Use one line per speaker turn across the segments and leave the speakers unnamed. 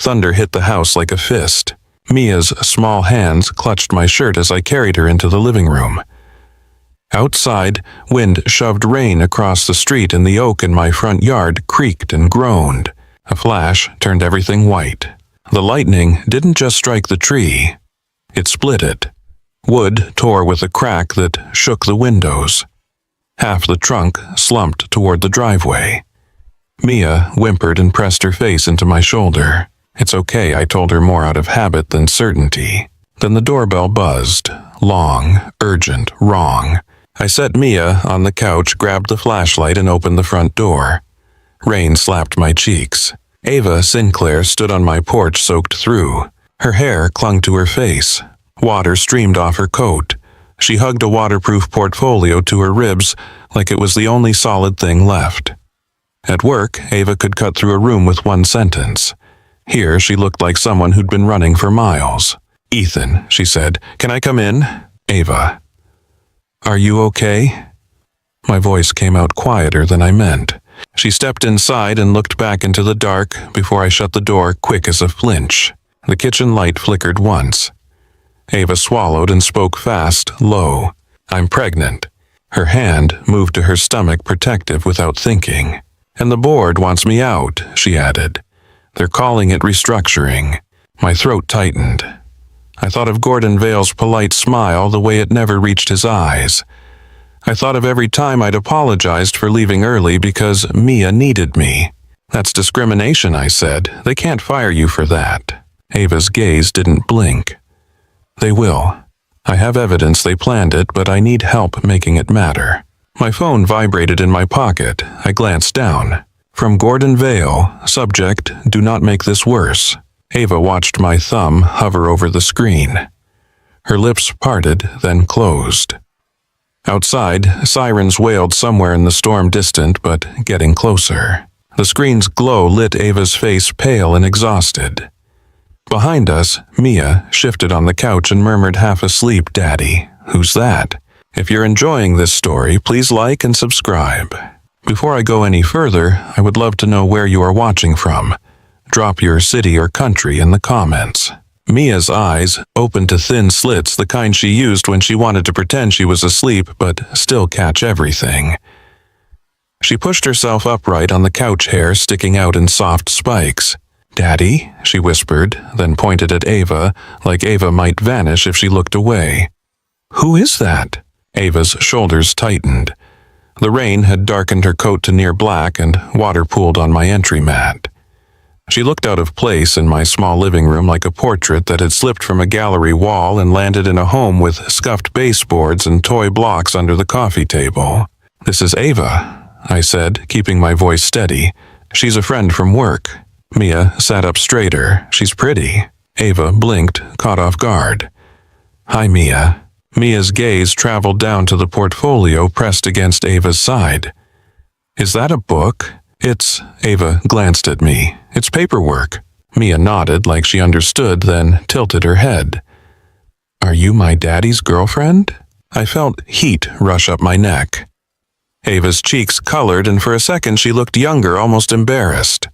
Thunder hit the house like a fist. Mia's small hands clutched my shirt as I carried her into the living room. Outside, wind shoved rain across the street and the oak in my front yard creaked and groaned. A flash turned everything white. The lightning didn't just strike the tree. It split it. Wood tore with a crack that shook the windows. Half the trunk slumped toward the driveway. Mia whimpered and pressed her face into my shoulder. It's okay, I told her more out of habit than certainty. Then the doorbell buzzed. Long, urgent, wrong. I set Mia on the couch, grabbed the flashlight, and opened the front door. Rain slapped my cheeks. Ava Sinclair stood on my porch, soaked through. Her hair clung to her face. Water streamed off her coat. She hugged a waterproof portfolio to her ribs like it was the only solid thing left. At work, Ava could cut through a room with one sentence. Here, she looked like someone who'd been running for miles. "Ethan," she said, "can I come in?" "Ava." "Are you okay?" My voice came out quieter than I meant. She stepped inside and looked back into the dark before I shut the door quick as a flinch. The kitchen light flickered once. Ava swallowed and spoke fast, low. "I'm pregnant." Her hand moved to her stomach, protective without thinking. "And the board wants me out," she added. "They're calling it restructuring." My throat tightened. I thought of Gordon Vale's polite smile, the way it never reached his eyes. I thought of every time I'd apologized for leaving early because Mia needed me. "That's discrimination," I said. "They can't fire you for that." Ava's gaze didn't blink. "They will. I have evidence they planned it, but I need help making it matter." My phone vibrated in my pocket. I glanced down. From Gordon Vale, subject, "Do not make this worse." Ava watched my thumb hover over the screen. Her lips parted, then closed. Outside, sirens wailed somewhere in the storm, distant but getting closer. The screen's glow lit Ava's face, pale and exhausted. Behind us, Mia shifted on the couch and murmured, half asleep, "Daddy, who's that?" If you're enjoying this story, please like and subscribe. Before I go any further, I would love to know where you are watching from. Drop your city or country in the comments. Mia's eyes opened to thin slits, the kind she used when she wanted to pretend she was asleep but still catch everything. She pushed herself upright on the couch, hair sticking out in soft spikes. "Daddy?" she whispered, then pointed at Ava, like Ava might vanish if she looked away. "Who is that?" Ava's shoulders tightened. The rain had darkened her coat to near black, and water pooled on my entry mat. She looked out of place in my small living room, like a portrait that had slipped from a gallery wall and landed in a home with scuffed baseboards and toy blocks under the coffee table. "This is Ava," I said, keeping my voice steady. "She's a friend from work." Mia sat up straighter. "She's pretty." Ava blinked, caught off guard. "Hi, Mia." Mia's gaze traveled down to the portfolio pressed against Ava's side. "Is that a book?" "It's..." Ava glanced at me. "It's paperwork." Mia nodded like she understood, then tilted her head. "Are you my daddy's girlfriend?" I felt heat rush up my neck. Ava's cheeks colored, and for a second she looked younger, almost embarrassed.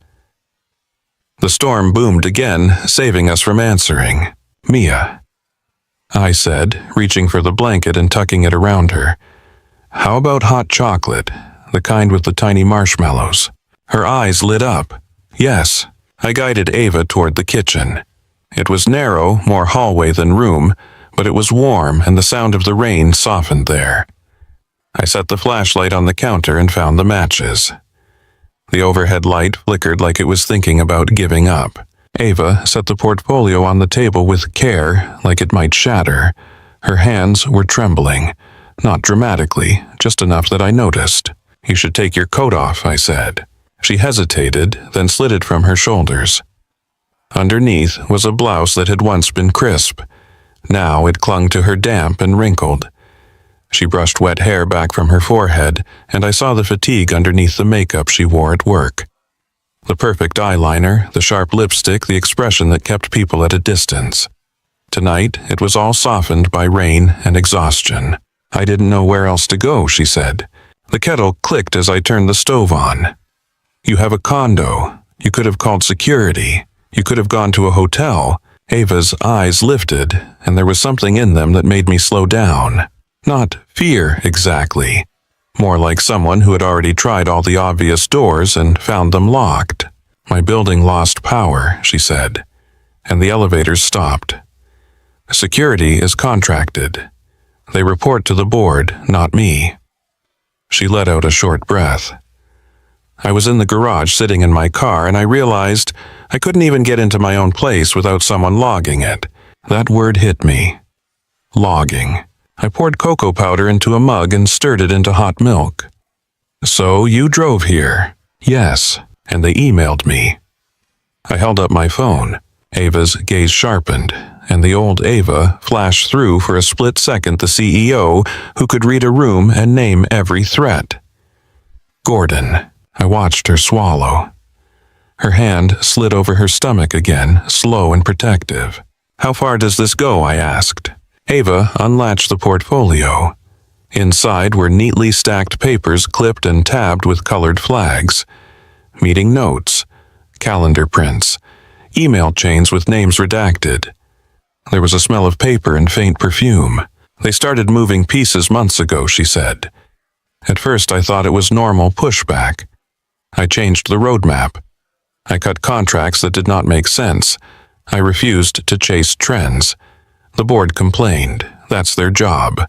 The storm boomed again, saving us from answering. "Mia," I said, reaching for the blanket and tucking it around her. "How about hot chocolate, the kind with the tiny marshmallows?" Her eyes lit up. "Yes." I guided Ava toward the kitchen. It was narrow, more hallway than room, but it was warm and the sound of the rain softened there. I set the flashlight on the counter and found the matches. The overhead light flickered like it was thinking about giving up. Ava set the portfolio on the table with care, like it might shatter. Her hands were trembling, not dramatically, just enough that I noticed. "You should take your coat off," I said. She hesitated, then slid it from her shoulders. Underneath was a blouse that had once been crisp. Now it clung to her, damp and wrinkled. She brushed wet hair back from her forehead, and I saw the fatigue underneath the makeup she wore at work. The perfect eyeliner, the sharp lipstick, the expression that kept people at a distance. Tonight, it was all softened by rain and exhaustion. "I didn't know where else to go," she said. The kettle clicked as I turned the stove on. "You have a condo. You could have called security." You could have gone to a hotel. Ava's eyes lifted, and there was something in them that made me slow down. Not fear, exactly. More like someone who had already tried all the obvious doors and found them locked. My building lost power, she said, and the elevators stopped. Security is contracted. They report to the board, not me. She let out a short breath. I was in the garage sitting in my car, and I realized I couldn't even get into my own place without someone logging it. That word hit me. Logging. I poured cocoa powder into a mug and stirred it into hot milk. So you drove here? Yes, and they emailed me. I held up my phone. Ava's gaze sharpened, and the old Ava flashed through for a split second the CEO who could read a room and name every threat. Gordon. I watched her swallow. Her hand slid over her stomach again, slow and protective. How far does this go? I asked. Ava unlatched the portfolio. Inside were neatly stacked papers clipped and tabbed with colored flags. Meeting notes, calendar prints, email chains with names redacted. There was a smell of paper and faint perfume. They started moving pieces months ago, she said. At first I thought it was normal pushback. I changed the roadmap. I cut contracts that did not make sense. I refused to chase trends. The board complained. That's their job.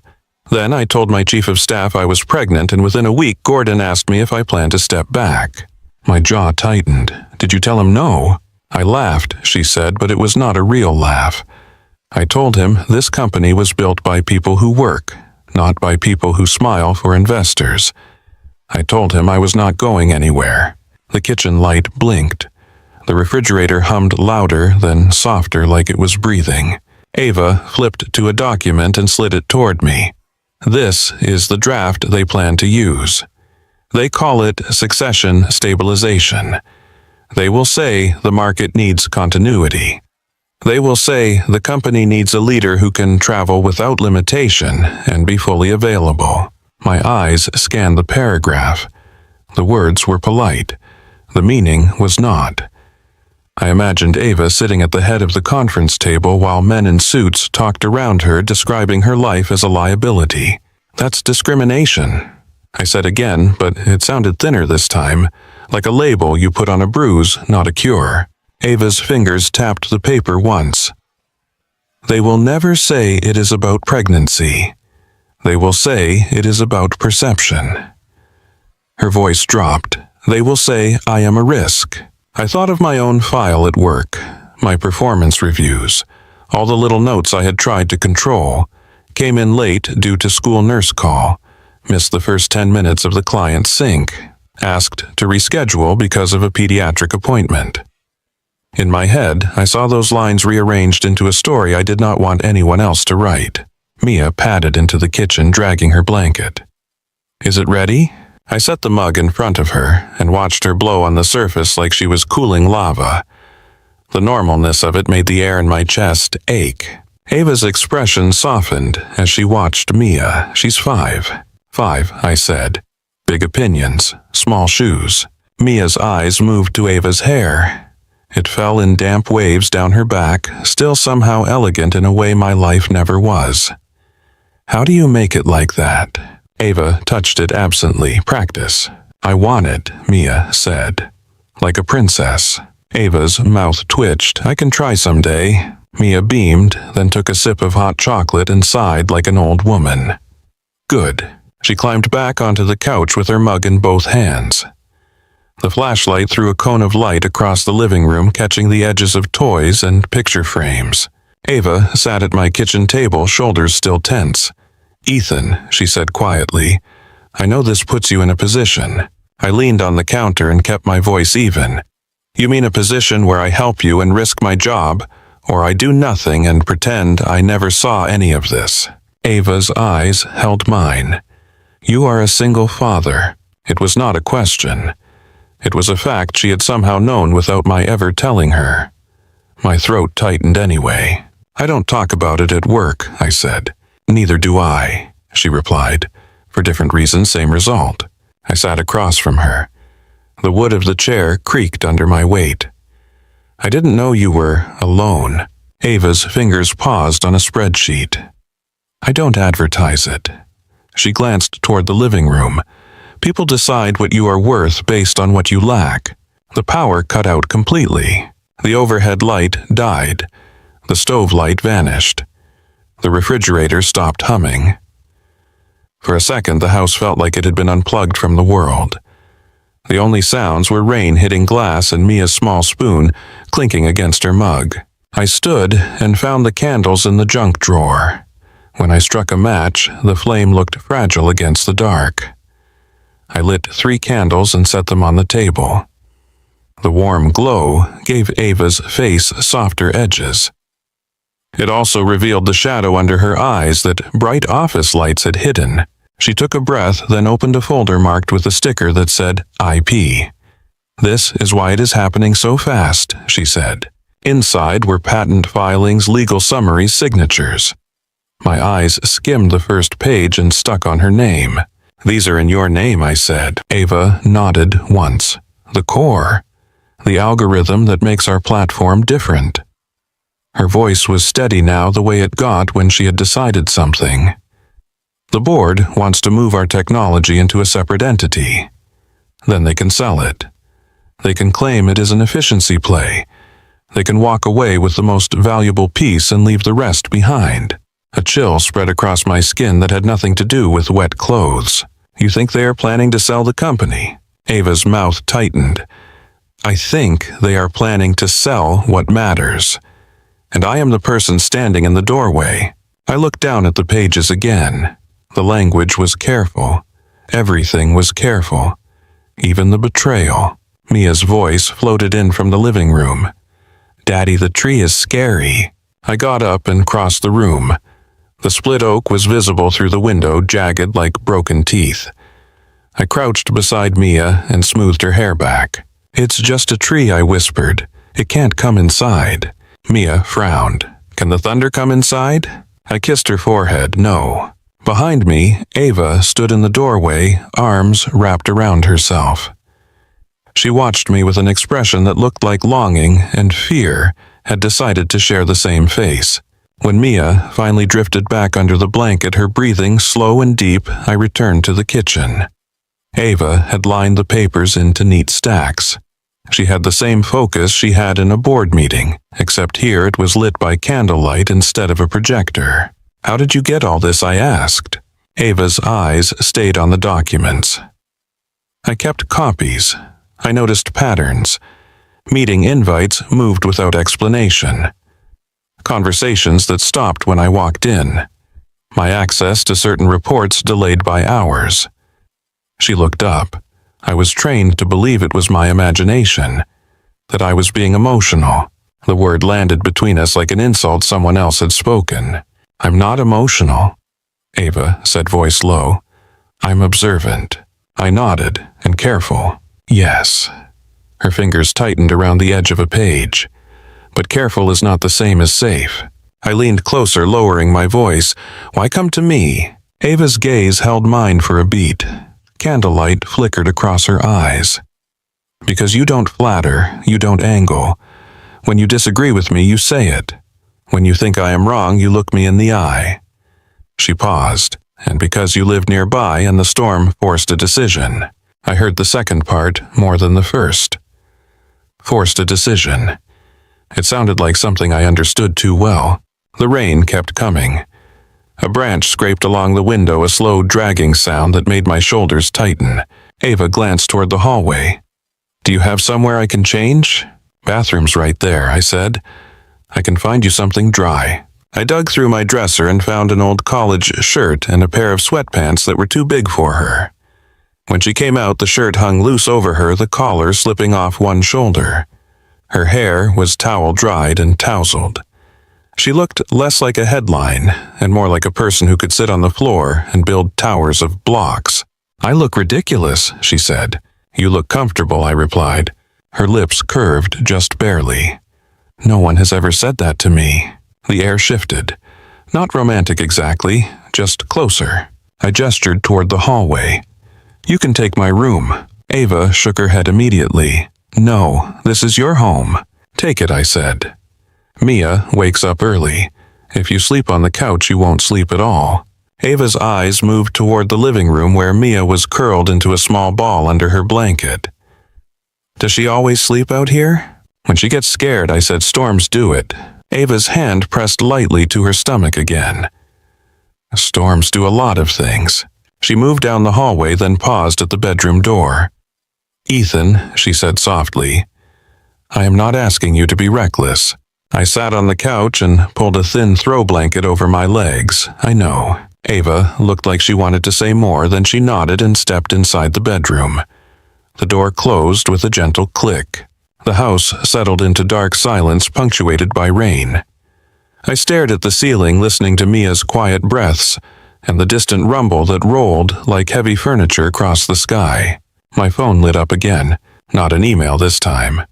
Then I told my chief of staff I was pregnant, and within a week Gordon asked me if I planned to step back. My jaw tightened. Did you tell him no? I laughed, she said, but it was not a real laugh. I told him this company was built by people who work, not by people who smile for investors. I told him I was not going anywhere. The kitchen light blinked. The refrigerator hummed louder, then softer like it was breathing. Ava flipped to a document and slid it toward me. This is the draft they plan to use. They call it succession stabilization. They will say the market needs continuity. They will say the company needs a leader who can travel without limitation and be fully available. My eyes scanned the paragraph. The words were polite. The meaning was not. I imagined Ava sitting at the head of the conference table while men in suits talked around her, describing her life as a liability. That's discrimination. I said again, but it sounded thinner this time, like a label you put on a bruise, not a cure. Ava's fingers tapped the paper once. They will never say it is about pregnancy. They will say it is about perception. Her voice dropped. They will say I am a risk. I thought of my own file at work, my performance reviews, all the little notes I had tried to control, came in late due to school nurse call, missed the first 10 minutes of the client's sync, asked to reschedule because of a pediatric appointment. In my head, I saw those lines rearranged into a story I did not want anyone else to write. Mia padded into the kitchen, dragging her blanket. Is it ready? I set the mug in front of her and watched her blow on the surface like she was cooling lava. The normalness of it made the air in my chest ache. Ava's expression softened as she watched Mia. She's 5. 5, I said. Big opinions, small shoes. Mia's eyes moved to Ava's hair. It fell in damp waves down her back, still somehow elegant in a way my life never was. How do you make it like that? Ava touched it absently. Practice. I want it, Mia said. Like a princess. Ava's mouth twitched. I can try someday. Mia beamed, then took a sip of hot chocolate and sighed like an old woman. Good. She climbed back onto the couch with her mug in both hands. The flashlight threw a cone of light across the living room, catching the edges of toys and picture frames. Ava sat at my kitchen table, shoulders still tense. Ethan, she said quietly, I know this puts you in a position. I leaned on the counter and kept my voice even. You mean a position where I help you and risk my job, or I do nothing and pretend I never saw any of this? Ava's eyes held mine. You are a single father. It was not a question. It was a fact she had somehow known without my ever telling her. My throat tightened anyway. I don't talk about it at work, I said. Neither do I, she replied. For different reasons, same result. I sat across from her. The wood of the chair creaked under my weight. I didn't know you were alone. Ava's fingers paused on a spreadsheet. I don't advertise it. She glanced toward the living room. People decide what you are worth based on what you lack. The power cut out completely. The overhead light died. The stove light vanished. The refrigerator stopped humming. For a second, the house felt like it had been unplugged from the world. The only sounds were rain hitting glass and Mia's small spoon clinking against her mug. I stood and found the candles in the junk drawer. When I struck a match, the flame looked fragile against the dark. I lit 3 candles and set them on the table. The warm glow gave Ava's face softer edges. It also revealed the shadow under her eyes that bright office lights had hidden. She took a breath, then opened a folder marked with a sticker that said IP. This is why it is happening so fast, she said. Inside were patent filings, legal summaries, signatures. My eyes skimmed the first page and stuck on her name. These are in your name, I said. Ava nodded once. The core. The algorithm that makes our platform different. Her voice was steady now, the way it got when she had decided something. The board wants to move our technology into a separate entity. Then they can sell it. They can claim it is an efficiency play. They can walk away with the most valuable piece and leave the rest behind. A chill spread across my skin that had nothing to do with wet clothes. You think they are planning to sell the company? Ava's mouth tightened. I think they are planning to sell what matters. And I am the person standing in the doorway. I looked down at the pages again. The language was careful. Everything was careful. Even the betrayal. Mia's voice floated in from the living room. Daddy, the tree is scary. I got up and crossed the room. The split oak was visible through the window, jagged like broken teeth. I crouched beside Mia and smoothed her hair back. It's just a tree, I whispered. It can't come inside. Mia frowned. Can the thunder come inside? I kissed her forehead. No. Behind me, Ava stood in the doorway, arms wrapped around herself. She watched me with an expression that looked like longing and fear had decided to share the same face. When Mia finally drifted back under the blanket, her breathing slow and deep, I returned to the kitchen. Ava had lined the papers into neat stacks. She had the same focus she had in a board meeting, except here it was lit by candlelight instead of a projector. How did you get all this? I asked. Ava's eyes stayed on the documents. I kept copies. I noticed patterns. Meeting invites moved without explanation. Conversations that stopped when I walked in. My access to certain reports delayed by hours. She looked up. I was trained to believe it was my imagination, that I was being emotional. The word landed between us like an insult someone else had spoken. I'm not emotional, Ava said, voice low. I'm observant. I nodded, and careful. Yes. Her fingers tightened around the edge of a page. But careful is not the same as safe. I leaned closer, lowering my voice. Why come to me? Ava's gaze held mine for a beat. Candlelight flickered across her eyes. Because you don't flatter, you don't angle. When you disagree with me, you say it. When you think I am wrong, you look me in the eye. She paused, and because you lived nearby and the storm forced a decision. I heard the second part more than the first. Forced a decision. It sounded like something I understood too well. The rain kept coming. A branch scraped along the window, a slow dragging sound that made my shoulders tighten. Ava glanced toward the hallway. Do you have somewhere I can change? Bathroom's right there, I said. I can find you something dry. I dug through my dresser and found an old college shirt and a pair of sweatpants that were too big for her. When she came out, the shirt hung loose over her, the collar slipping off one shoulder. Her hair was towel-dried and tousled. She looked less like a headline and more like a person who could sit on the floor and build towers of blocks. I look ridiculous, she said. You look comfortable, I replied. Her lips curved just barely. No one has ever said that to me. The air shifted. Not romantic exactly, just closer. I gestured toward the hallway. You can take my room. Ava shook her head immediately. No, this is your home. Take it, I said. Mia wakes up early. If you sleep on the couch, you won't sleep at all. Ava's eyes moved toward the living room where Mia was curled into a small ball under her blanket. Does she always sleep out here? When she gets scared, I said, storms do it. Ava's hand pressed lightly to her stomach again. Storms do a lot of things. She moved down the hallway, then paused at the bedroom door. Ethan, she said softly, I am not asking you to be reckless. I sat on the couch and pulled a thin throw blanket over my legs. I know. Ava looked like she wanted to say more, then she nodded and stepped inside the bedroom. The door closed with a gentle click. The house settled into dark silence punctuated by rain. I stared at the ceiling, listening to Mia's quiet breaths and the distant rumble that rolled like heavy furniture across the sky. My phone lit up again. Not an email this time.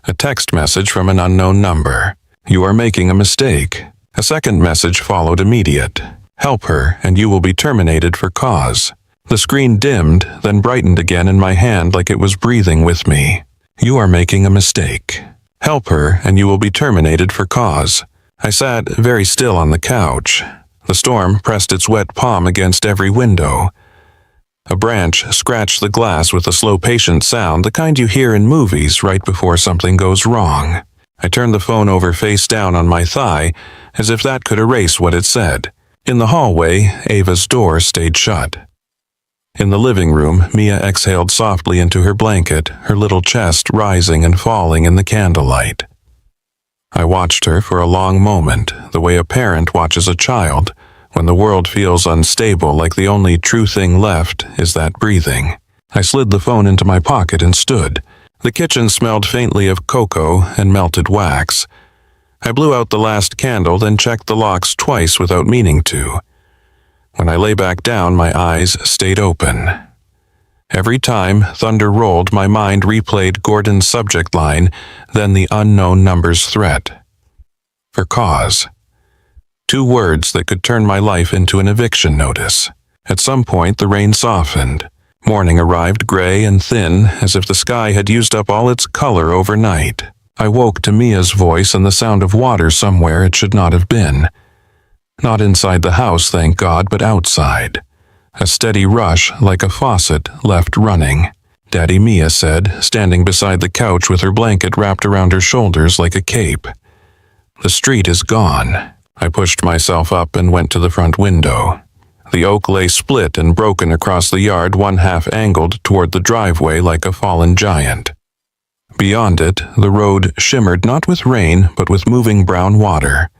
A text message from an unknown number. You are making a mistake. A second message followed immediate. Help her, and you will be terminated for cause. The screen dimmed, then brightened again in my hand like it was breathing with me. You are making a mistake. Help her, and you will be terminated for cause. I sat very still on the couch. The storm pressed its wet palm against every window. A branch scratched the glass with a slow, patient sound, the kind you hear in movies right before something goes wrong. I turned the phone over face down on my thigh, as if that could erase what it said. In the hallway, Ava's door stayed shut. In the living room, Mia exhaled softly into her blanket, her little chest rising and falling in the candlelight. I watched her for a long moment, the way a parent watches a child, when the world feels unstable, like the only true thing left is that breathing. I slid the phone into my pocket and stood. The kitchen smelled faintly of cocoa and melted wax. I blew out the last candle, then checked the locks twice without meaning to. When I lay back down, my eyes stayed open. Every time thunder rolled, my mind replayed Gordon's subject line, then the unknown number's threat. For cause. 2 words that could turn my life into an eviction notice. At some point, the rain softened. Morning arrived gray and thin, as if the sky had used up all its color overnight. I woke to Mia's voice and the sound of water somewhere it should not have been. Not inside the house, thank God, but outside. A steady rush, like a faucet, left running. Daddy, Mia said, standing beside the couch with her blanket wrapped around her shoulders like a cape. The street is gone. I pushed myself up and went to the front window. The oak lay split and broken across the yard, one half angled toward the driveway like a fallen giant. Beyond it, the road shimmered not with rain, but with moving brown water.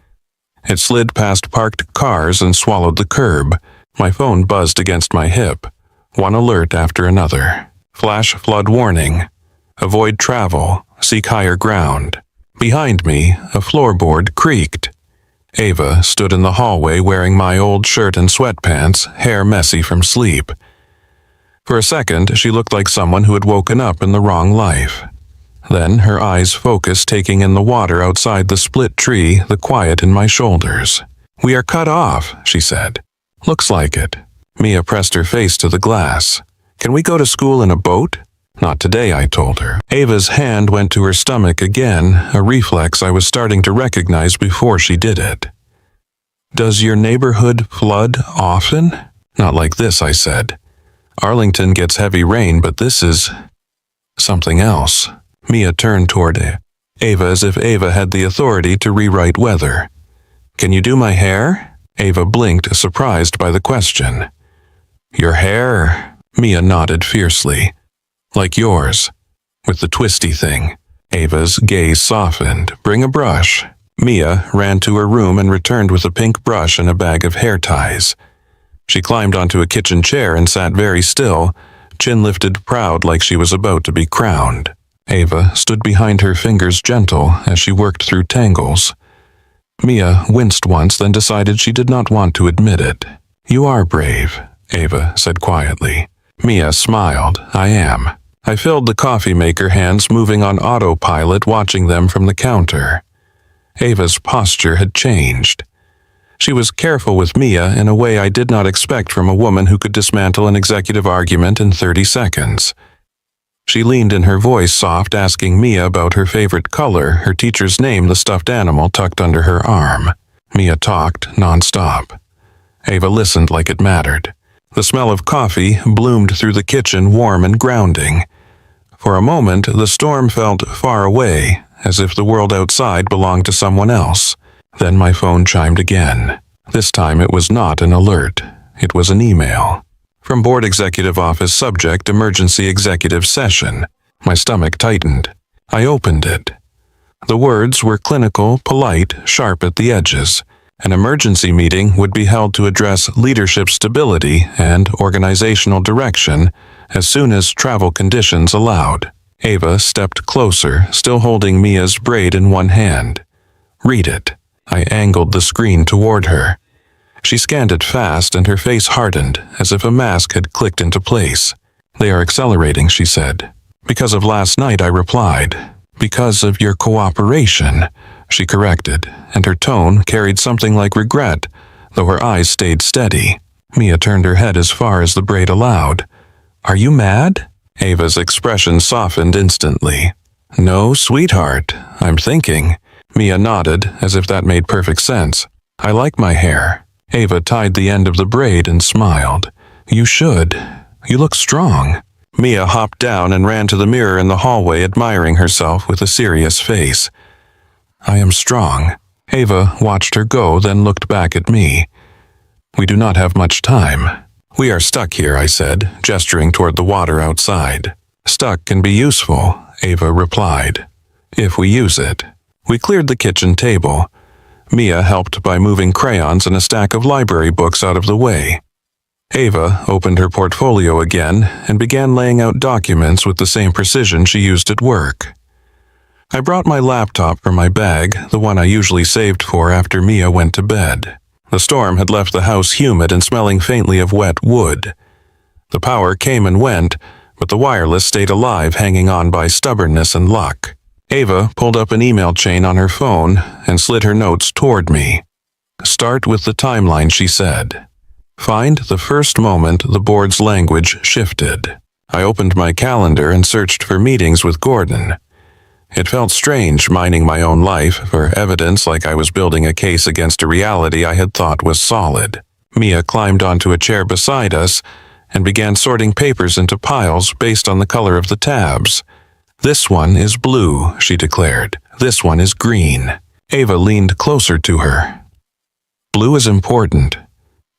It slid past parked cars and swallowed the curb. My phone buzzed against my hip. One alert after another. Flash flood warning. Avoid travel. Seek higher ground. Behind me, a floorboard creaked. Ava stood in the hallway wearing my old shirt and sweatpants, hair messy from sleep. For a second, she looked like someone who had woken up in the wrong life. Then her eyes focused, taking in the water outside the split tree, the quiet in my shoulders. We are cut off, she said. Looks like it. Mia pressed her face to the glass. Can we go to school in a boat? Not today, I told her. Ava's hand went to her stomach again, a reflex I was starting to recognize before she did it. Does your neighborhood flood often? Not like this, I said. Arlington gets heavy rain, but this is something else. Mia turned toward Ava as if Ava had the authority to rewrite weather. Can you do my hair? Ava blinked, surprised by the question. Your hair? Mia nodded fiercely. Like yours, with the twisty thing. Ava's gaze softened. Bring a brush. Mia ran to her room and returned with a pink brush and a bag of hair ties. She climbed onto a kitchen chair and sat very still, chin lifted proud like she was about to be crowned. Ava stood behind her, fingers gentle as she worked through tangles. Mia winced once, then decided she did not want to admit it. You are brave, Ava said quietly. Mia smiled. I am. I filled the coffee maker, hands moving on autopilot, watching them from the counter. Ava's posture had changed. She was careful with Mia in a way I did not expect from a woman who could dismantle an executive argument in 30 seconds. She leaned in, her voice soft, asking Mia about her favorite color, her teacher's name, the stuffed animal tucked under her arm. Mia talked nonstop. Ava listened like it mattered. The smell of coffee bloomed through the kitchen, warm and grounding. For a moment, the storm felt far away, as if the world outside belonged to someone else. Then my phone chimed again. This time it was not an alert. It was an email. From Board Executive Office, subject Emergency Executive Session. My stomach tightened. I opened it. The words were clinical, polite, sharp at the edges. An emergency meeting would be held to address leadership stability and organizational direction as soon as travel conditions allowed. Ava stepped closer, still holding Mia's braid in one hand. Read it. I angled the screen toward her. She scanned it fast, and her face hardened, as if a mask had clicked into place. They are accelerating, she said. Because of last night, I replied. Because of your cooperation, she corrected, and her tone carried something like regret, though her eyes stayed steady. Mia turned her head as far as the braid allowed. Are you mad? Ava's expression softened instantly. No, sweetheart, I'm thinking. Mia nodded, as if that made perfect sense. I like my hair. Ava tied the end of the braid and smiled. You should. You look strong. Mia hopped down and ran to the mirror in the hallway, admiring herself with a serious face. I am strong. Ava watched her go, then looked back at me. We do not have much time. We are stuck here, I said, gesturing toward the water outside. Stuck can be useful, Ava replied, if we use it. We cleared the kitchen table. Mia helped by moving crayons and a stack of library books out of the way. Ava opened her portfolio again and began laying out documents with the same precision she used at work. I brought my laptop from my bag, the one I usually saved for after Mia went to bed. The storm had left the house humid and smelling faintly of wet wood. The power came and went, but the wireless stayed alive, hanging on by stubbornness and luck. Ava pulled up an email chain on her phone and slid her notes toward me. Start with the timeline, she said. Find the first moment the board's language shifted. I opened my calendar and searched for meetings with Gordon. It felt strange mining my own life for evidence, like I was building a case against a reality I had thought was solid. Mia climbed onto a chair beside us and began sorting papers into piles based on the color of the tabs. This one is blue, she declared. This one is green. Ava leaned closer to her. Blue is important.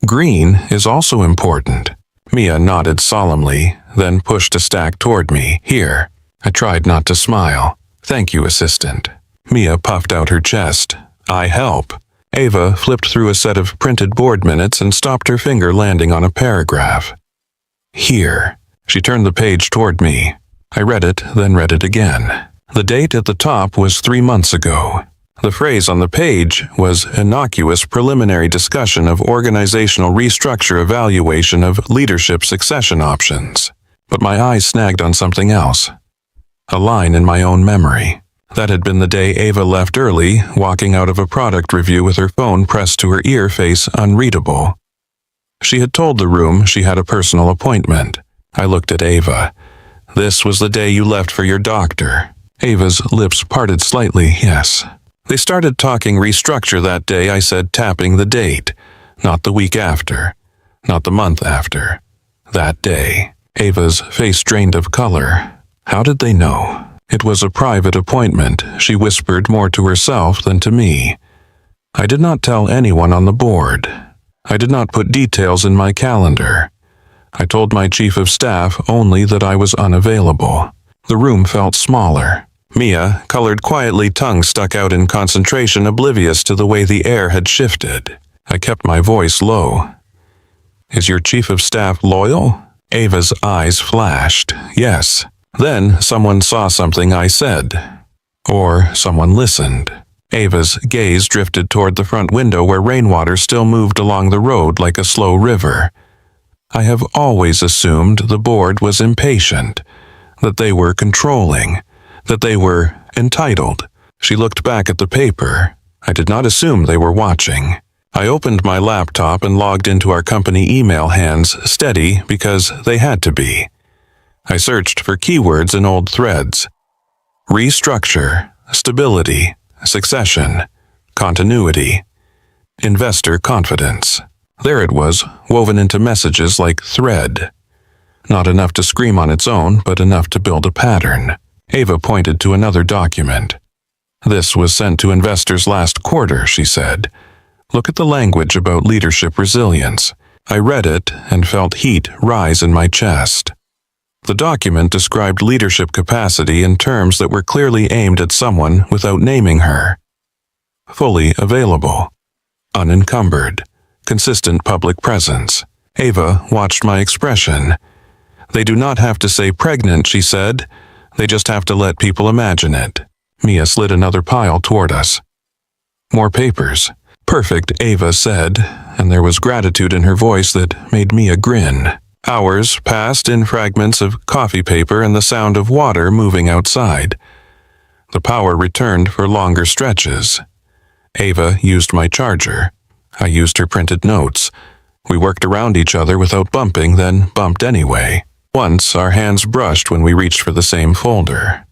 Green is also important. Mia nodded solemnly, then pushed a stack toward me. Here. I tried not to smile. Thank you, assistant. Mia puffed out her chest. I help. Ava flipped through a set of printed board minutes and stopped, her finger landing on a paragraph. Here. She turned the page toward me. I read it, then read it again. The date at the top was 3 months ago. The phrase on the page was innocuous preliminary discussion of organizational restructure, evaluation of leadership succession options. But my eyes snagged on something else. A line in my own memory. That had been the day Ava left early, walking out of a product review with her phone pressed to her ear, face unreadable. She had told the room she had a personal appointment. I looked at Ava. This was the day you left for your doctor. Ava's lips parted slightly, yes. They started talking restructure that day, I said, tapping the date. Not the week after. Not the month after. That day. Ava's face drained of color. How did they know? It was a private appointment, she whispered, more to herself than to me. I did not tell anyone on the board. I did not put details in my calendar. I told my chief of staff only that I was unavailable. The room felt smaller. Mia colored quietly, tongue stuck out in concentration, oblivious to the way the air had shifted. I kept my voice low. Is your chief of staff loyal? Ava's eyes flashed. Yes. Then someone saw something I said. Or someone listened. Ava's gaze drifted toward the front window where rainwater still moved along the road like a slow river. I have always assumed the board was impatient, that they were controlling, that they were entitled. She looked back at the paper. I did not assume they were watching. I opened my laptop and logged into our company email, hands steady because they had to be. I searched for keywords in old threads. Restructure, stability, succession, continuity, investor confidence. There it was, woven into messages like thread. Not enough to scream on its own, but enough to build a pattern. Ava pointed to another document. This was sent to investors last quarter, she said. Look at the language about leadership resilience. I read it and felt heat rise in my chest. The document described leadership capacity in terms that were clearly aimed at someone without naming her. Fully available, unencumbered, consistent public presence. Ava watched my expression. They do not have to say pregnant, she said. They just have to let people imagine it. Mia slid another pile toward us. More papers. Perfect, Ava said, and there was gratitude in her voice that made Mia grin. Hours passed in fragments of coffee paper and the sound of water moving outside. The power returned for longer stretches. Ava used my charger. I used her printed notes. We worked around each other without bumping, then bumped anyway. Once our hands brushed when we reached for the same folder.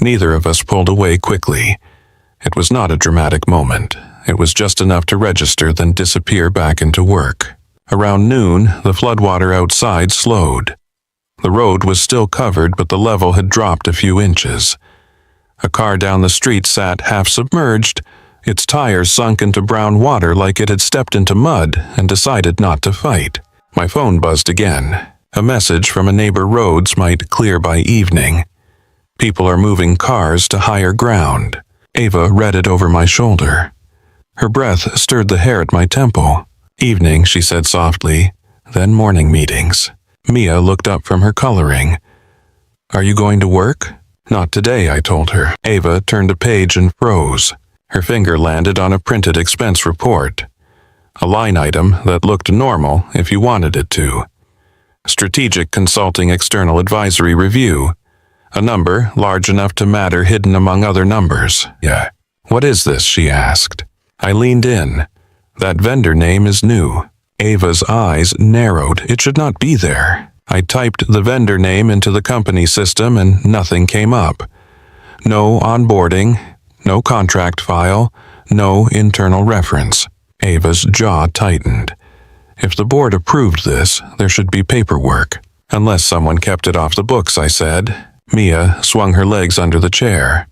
Neither of us pulled away quickly. It was not a dramatic moment. It was just enough to register, then disappear back into work. Around noon, the floodwater outside slowed. The road was still covered, but the level had dropped a few inches. A car down the street sat half submerged, its tires sunk into brown water like it had stepped into mud and decided not to fight. My phone buzzed again. A message from a neighbor: roads might clear by evening. People are moving cars to higher ground. Ava read it over my shoulder. Her breath stirred the hair at my temple. Evening, she said softly, then morning meetings. Mia looked up from her coloring. Are you going to work? Not today, I told her. Ava turned a page and froze. Her finger landed on a printed expense report. A line item that looked normal if you wanted it to. Strategic Consulting External Advisory Review. A number large enough to matter hidden among other numbers. Yeah. What is this? She asked. I leaned in. That vendor name is new. Ava's eyes narrowed. It should not be there. I typed the vendor name into the company system and nothing came up. No onboarding, no contract file, no internal reference. Ava's jaw tightened. If the board approved this, there should be paperwork. Unless someone kept it off the books, I said. Mia swung her legs under the chair.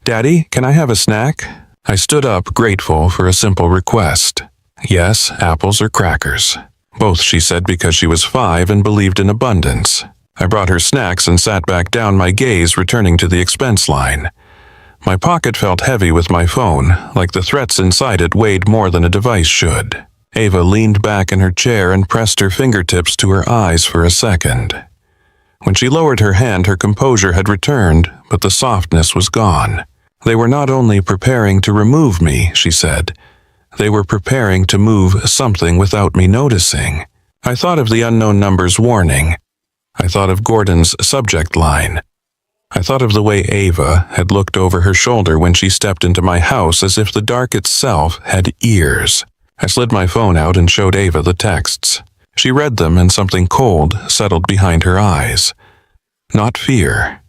Daddy, can I have a snack? I stood up, grateful for a simple request. Yes, apples or crackers. Both, she said, because she was 5 and believed in abundance. I brought her snacks and sat back down, my gaze returning to the expense line. My pocket felt heavy with my phone, like the threats inside it weighed more than a device should. Ava leaned back in her chair and pressed her fingertips to her eyes for a second. When she lowered her hand, her composure had returned, but the softness was gone. They were not only preparing to remove me, she said. They were preparing to move something without me noticing. I thought of the unknown number's warning. I thought of Gordon's subject line. I thought of the way Ava had looked over her shoulder when she stepped into my house, as if the dark itself had ears. I slid my phone out and showed Ava the texts. She read them and something cold settled behind her eyes. Not fear.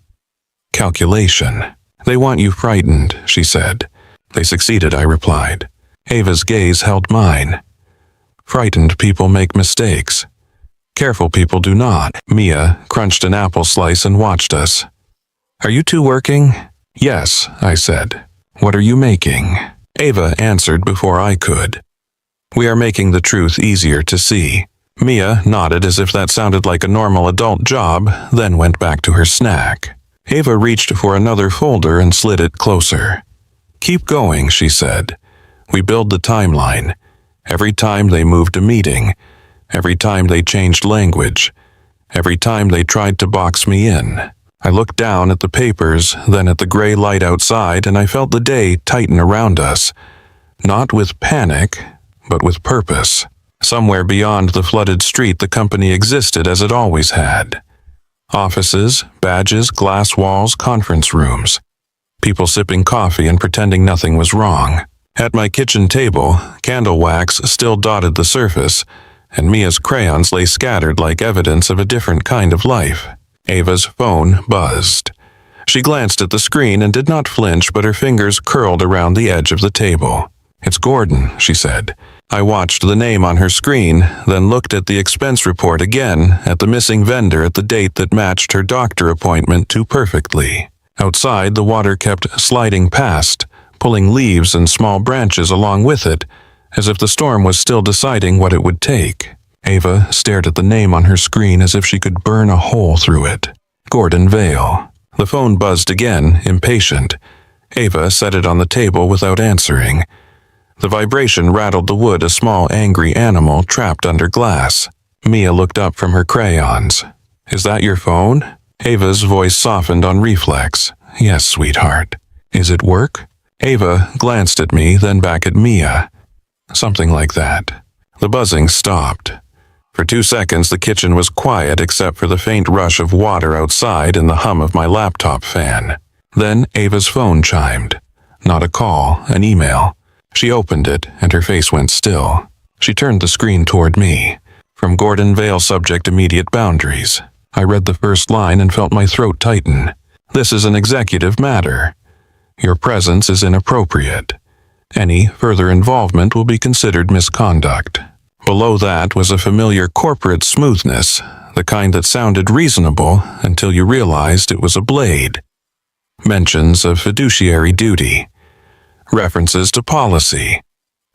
Calculation. They want you frightened, she said. They succeeded, I replied. Ava's gaze held mine. Frightened people make mistakes. Careful people do not. Mia crunched an apple slice and watched us. Are you two working? Yes, I said. What are you making? Ava answered before I could. We are making the truth easier to see. Mia nodded as if that sounded like a normal adult job, then went back to her snack. Ava reached for another folder and slid it closer. Keep going, she said. We build the timeline. Every time they moved a meeting, every time they changed language, every time they tried to box me in. I looked down at the papers, then at the gray light outside, and I felt the day tighten around us. Not with panic, but with purpose. Somewhere beyond the flooded street, the company existed as it always had. Offices, badges, glass walls, conference rooms. People sipping coffee and pretending nothing was wrong. At my kitchen table, candle wax still dotted the surface, and Mia's crayons lay scattered like evidence of a different kind of life. Ava's phone buzzed. She glanced at the screen and did not flinch, but her fingers curled around the edge of the table. "It's Gordon," she said. I watched the name on her screen, then looked at the expense report again, at the missing vendor at the date that matched her doctor appointment too perfectly. Outside, the water kept sliding past, pulling leaves and small branches along with it, as if the storm was still deciding what it would take. Ava stared at the name on her screen as if she could burn a hole through it. Gordon Vale. The phone buzzed again, impatient. Ava set it on the table without answering. The vibration rattled the wood, a small, angry animal trapped under glass. Mia looked up from her crayons. "Is that your phone?" Ava's voice softened on reflex. "Yes, sweetheart." "Is it work?" Ava glanced at me, then back at Mia. "Something like that." The buzzing stopped. For 2 seconds, the kitchen was quiet except for the faint rush of water outside and the hum of my laptop fan. Then Ava's phone chimed. Not a call, an email. She opened it, and her face went still. She turned the screen toward me. From Gordon Vale, subject immediate boundaries. I read the first line and felt my throat tighten. "This is an executive matter. Your presence is inappropriate. Any further involvement will be considered misconduct." Below that was a familiar corporate smoothness, the kind that sounded reasonable until you realized it was a blade. Mentions of fiduciary duty. References to policy.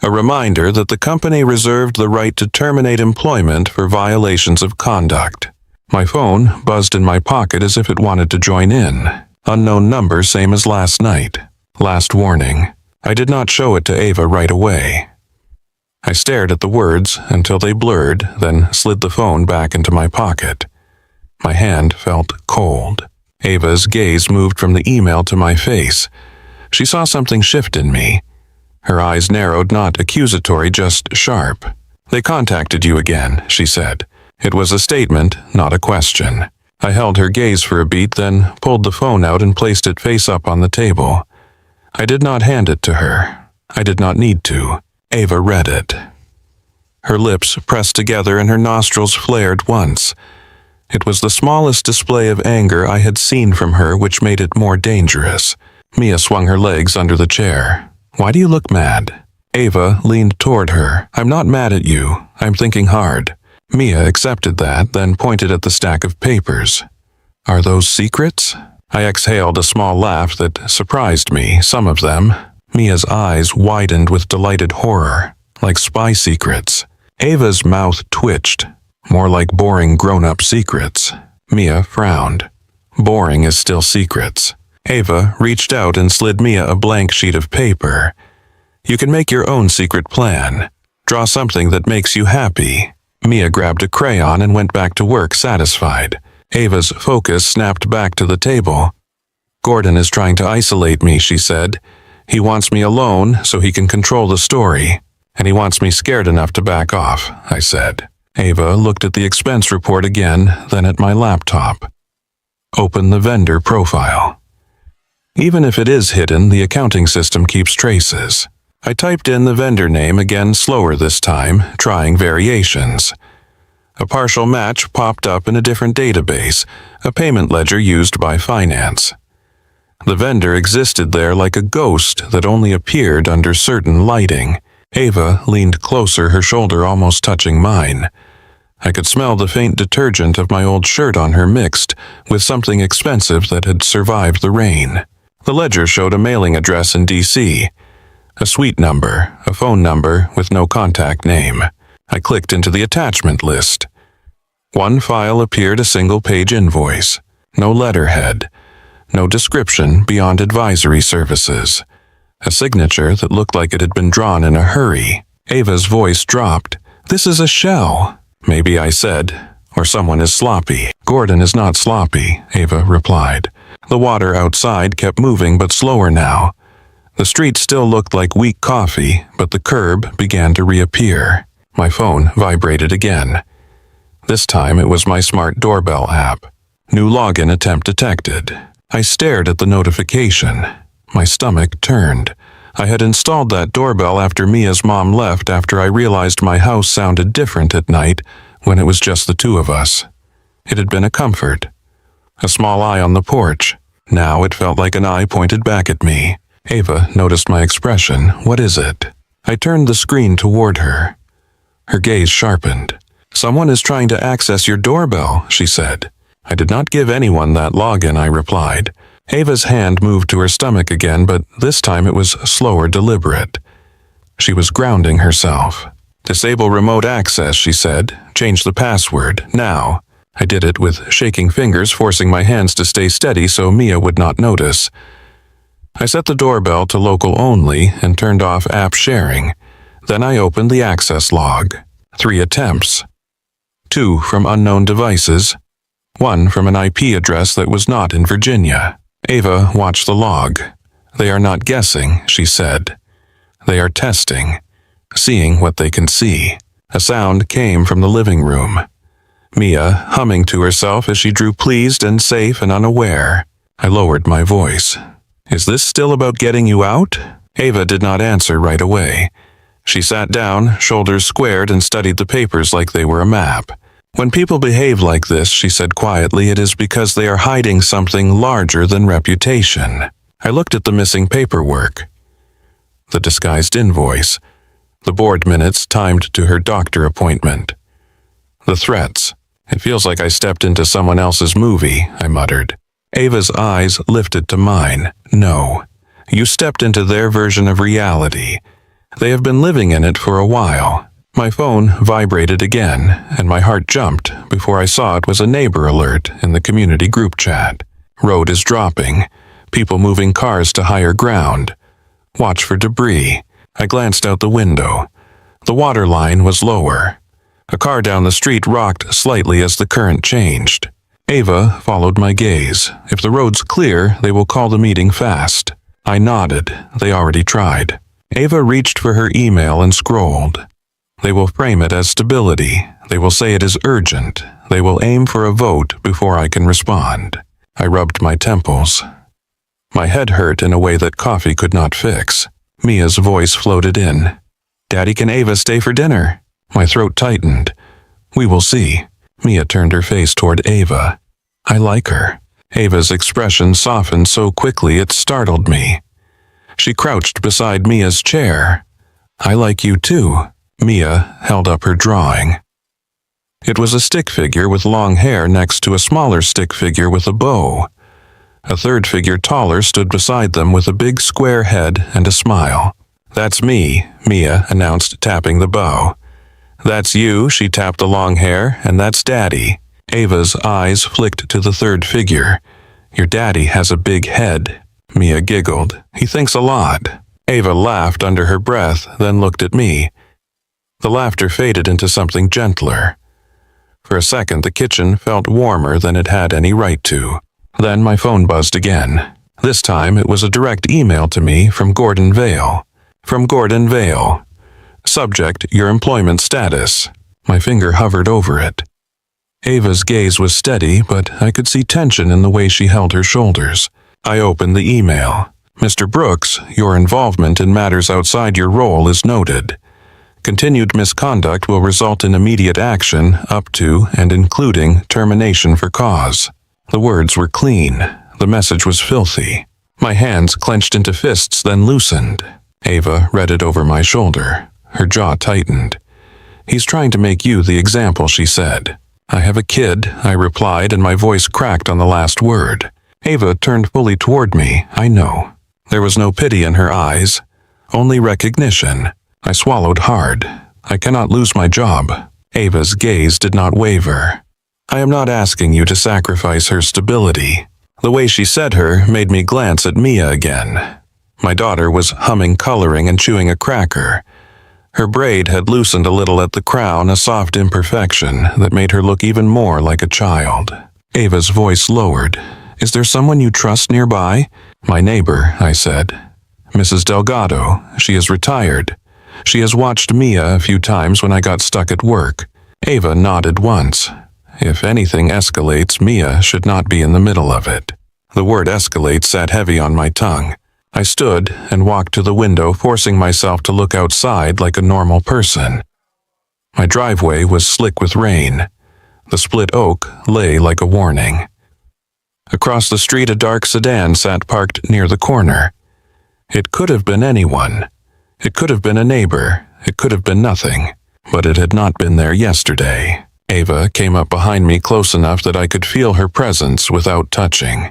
A reminder that the company reserved the right to terminate employment for violations of conduct. My phone buzzed in my pocket as if it wanted to join in. Unknown number, same as last night. Last warning. I did not show it to Ava right away. I stared at the words until they blurred, then slid the phone back into my pocket. My hand felt cold. Ava's gaze moved from the email to my face. She saw something shift in me. Her eyes narrowed, not accusatory, just sharp. "They contacted you again," she said. It was a statement, not a question. I held her gaze for a beat, then pulled the phone out and placed it face up on the table. I did not hand it to her. I did not need to. Ava read it. Her lips pressed together and her nostrils flared once. It was the smallest display of anger I had seen from her, which made it more dangerous. Mia swung her legs under the chair. "Why do you look mad?" Ava leaned toward her. "I'm not mad at you. I'm thinking hard." Mia accepted that, then pointed at the stack of papers. "Are those secrets?" I exhaled a small laugh that surprised me, some of them. Mia's eyes widened with delighted horror, like spy secrets. Ava's mouth twitched, more like boring grown-up secrets. Mia frowned. Boring is still secrets. Ava reached out and slid Mia a blank sheet of paper. "You can make your own secret plan. Draw something that makes you happy." Mia grabbed a crayon and went back to work, satisfied. Ava's focus snapped back to the table. "Gordon is trying to isolate me," she said. "He wants me alone so he can control the story, and he wants me scared enough to back off," I said. Ava looked at the expense report again, then at my laptop. "Open the vendor profile." Even if it is hidden, the accounting system keeps traces. I typed in the vendor name again, slower this time, trying variations. A partial match popped up in a different database, a payment ledger used by finance. The vendor existed there like a ghost that only appeared under certain lighting. Ava leaned closer, her shoulder almost touching mine. I could smell the faint detergent of my old shirt on her mixed with something expensive that had survived the rain. The ledger showed a mailing address in D.C., a suite number, a phone number with no contact name. I clicked into the attachment list. One file appeared, a single-page invoice. No letterhead. No description beyond advisory services. A signature that looked like it had been drawn in a hurry. Ava's voice dropped. "This is a shell." "Maybe," I said, "or someone is sloppy." "Gordon is not sloppy," Ava replied. The water outside kept moving, but slower now. The street still looked like weak coffee, but the curb began to reappear. My phone vibrated again. This time it was my smart doorbell app. New login attempt detected. I stared at the notification. My stomach turned. I had installed that doorbell after Mia's mom left, after I realized my house sounded different at night when it was just the two of us. It had been a comfort. A small eye on the porch. Now it felt like an eye pointed back at me. Ava noticed my expression. What is it? I turned the screen toward her. Her gaze sharpened. Someone is trying to access your doorbell, she said. I did not give anyone that login, I replied. Ava's hand moved to her stomach again, but this time it was slower, deliberate. She was grounding herself. Disable remote access, she said. Change the password, now. I did it with shaking fingers, forcing my hands to stay steady so Mia would not notice. I set the doorbell to local only and turned off app sharing. Then I opened the access log. 3 attempts. 2 from unknown devices. 1 from an IP address that was not in Virginia. Ava watched the log. They are not guessing, she said. They are testing, seeing what they can see. A sound came from the living room. Mia humming to herself as she drew pleased and safe and unaware. I lowered my voice. Is this still about getting you out? Ava did not answer right away. She sat down, shoulders squared, and studied the papers like they were a map. When people behave like this, she said quietly, it is because they are hiding something larger than reputation. I looked at the missing paperwork. The disguised invoice. The board minutes timed to her doctor appointment. The threats. It feels like I stepped into someone else's movie, I muttered. Ava's eyes lifted to mine. No. You stepped into their version of reality. They have been living in it for a while. My phone vibrated again, and my heart jumped before I saw it was a neighbor alert in the community group chat. Road is dropping. People moving cars to higher ground. Watch for debris. I glanced out the window. The water line was lower. A car down the street rocked slightly as the current changed. Ava followed my gaze. If the road's clear, they will call the meeting fast. I nodded. They already tried. Ava reached for her email and scrolled. They will frame it as stability. They will say it is urgent. They will aim for a vote before I can respond. I rubbed my temples. My head hurt in a way that coffee could not fix. Mia's voice floated in. Daddy, can Ava stay for dinner? My throat tightened. We will see. Mia turned her face toward Ava. I like her. Ava's expression softened so quickly it startled me. She crouched beside Mia's chair. I like you too. Mia held up her drawing. It was a stick figure with long hair next to a smaller stick figure with a bow. A third figure taller stood beside them with a big square head and a smile. That's me, Mia announced, tapping the bow. That's you, she tapped the long hair, and that's Daddy. Ava's eyes flicked to the third figure. Your daddy has a big head. Mia giggled. He thinks a lot. Ava laughed under her breath, then looked at me. The laughter faded into something gentler. For a second, the kitchen felt warmer than it had any right to. Then my phone buzzed again. This time it was a direct email to me from Gordon Vale. From Gordon Vale. Subject, your employment status. My finger hovered over it. Ava's gaze was steady, but I could see tension in the way she held her shoulders. I opened the email. Mr. Brooks, your involvement in matters outside your role is noted. Continued misconduct will result in immediate action up to and including termination for cause. The words were clean. The message was filthy. My hands clenched into fists, then loosened. Ava read it over my shoulder. Her jaw tightened. He's trying to make you the example, she said. I have a kid, I replied, and my voice cracked on the last word. Ava turned fully toward me. I know. There was no pity in her eyes, only recognition. I swallowed hard. I cannot lose my job. Ava's gaze did not waver. I am not asking you to sacrifice her stability. The way she said her made me glance at Mia again. My daughter was humming coloring and chewing a cracker. Her braid had loosened a little at the crown, a soft imperfection that made her look even more like a child. Ava's voice lowered. Is there someone you trust nearby? My neighbor, I said. Mrs. Delgado. She is retired. She has watched Mia a few times when I got stuck at work. Ava nodded once. If anything escalates, Mia should not be in the middle of it. The word escalate sat heavy on my tongue. I stood and walked to the window, forcing myself to look outside like a normal person. My driveway was slick with rain. The split oak lay like a warning. Across the street, a dark sedan sat parked near the corner. It could have been anyone. It could have been a neighbor. It could have been nothing. But it had not been there yesterday. Ava came up behind me close enough that I could feel her presence without touching.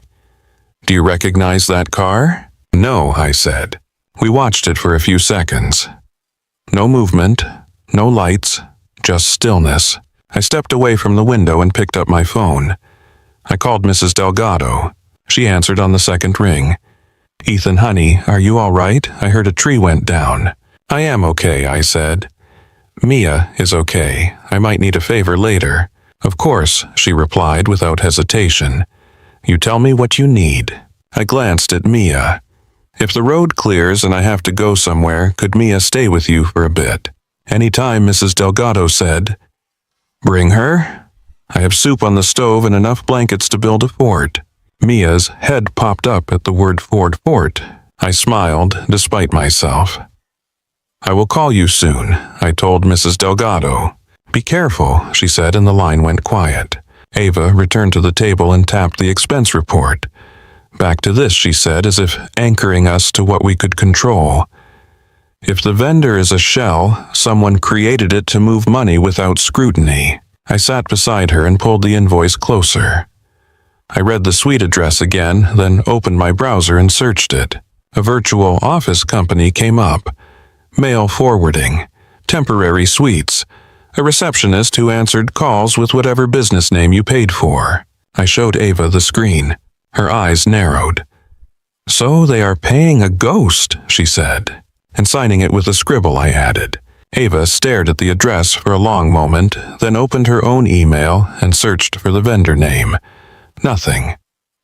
"Do you recognize that car?" "No," I said. We watched it for a few seconds. No movement, no lights, just stillness. I stepped away from the window and picked up my phone. I called Mrs. Delgado. She answered on the second ring. "Ethan, honey, are you all right? I heard a tree went down." "I am okay," I said. "Mia is okay. I might need a favor later." "Of course," she replied without hesitation. "You tell me what you need." I glanced at Mia. "If the road clears and I have to go somewhere, could Mia stay with you for a bit?" "Any time," Mrs. Delgado said. "Bring her? I have soup on the stove and enough blankets to build a fort." Mia's head popped up at the word fort. I smiled, despite myself. "I will call you soon," I told Mrs. Delgado. "Be careful," she said, and the line went quiet. Ava returned to the table and tapped the expense report. "Back to this," she said, as if anchoring us to what we could control. "If the vendor is a shell, someone created it to move money without scrutiny." I sat beside her and pulled the invoice closer. I read the suite address again, then opened my browser and searched it. A virtual office company came up. Mail forwarding. Temporary suites. A receptionist who answered calls with whatever business name you paid for. I showed Ava the screen. Her eyes narrowed. "So they are paying a ghost," she said. "And signing it with a scribble," I added. Ava stared at the address for a long moment, then opened her own email and searched for the vendor name. Nothing.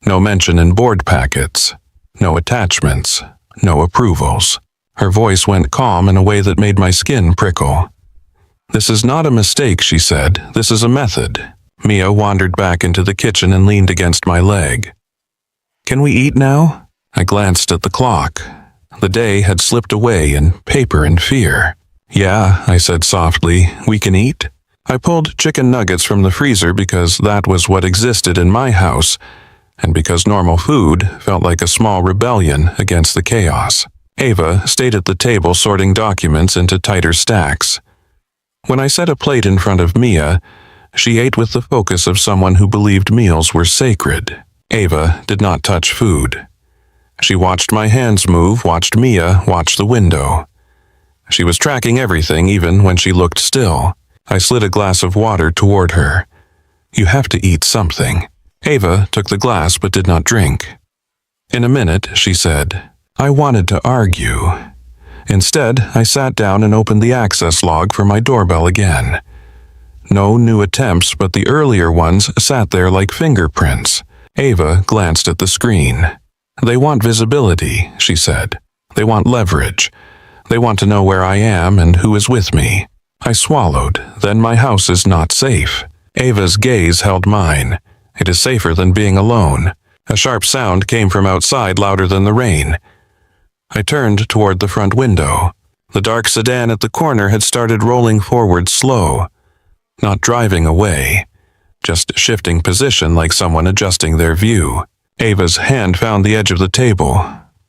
No mention in board packets. No attachments. No approvals. Her voice went calm in a way that made my skin prickle. "This is not a mistake," she said. "This is a method." Mia wandered back into the kitchen and leaned against my leg. "Can we eat now?" I glanced at the clock. The day had slipped away in paper and fear. "Yeah," I said softly, "we can eat." I pulled chicken nuggets from the freezer because that was what existed in my house, and because normal food felt like a small rebellion against the chaos. Ava stayed at the table sorting documents into tighter stacks. When I set a plate in front of Mia, she ate with the focus of someone who believed meals were sacred. Ava did not touch food. She watched my hands move, watched Mia watch the window. She was tracking everything even when she looked still. I slid a glass of water toward her. "You have to eat something." Ava took the glass but did not drink. "In a minute," she said. I wanted to argue. Instead, I sat down and opened the access log for my doorbell again. No new attempts, but the earlier ones sat there like fingerprints. Ava glanced at the screen. "They want visibility," she said. "They want leverage. They want to know where I am and who is with me." I swallowed. "Then my house is not safe." Ava's gaze held mine. "It is safer than being alone." A sharp sound came from outside, louder than the rain. I turned toward the front window. The dark sedan at the corner had started rolling forward slow. Not driving away, just shifting position like someone adjusting their view. Ava's hand found the edge of the table.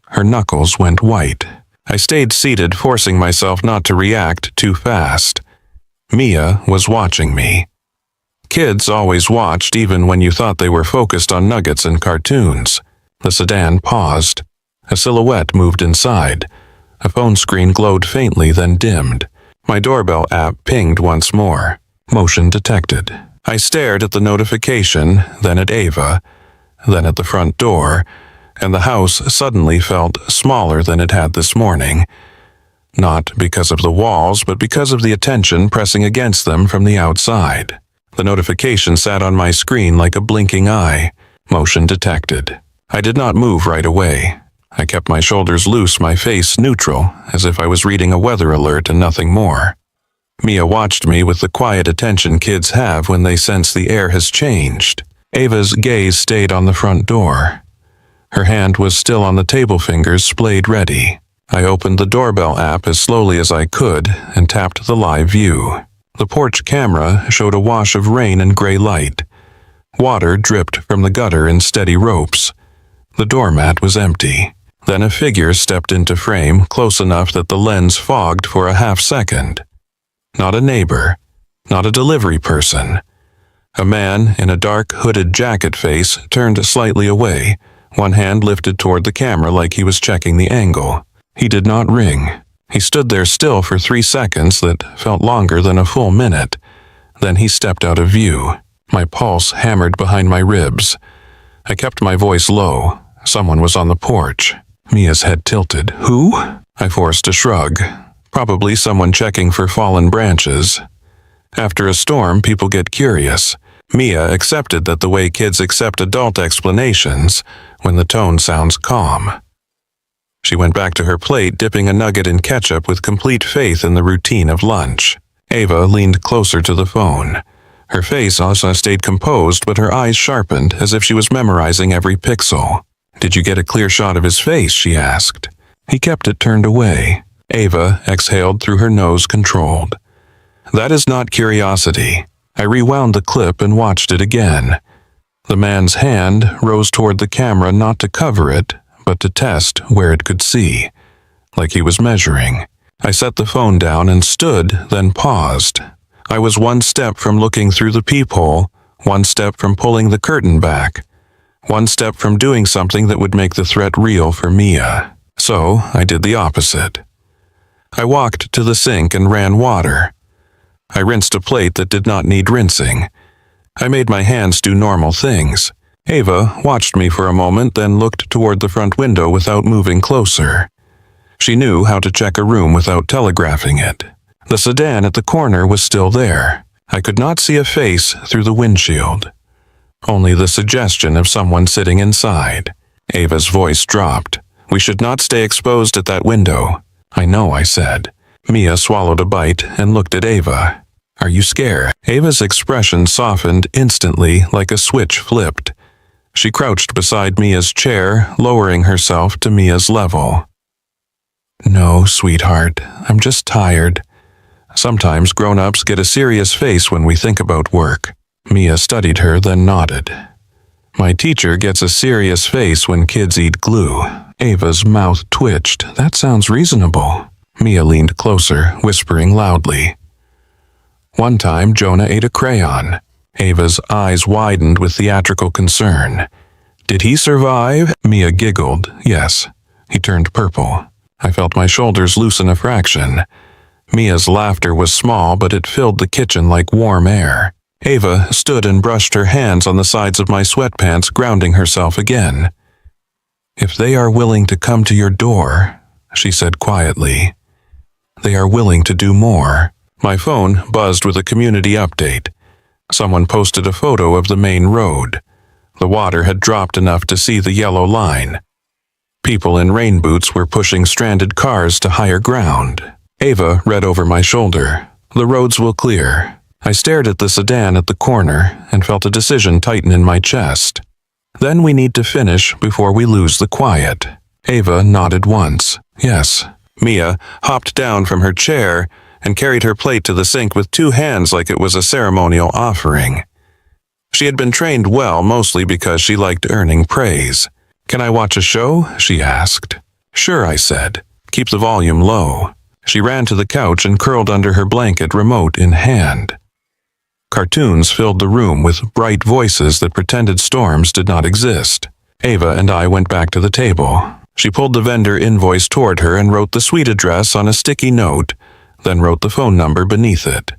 Her knuckles went white. I stayed seated, forcing myself not to react too fast. Mia was watching me. Kids always watched even when you thought they were focused on nuggets and cartoons. The sedan paused. A silhouette moved inside. A phone screen glowed faintly, then dimmed. My doorbell app pinged once more. Motion detected. I stared at the notification, then at Ava, then at the front door, and the house suddenly felt smaller than it had this morning. Not because of the walls, but because of the attention pressing against them from the outside. The notification sat on my screen like a blinking eye. Motion detected. I did not move right away. I kept my shoulders loose, my face neutral, as if I was reading a weather alert and nothing more. Mia watched me with the quiet attention kids have when they sense the air has changed. Ava's gaze stayed on the front door. Her hand was still on the table, fingers splayed ready. I opened the doorbell app as slowly as I could and tapped the live view. The porch camera showed a wash of rain and gray light. Water dripped from the gutter in steady ropes. The doormat was empty. Then a figure stepped into frame close enough that the lens fogged for a half-second. Not a neighbor, not a delivery person. A man in a dark hooded jacket face turned slightly away, one hand lifted toward the camera like he was checking the angle. He did not ring. He stood there still for 3 seconds that felt longer than a full minute. Then he stepped out of view. My pulse hammered behind my ribs. I kept my voice low. Someone was on the porch. Mia's head tilted. Who? I forced a shrug. Probably someone checking for fallen branches. After a storm, people get curious. Mia accepted that the way kids accept adult explanations, when the tone sounds calm. She went back to her plate, dipping a nugget in ketchup with complete faith in the routine of lunch. Ava leaned closer to the phone. Her face also stayed composed, but her eyes sharpened as if she was memorizing every pixel. Did you get a clear shot of his face? She asked. He kept it turned away. Ava exhaled through her nose, controlled. That is not curiosity. I rewound the clip and watched it again. The man's hand rose toward the camera not to cover it, but to test where it could see, like he was measuring. I set the phone down and stood, then paused. I was one step from looking through the peephole, one step from pulling the curtain back, one step from doing something that would make the threat real for Mia. So I did the opposite. I walked to the sink and ran water. I rinsed a plate that did not need rinsing. I made my hands do normal things. Ava watched me for a moment, then looked toward the front window without moving closer. She knew how to check a room without telegraphing it. The sedan at the corner was still there. I could not see a face through the windshield. Only the suggestion of someone sitting inside. Ava's voice dropped. We should not stay exposed at that window. I know, I said. Mia swallowed a bite and looked at Ava. Are you scared? Ava's expression softened instantly like a switch flipped. She crouched beside Mia's chair, lowering herself to Mia's level. No, sweetheart, I'm just tired. Sometimes grown-ups get a serious face when we think about work. Mia studied her, then nodded. My teacher gets a serious face when kids eat glue. Ava's mouth twitched. That sounds reasonable. Mia leaned closer, whispering loudly. One time, Jonah ate a crayon. Ava's eyes widened with theatrical concern. Did he survive? Mia giggled. Yes. He turned purple. I felt my shoulders loosen a fraction. Mia's laughter was small, but it filled the kitchen like warm air. Ava stood and brushed her hands on the sides of my sweatpants, grounding herself again. If they are willing to come to your door, she said quietly, they are willing to do more. My phone buzzed with a community update. Someone posted a photo of the main road. The water had dropped enough to see the yellow line. People in rain boots were pushing stranded cars to higher ground. Ava read over my shoulder. The roads will clear. I stared at the sedan at the corner and felt a decision tighten in my chest. Then we need to finish before we lose the quiet. Ava nodded once. Yes. Mia hopped down from her chair and carried her plate to the sink with 2 hands like it was a ceremonial offering. She had been trained well, mostly because she liked earning praise. Can I watch a show? She asked. Sure, I said. Keep the volume low. She ran to the couch and curled under her blanket, remote in hand. Cartoons filled the room with bright voices that pretended storms did not exist. Ava and I went back to the table. She pulled the vendor invoice toward her and wrote the suite address on a sticky note, then wrote the phone number beneath it.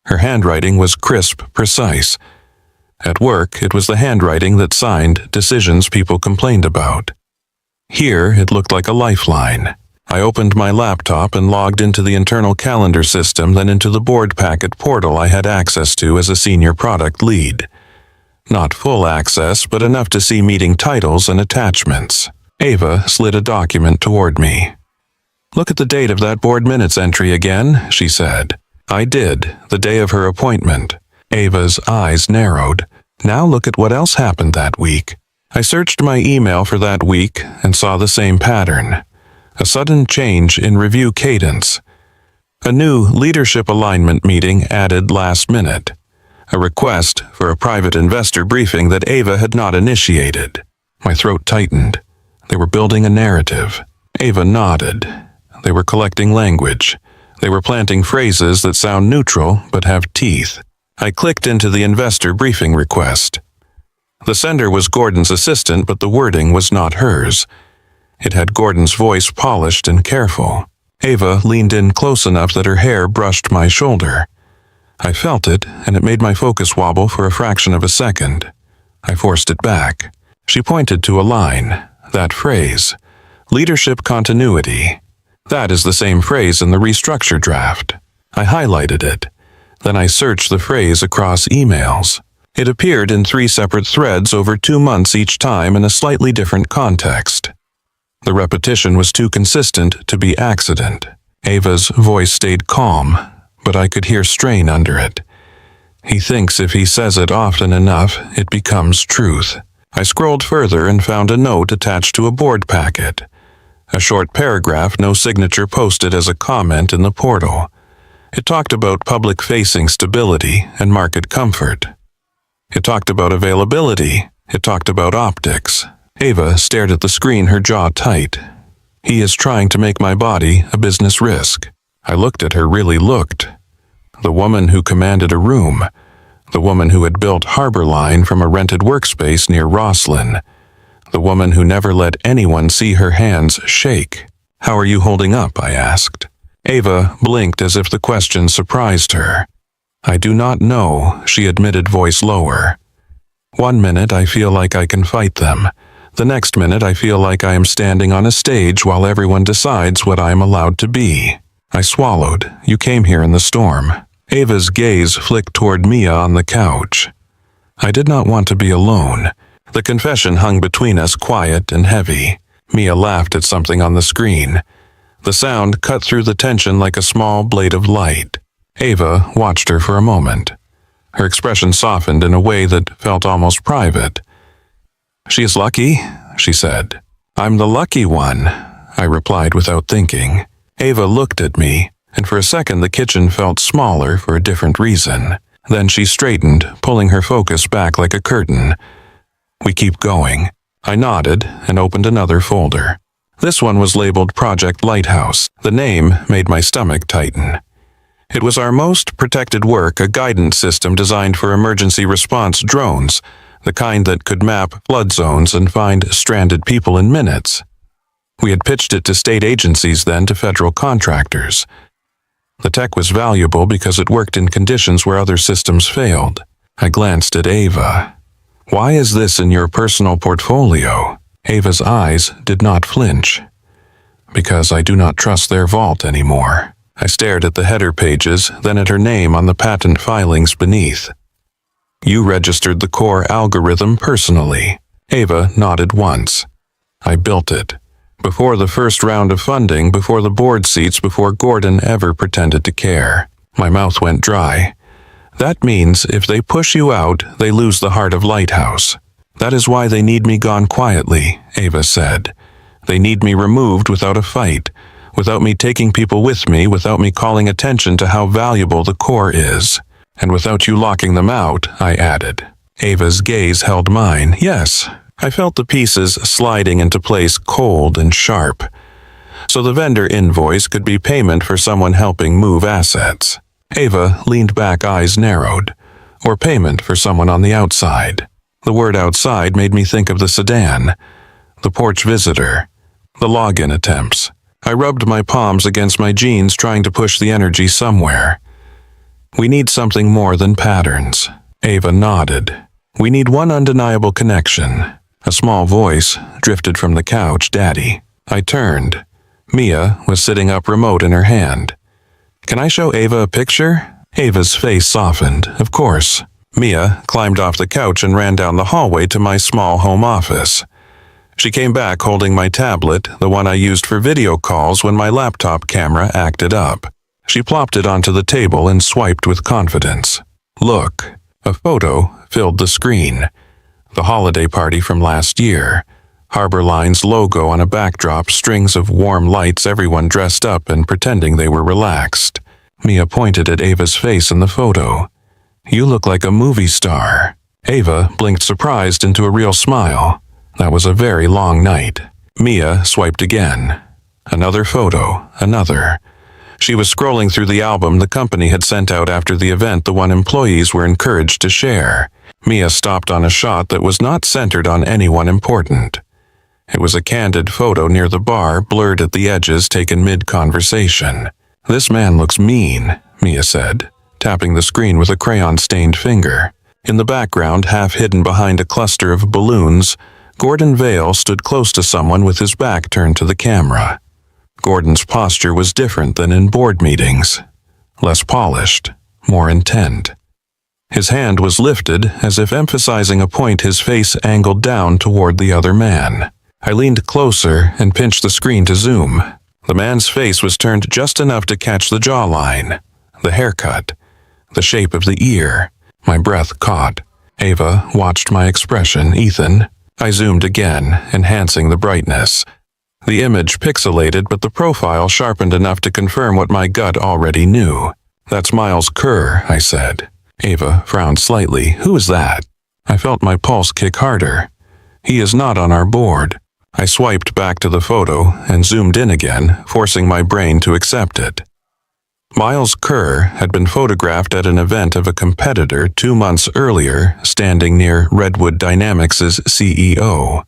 Her handwriting was crisp, precise. At work, it was the handwriting that signed decisions people complained about. Here, it looked like a lifeline. I opened my laptop and logged into the internal calendar system, then into the board packet portal I had access to as a senior product lead. Not full access, but enough to see meeting titles and attachments. Ava slid a document toward me. Look at the date of that board minutes entry again, she said. I did, the day of her appointment. Ava's eyes narrowed. Now look at what else happened that week. I searched my email for that week and saw the same pattern. A sudden change in review cadence. A new leadership alignment meeting added last minute. a request for a private investor briefing that Ava had not initiated. My throat tightened. They were building a narrative. Ava nodded. They were collecting language. They were planting phrases that sound neutral but have teeth. I clicked into the investor briefing request. The sender was Gordon's assistant, but the wording was not hers. It had Gordon's voice polished and careful. Ava leaned in close enough that her hair brushed my shoulder. I felt it, and it made my focus wobble for a fraction of a second. I forced it back. She pointed to a line, that phrase, leadership continuity. That is the same phrase in the restructure draft. I highlighted it. Then I searched the phrase across emails. It appeared in 3 separate threads over 2 months each time in a slightly different context. The repetition was too consistent to be accident. Ava's voice stayed calm, but I could hear strain under it. He thinks if he says it often enough, it becomes truth. I scrolled further and found a note attached to a board packet. A short paragraph, no signature, posted as a comment in the portal. It talked about public-facing stability and market comfort. It talked about availability. It talked about optics. Ava stared at the screen, her jaw tight. He is trying to make my body a business risk. I looked at her, really looked. The woman who commanded a room. The woman who had built Harbor Line from a rented workspace near Rosslyn. The woman who never let anyone see her hands shake. "How are you holding up?" I asked. Ava blinked as if the question surprised her. "I do not know," she admitted, voice lower. "One minute I feel like I can fight them. The next minute I feel like I am standing on a stage while everyone decides what I am allowed to be." I swallowed. "You came here in the storm." Ava's gaze flicked toward Mia on the couch. I did not want to be alone. The confession hung between us, quiet and heavy. Mia laughed at something on the screen. The sound cut through the tension like a small blade of light. Ava watched her for a moment. Her expression softened in a way that felt almost private. "She is lucky," she said. "I'm the lucky one," I replied without thinking. Ava looked at me, and for a second the kitchen felt smaller for a different reason. Then she straightened, pulling her focus back like a curtain. "We keep going." I nodded and opened another folder. This one was labeled Project Lighthouse. The name made my stomach tighten. It was our most protected work, a guidance system designed for emergency response drones, the kind that could map flood zones and find stranded people in minutes. We had pitched it to state agencies, then to federal contractors. The tech was valuable because it worked in conditions where other systems failed. I glanced at Ava. "Why is this in your personal portfolio?" Ava's eyes did not flinch. "Because I do not trust their vault anymore." I stared at the header pages, then at her name on the patent filings beneath. "You registered the core algorithm personally." Ava nodded once. "I built it. Before the first round of funding, before the board seats, before Gordon ever pretended to care." My mouth went dry. "That means if they push you out, they lose the heart of Lighthouse. That is why they need me gone quietly," Ava said. "They need me removed without a fight, without me taking people with me, without me calling attention to how valuable the core is. And without you locking them out," I added. Ava's gaze held mine. Yes, I felt the pieces sliding into place, cold and sharp. So the vendor invoice could be payment for someone helping move assets. Ava leaned back, eyes narrowed. Or payment for someone on the outside. The word outside made me think of the sedan, the porch visitor, the login attempts. I rubbed my palms against my jeans, trying to push the energy somewhere. "We need something more than patterns." Ava nodded. "We need one undeniable connection." A small voice drifted from the couch, "Daddy." I turned. Mia was sitting up, remote in her hand. "Can I show Ava a picture?" Ava's face softened. "Of course." Mia climbed off the couch and ran down the hallway to my small home office. She came back holding my tablet, the one I used for video calls when my laptop camera acted up. She plopped it onto the table and swiped with confidence. "Look." A photo filled the screen. The holiday party from last year. Harbor Line's logo on a backdrop, strings of warm lights, everyone dressed up and pretending they were relaxed. Mia pointed at Ava's face in the photo. You look like a movie star." Ava blinked surprised into a real smile. That was a very long night. Mia swiped again. Another photo, another. She was scrolling through the album the company had sent out after the event, the one employees were encouraged to share. Mia stopped on a shot that was not centered on anyone important. It was a candid photo near the bar, blurred at the edges, taken mid-conversation. "This man looks mean," Mia said, tapping the screen with a crayon-stained finger. In the background, half hidden behind a cluster of balloons, Gordon Vale stood close to someone with his back turned to the camera. Gordon's posture was different than in board meetings. Less polished, more intent. His hand was lifted, as if emphasizing a point, his face angled down toward the other man. I leaned closer and pinched the screen to zoom. The man's face was turned just enough to catch the jawline, the haircut, the shape of the ear. My breath caught. Ava watched my expression. "Ethan." I zoomed again, enhancing the brightness. The image pixelated, but the profile sharpened enough to confirm what my gut already knew. "That's Miles Kerr," I said. Ava frowned slightly. "Who is that?" I felt my pulse kick harder. "He is not on our board." I swiped back to the photo and zoomed in again, forcing my brain to accept it. Miles Kerr had been photographed at an event of a competitor 2 months earlier, standing near Redwood Dynamics' CEO.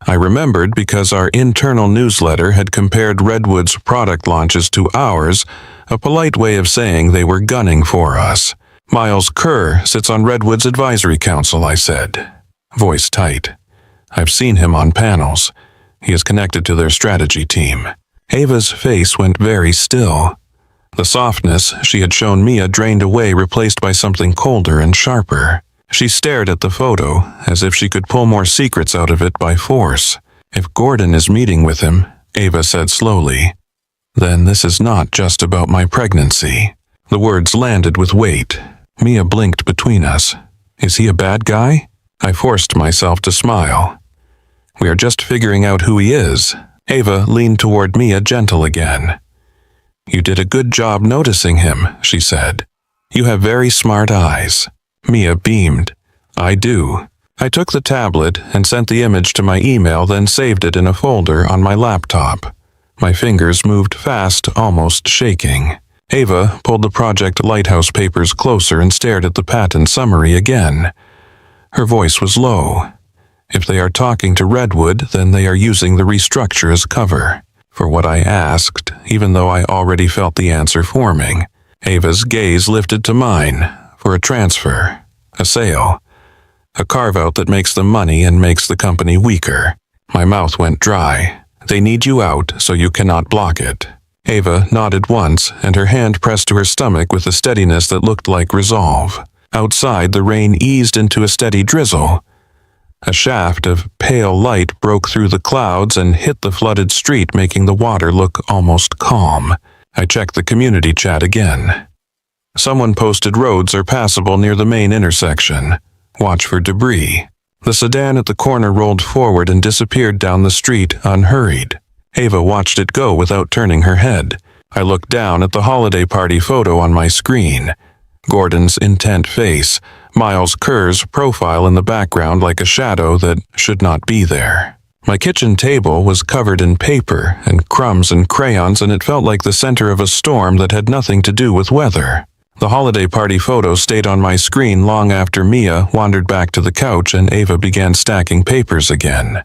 I remembered because our internal newsletter had compared Redwood's product launches to ours, a polite way of saying they were gunning for us. "Miles Kerr sits on Redwood's advisory council," I said, voice tight. "I've seen him on panels. He is connected to their strategy team." Ava's face went very still. The softness she had shown Mia drained away, replaced by something colder and sharper. She stared at the photo, as if she could pull more secrets out of it by force. "If Gordon is meeting with him," Ava said slowly, "then this is not just about my pregnancy." The words landed with weight. Mia blinked between us. "Is he a bad guy?" I forced myself to smile. "We are just figuring out who he is." Ava leaned toward Mia, gentle again. "You did a good job noticing him," she said. "You have very smart eyes." Mia beamed. "I do." I took the tablet and sent the image to my email, then saved it in a folder on my laptop. My fingers moved fast, almost shaking. Ava pulled the Project Lighthouse papers closer and stared at the patent summary again. Her voice was low. "If they are talking to Redwood, then they are using the restructure as cover." For what I asked, even though I already felt the answer forming. Ava's gaze lifted to mine. "For a transfer, a sale, a carve-out that makes them money and makes the company weaker." My mouth went dry. "They need you out, so you cannot block it." Ava nodded once, and her hand pressed to her stomach with a steadiness that looked like resolve. Outside, the rain eased into a steady drizzle. A shaft of pale light broke through the clouds and hit the flooded street, making the water look almost calm. I checked the community chat again. Someone posted roads are passable near the main intersection. Watch for debris. The sedan at the corner rolled forward and disappeared down the street, unhurried. Ava watched it go without turning her head. I looked down at the holiday party photo on my screen. Gordon's intent face, Miles Kerr's profile in the background like a shadow that should not be there. My kitchen table was covered in paper and crumbs and crayons, and it felt like the center of a storm that had nothing to do with weather. The holiday party photo stayed on my screen long after Mia wandered back to the couch and Ava began stacking papers again.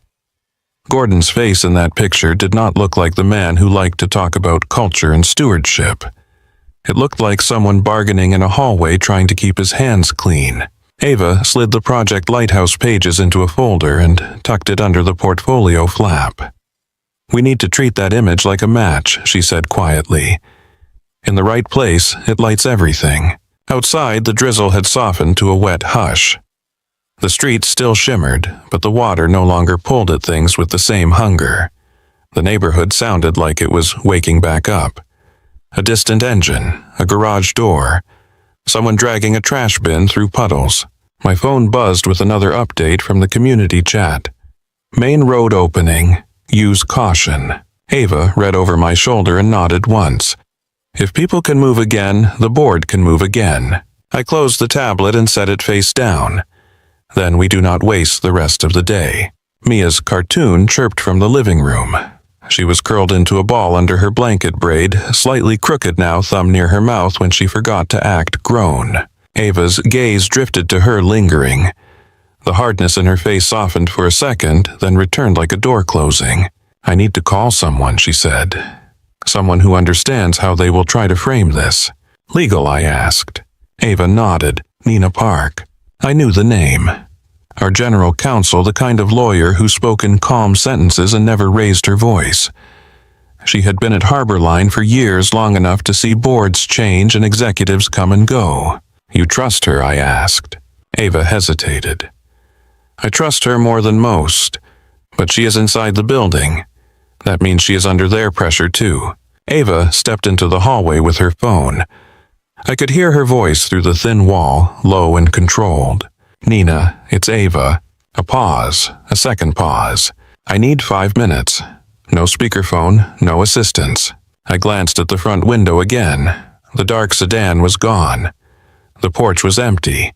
Gordon's face in that picture did not look like the man who liked to talk about culture and stewardship. It looked like someone bargaining in a hallway trying to keep his hands clean. Ava slid the Project Lighthouse pages into a folder and tucked it under the portfolio flap. "We need to treat that image like a match," she said quietly. "In the right place, it lights everything." Outside, the drizzle had softened to a wet hush. The street still shimmered, but the water no longer pulled at things with the same hunger. The neighborhood sounded like it was waking back up. A distant engine, a garage door, someone dragging a trash bin through puddles. My phone buzzed with another update from the community chat. "Main road opening. Use caution." Ava read over my shoulder and nodded once. "If people can move again, the board can move again." I closed the tablet and set it face down. Then we do not waste the rest of the day. Mia's cartoon chirped from the living room. She was curled into a ball under her blanket braid, slightly crooked now, thumb near her mouth when she forgot to act grown. Ava's gaze drifted to her, lingering. The hardness in her face softened for a second, then returned like a door closing. I need to call someone, she said. Someone who understands how they will try to frame this. Legal, I asked. Ava nodded. Nina Park. I knew the name. Our general counsel, the kind of lawyer who spoke in calm sentences and never raised her voice. She had been at Harborline for years, long enough to see boards change and executives come and go. You trust her, I asked. Ava hesitated. I trust her more than most, but she is inside the building. That means she is under their pressure too. Ava stepped into the hallway with her phone. I could hear her voice through the thin wall, low and controlled. Nina, it's Ava. A pause, a second pause. I need 5 minutes. No speakerphone, no assistance. I glanced at the front window again. The dark sedan was gone. The porch was empty.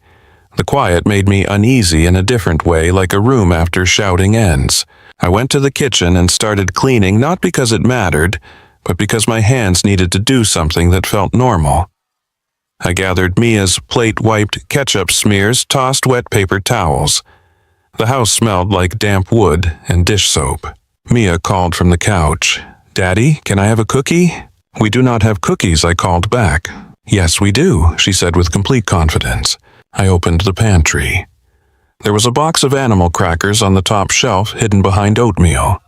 The quiet made me uneasy in a different way, like a room after shouting ends. I went to the kitchen and started cleaning, not because it mattered, but because my hands needed to do something that felt normal. I gathered Mia's plate-wiped ketchup smears, tossed wet paper towels. The house smelled like damp wood and dish soap. Mia called from the couch. Daddy, can I have a cookie? We do not have cookies, I called back. Yes, we do, she said with complete confidence. I opened the pantry. There was a box of animal crackers on the top shelf, hidden behind oatmeal.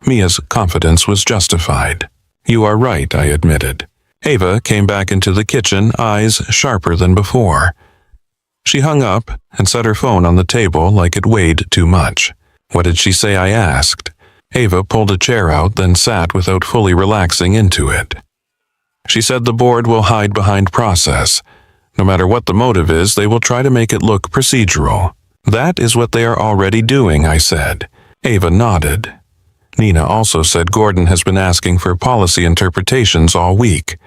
Mia's confidence was justified. You are right, I admitted. Ava came back into the kitchen, eyes sharper than before. She hung up and set her phone on the table like it weighed too much. What did she say, I asked. Ava pulled a chair out, then sat without fully relaxing into it. She said the board will hide behind process. No matter what the motive is, they will try to make it look procedural. That is what they are already doing, I said. Ava nodded. Nina also said Gordon has been asking for policy interpretations all week.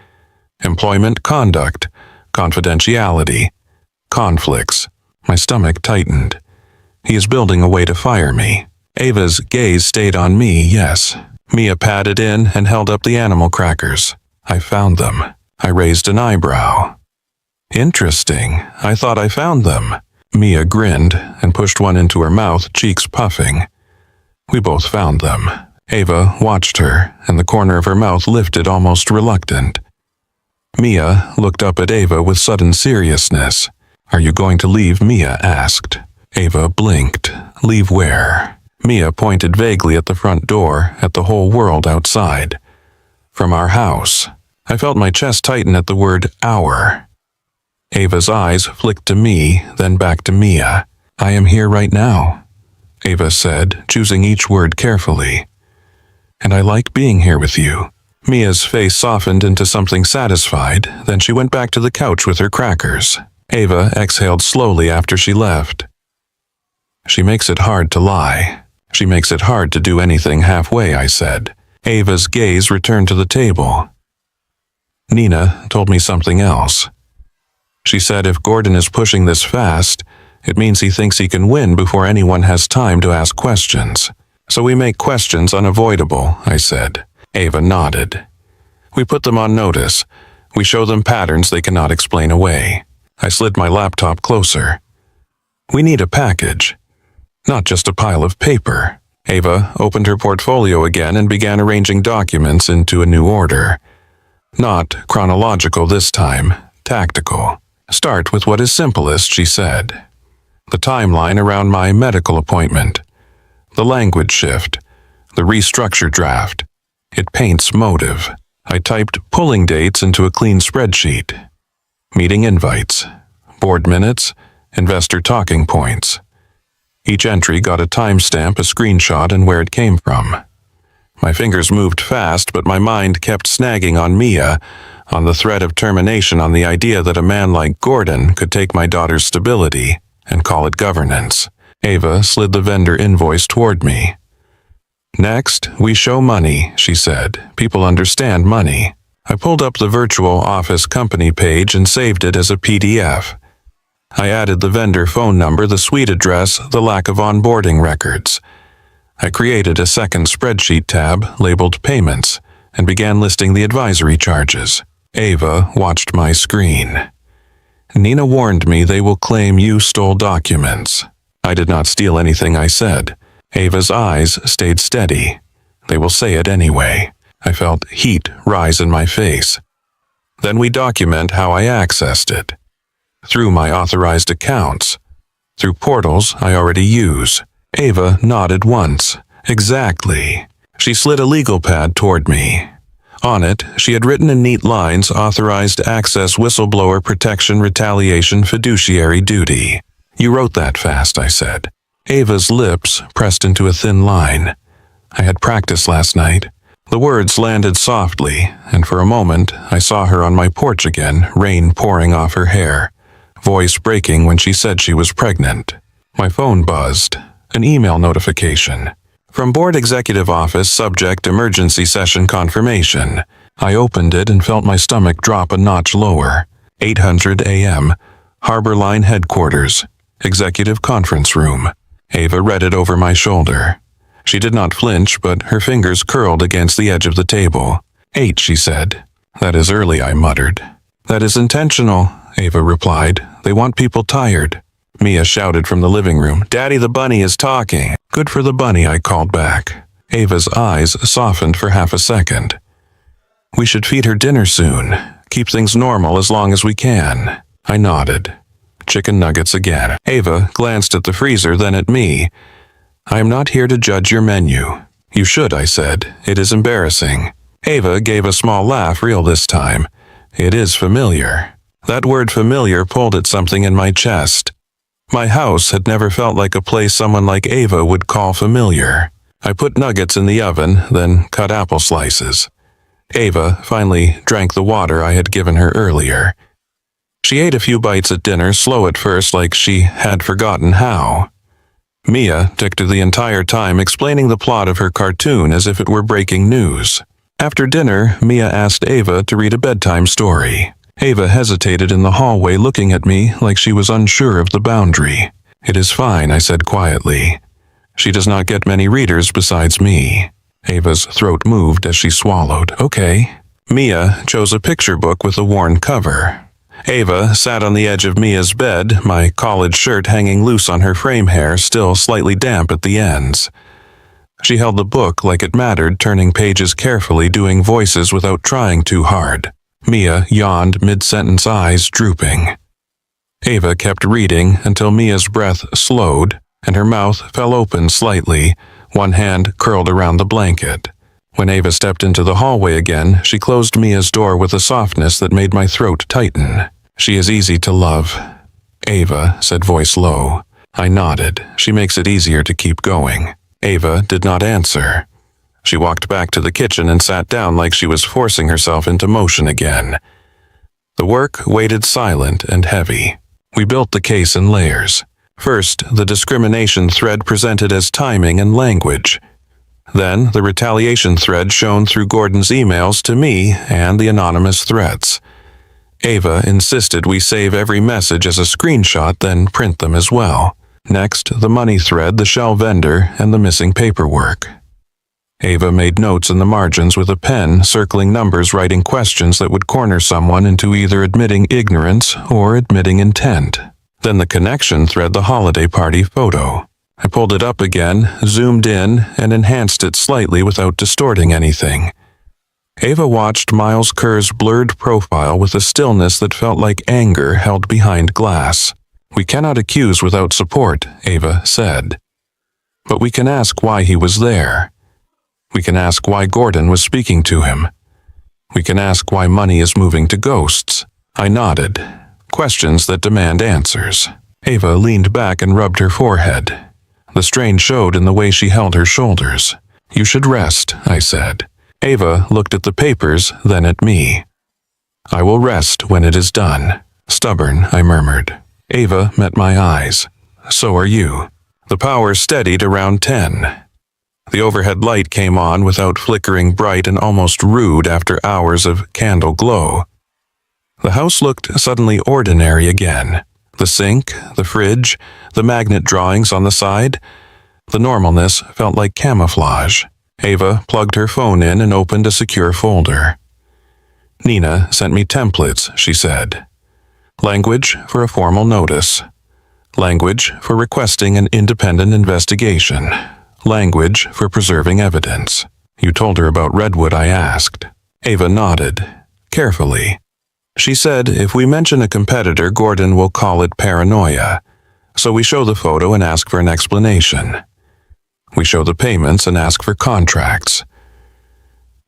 Employment conduct, confidentiality, conflicts. My stomach tightened. He is building a way to fire me. Ava's gaze stayed on me, yes. Mia patted in and held up the animal crackers. I found them. I raised an eyebrow. Interesting. I thought I found them. Mia grinned and pushed one into her mouth, cheeks puffing. We both found them. Ava watched her, and the corner of her mouth lifted, almost reluctant. Mia looked up at Ava with sudden seriousness. Are you going to leave? Mia asked. Ava blinked. Leave where? Mia pointed vaguely at the front door, at the whole world outside. From our house. I felt my chest tighten at the word our. Ava's eyes flicked to me, then back to Mia. I am here right now, Ava said, choosing each word carefully. And I like being here with you. Mia's face softened into something satisfied, then she went back to the couch with her crackers. Ava exhaled slowly after she left. She makes it hard to lie. She makes it hard to do anything halfway, I said. Ava's gaze returned to the table. Nina told me something else. She said if Gordon is pushing this fast, it means he thinks he can win before anyone has time to ask questions. So we make questions unavoidable, I said. Ava nodded. We put them on notice. We show them patterns they cannot explain away. I slid my laptop closer. We need a package, not just a pile of paper. Ava opened her portfolio again and began arranging documents into a new order. Not chronological this time, tactical. Start with what is simplest, she said. The timeline around my medical appointment. The language shift. The restructure draft. It paints motive. I typed pulling dates into a clean spreadsheet. Meeting invites. Board minutes. Investor talking points. Each entry got a timestamp, a screenshot, and where it came from. My fingers moved fast, but my mind kept snagging on Mia, on the threat of termination, on the idea that a man like Gordon could take my daughter's stability and call it governance. Ava slid the vendor invoice toward me. Next, we show money, she said. People understand money. I pulled up the virtual office company page and saved it as a PDF. I added the vendor phone number, the suite address, the lack of onboarding records. I created a second spreadsheet tab labeled Payments and began listing the advisory charges. Ava watched my screen. Nina warned me they will claim you stole documents. I did not steal anything, I said. Ava's eyes stayed steady. They will say it anyway. I felt heat rise in my face. Then we document how I accessed it. Through my authorized accounts. Through portals I already use. Ava nodded once. Exactly. She slid a legal pad toward me. On it, she had written in neat lines, authorized access, whistleblower protection, retaliation, fiduciary duty. You wrote that fast, I said. Ava's lips pressed into a thin line. I had practiced last night. The words landed softly, and for a moment I saw her on my porch again, rain pouring off her hair, voice breaking when she said she was pregnant. My phone buzzed. An email notification. From Board Executive Office, subject emergency session confirmation. I opened it and felt my stomach drop a notch lower. 8:00 a.m. Harbor Line Headquarters. Executive Conference Room. Ava read it over my shoulder. She did not flinch, but her fingers curled against the edge of the table. 8, she said. That is early, I muttered. That is intentional, Ava replied. They want people tired. Mia shouted from the living room. Daddy the bunny is talking. Good for the bunny, I called back. Ava's eyes softened for half a second. We should feed her dinner soon. Keep things normal as long as we can. I nodded. Chicken nuggets again. Ava glanced at the freezer, then at me. I am not here to judge your menu. You should, I said. It is embarrassing. Ava gave a small laugh, real this time. It is familiar. That word familiar pulled at something in my chest. My house had never felt like a place someone like Ava would call familiar. I put nuggets in the oven, then cut apple slices. Ava finally drank the water I had given her earlier. She ate a few bites at dinner, slow at first, like she had forgotten how. Mia dictated the entire time, explaining the plot of her cartoon as if it were breaking news. After dinner, Mia asked Ava to read a bedtime story. Ava hesitated in the hallway, looking at me like she was unsure of the boundary. It is fine, I said quietly. She does not get many readers besides me. Ava's throat moved as she swallowed. Okay. Mia chose a picture book with a worn cover. Ava sat on the edge of Mia's bed, my college shirt hanging loose on her frame hair, still slightly damp at the ends. She held the book like it mattered, turning pages carefully, doing voices without trying too hard. Mia yawned mid-sentence, eyes drooping. Ava kept reading until Mia's breath slowed and her mouth fell open slightly, one hand curled around the blanket. When Ava stepped into the hallway again, she closed Mia's door with a softness that made my throat tighten. She is easy to love. Ava said, voice low. I nodded. She makes it easier to keep going. Ava did not answer. She walked back to the kitchen and sat down like she was forcing herself into motion again. The work waited silent and heavy. We built the case in layers. First, the discrimination thread presented as timing and language. Then, the retaliation thread shown through Gordon's emails to me and the anonymous threats. Ava insisted we save every message as a screenshot, then print them as well. Next, the money thread, the shell vendor, and the missing paperwork. Ava made notes in the margins with a pen, circling numbers, writing questions that would corner someone into either admitting ignorance or admitting intent. Then the connection thread, the holiday party photo. I pulled it up again, zoomed in, and enhanced it slightly without distorting anything. Ava watched Miles Kerr's blurred profile with a stillness that felt like anger held behind glass. We cannot accuse without support, Ava said. But we can ask why he was there. We can ask why Gordon was speaking to him. We can ask why money is moving to ghosts. I nodded. Questions that demand answers. Ava leaned back and rubbed her forehead. The strain showed in the way she held her shoulders. You should rest, I said. Ava looked at the papers, then at me. I will rest when it is done. Stubborn, I murmured. Ava met my eyes. So are you. The power steadied around 10. The overhead light came on without flickering, bright and almost rude after hours of candle glow. The house looked suddenly ordinary again. The sink, the fridge, the magnet drawings on the side. The normalness felt like camouflage. Ava plugged her phone in and opened a secure folder. Nina sent me templates, she said. Language for a formal notice. Language for requesting an independent investigation. Language for preserving evidence. You told her about Redwood, I asked. Ava nodded, carefully. She said if we mention a competitor, Gordon will call it paranoia. So we show the photo and ask for an explanation. We show the payments and ask for contracts.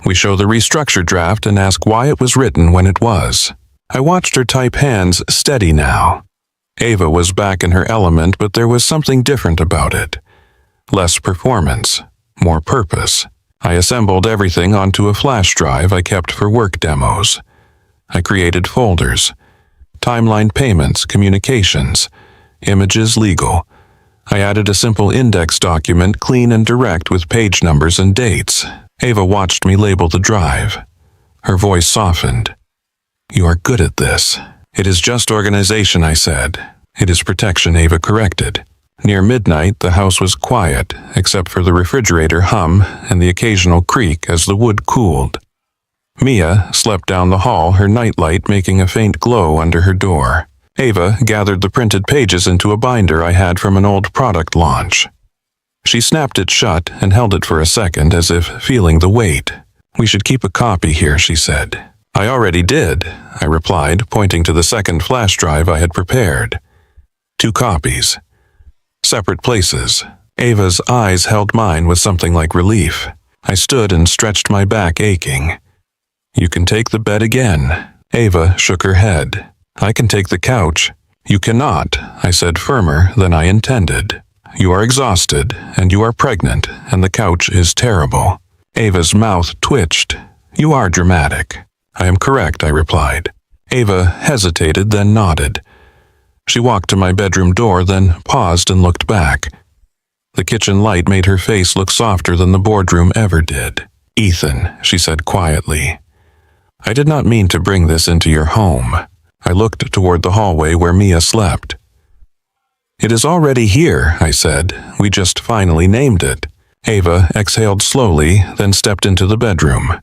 We show the restructure draft and ask why it was written when it was. I watched her type, hands steady now. Ava was back in her element, but there was something different about it. Less performance, more purpose. I assembled everything onto a flash drive I kept for work demos. I created folders. Timeline, payments, communications, images, legal. I added a simple index document, clean and direct with page numbers and dates. Ava watched me label the drive. Her voice softened. You are good at this. It is just organization, I said. It is protection, Ava corrected. Near midnight, the house was quiet, except for the refrigerator hum and the occasional creak as the wood cooled. Mia slept down the hall, her nightlight making a faint glow under her door. Ava gathered the printed pages into a binder I had from an old product launch. She snapped it shut and held it for a second as if feeling the weight. We should keep a copy here, she said. I already did, I replied, pointing to the second flash drive I had prepared. 2 copies. Separate places. Ava's eyes held mine with something like relief. I stood and stretched my back, aching. You can take the bed again. Ava shook her head. I can take the couch. You cannot, I said firmer than I intended. You are exhausted, and you are pregnant, and the couch is terrible. Ava's mouth twitched. You are dramatic. I am correct, I replied. Ava hesitated, then nodded. She walked to my bedroom door, then paused and looked back. The kitchen light made her face look softer than the boardroom ever did. Ethan, she said quietly. I did not mean to bring this into your home. I looked toward the hallway where Mia slept. It is already here, I said. We just finally named it. Ava exhaled slowly, then stepped into the bedroom.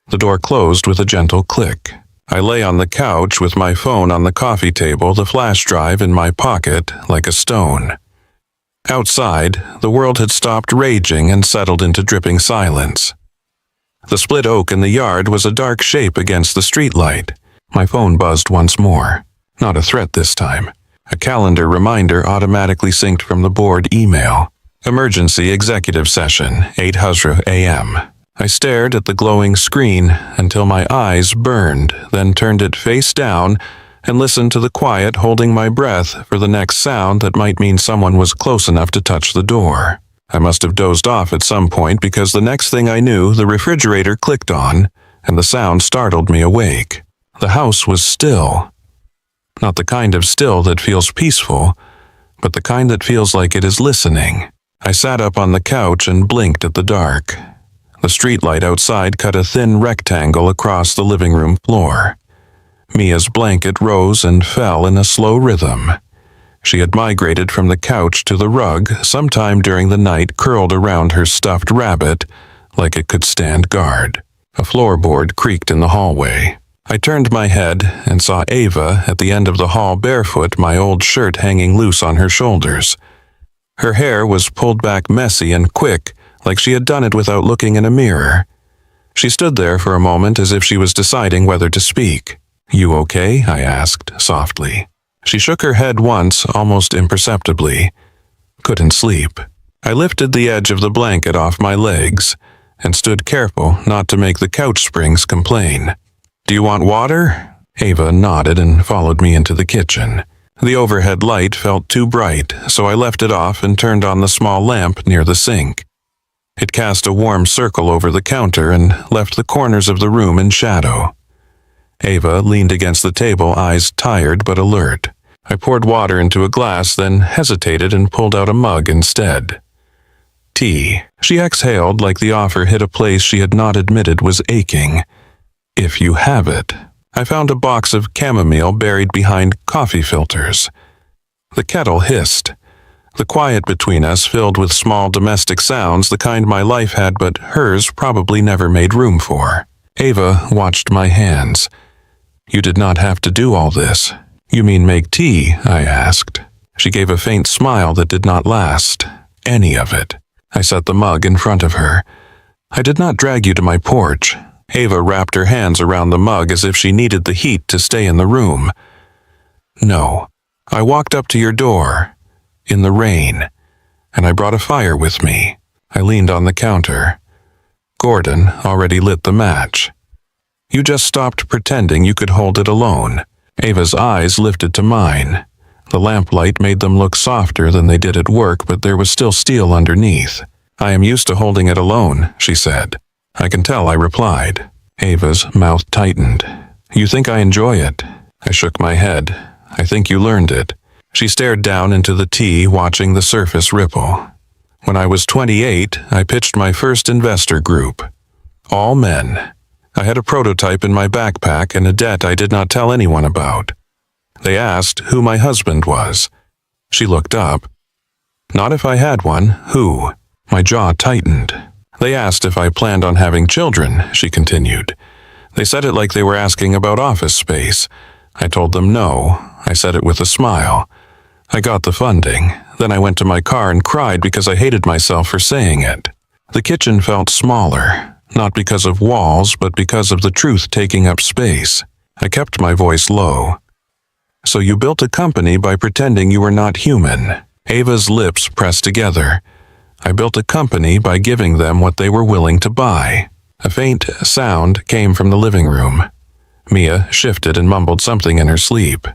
The door closed with a gentle click. I lay on the couch with my phone on the coffee table, the flash drive in my pocket like a stone. Outside, the world had stopped raging and settled into dripping silence. The split oak in the yard was a dark shape against the streetlight. My phone buzzed once more. Not a threat this time. A calendar reminder automatically synced from the board email. Emergency executive session, 8:00 a.m. I stared at the glowing screen until my eyes burned, then turned it face down and listened to the quiet, holding my breath for the next sound that might mean someone was close enough to touch the door. I must have dozed off at some point because the next thing I knew, the refrigerator clicked on, and the sound startled me awake. The house was still. Not the kind of still that feels peaceful, but the kind that feels like it is listening. I sat up on the couch and blinked at the dark. The streetlight outside cut a thin rectangle across the living room floor. Mia's blanket rose and fell in a slow rhythm. She had migrated from the couch to the rug sometime during the night, curled around her stuffed rabbit like it could stand guard. A floorboard creaked in the hallway. I turned my head and saw Ava at the end of the hall, barefoot, my old shirt hanging loose on her shoulders. Her hair was pulled back messy and quick, like she had done it without looking in a mirror. She stood there for a moment as if she was deciding whether to speak. You okay? I asked, softly. She shook her head once, almost imperceptibly. Couldn't sleep. I lifted the edge of the blanket off my legs and stood careful not to make the couch springs complain. Do you want water? Ava nodded and followed me into the kitchen. The overhead light felt too bright, so I left it off and turned on the small lamp near the sink. It cast a warm circle over the counter and left the corners of the room in shadow. Ava leaned against the table, eyes tired but alert. I poured water into a glass, then hesitated and pulled out a mug instead. tea. She exhaled like the offer hit a place she had not admitted was aching. If you have it. I found a box of chamomile buried behind coffee filters. The kettle hissed. The quiet between us filled with small domestic sounds, the kind my life had but hers probably never made room for. Ava watched my hands. You did not have to do all this. You mean make tea? I asked. She gave a faint smile that did not last. Any of it. I set the mug in front of her. I did not drag you to my porch. Ava wrapped her hands around the mug as if she needed the heat to stay in the room. No. I walked up to your door. In the rain. And I brought a fire with me. I leaned on the counter. Gordon already lit the match. You just stopped pretending you could hold it alone. Ava's eyes lifted to mine. The lamplight made them look softer than they did at work, but there was still steel underneath. I am used to holding it alone, she said. I can tell, I replied. Ava's mouth tightened. You think I enjoy it? I shook my head. I think you learned it. She stared down into the tea, watching the surface ripple. When I was 28, I pitched my first investor group. All men. I had a prototype in my backpack and a debt I did not tell anyone about. They asked who my husband was. She looked up. Not if I had one, who? My jaw tightened. They asked if I planned on having children, she continued. They said it like they were asking about office space. I told them no. I said it with a smile. I got the funding. Then I went to my car and cried because I hated myself for saying it. The kitchen felt smaller, not because of walls, but because of the truth taking up space. I kept my voice low. So you built a company by pretending you were not human. Ava's lips pressed together. I built a company by giving them what they were willing to buy. A faint sound came from the living room. Mia shifted and mumbled something in her sleep.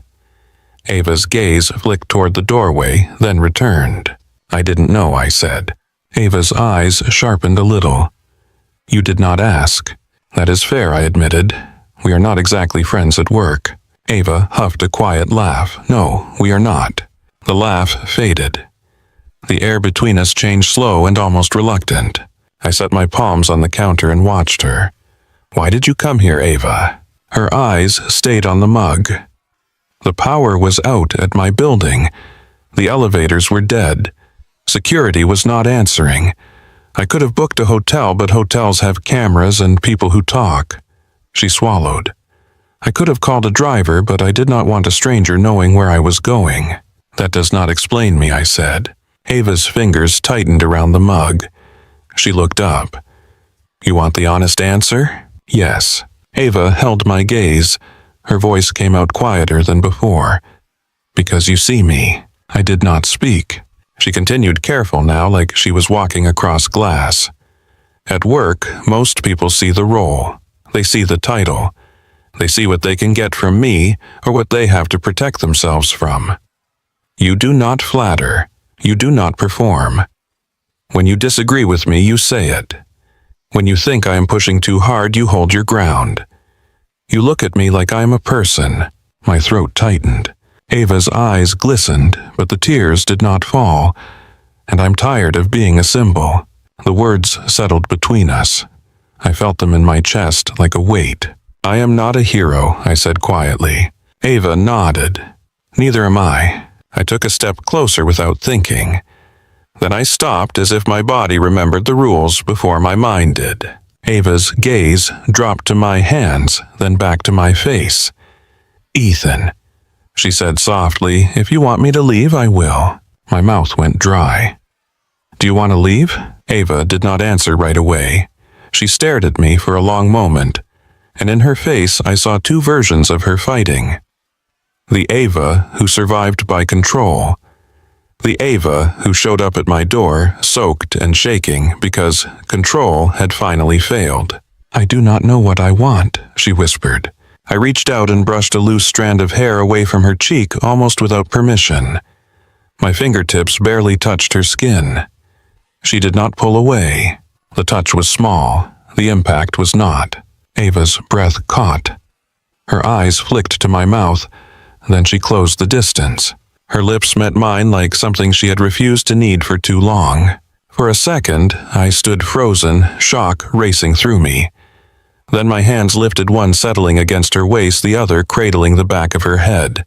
Ava's gaze flicked toward the doorway, then returned. I didn't know, I said. Ava's eyes sharpened a little. You did not ask. That is fair, I admitted. We are not exactly friends at work. Ava huffed a quiet laugh. No, we are not. The laugh faded. The air between us changed slow and almost reluctant. I set my palms on the counter and watched her. Why did you come here, Ava? Her eyes stayed on the mug. The power was out at my building. The elevators were dead. Security was not answering. I could have booked a hotel, but hotels have cameras and people who talk. She swallowed. I could have called a driver, but I did not want a stranger knowing where I was going. That does not explain me, I said. Ava's fingers tightened around the mug. She looked up. You want the honest answer? Yes. Ava held my gaze. Her voice came out quieter than before. Because you see me. I did not speak. She continued, careful now, like she was walking across glass. At work, most people see the role. They see the title. They see what they can get from me or what they have to protect themselves from. You do not flatter. You do not perform. When you disagree with me, you say it. When you think I am pushing too hard, you hold your ground. You look at me like I am a person. My throat tightened. Ava's eyes glistened, but the tears did not fall. And I'm tired of being a symbol. The words settled between us. I felt them in my chest like a weight. I am not a hero, I said quietly. Ava nodded. Neither am I. I took a step closer without thinking. Then I stopped as if my body remembered the rules before my mind did. Ava's gaze dropped to my hands, then back to my face. Ethan, she said softly, if you want me to leave, I will. My mouth went dry. Do you want to leave? Ava did not answer right away. She stared at me for a long moment, and in her face I saw two versions of her fighting. The Ava who survived by control. The Ava who showed up at my door, soaked and shaking because control had finally failed. I do not know what I want, she whispered. I reached out and brushed a loose strand of hair away from her cheek almost without permission. My fingertips barely touched her skin. She did not pull away. The touch was small. The impact was not. Ava's breath caught. Her eyes flicked to my mouth. Then she closed the distance. Her lips met mine like something she had refused to need for too long. For a second, I stood frozen, shock racing through me. Then my hands lifted, one settling against her waist, the other cradling the back of her head.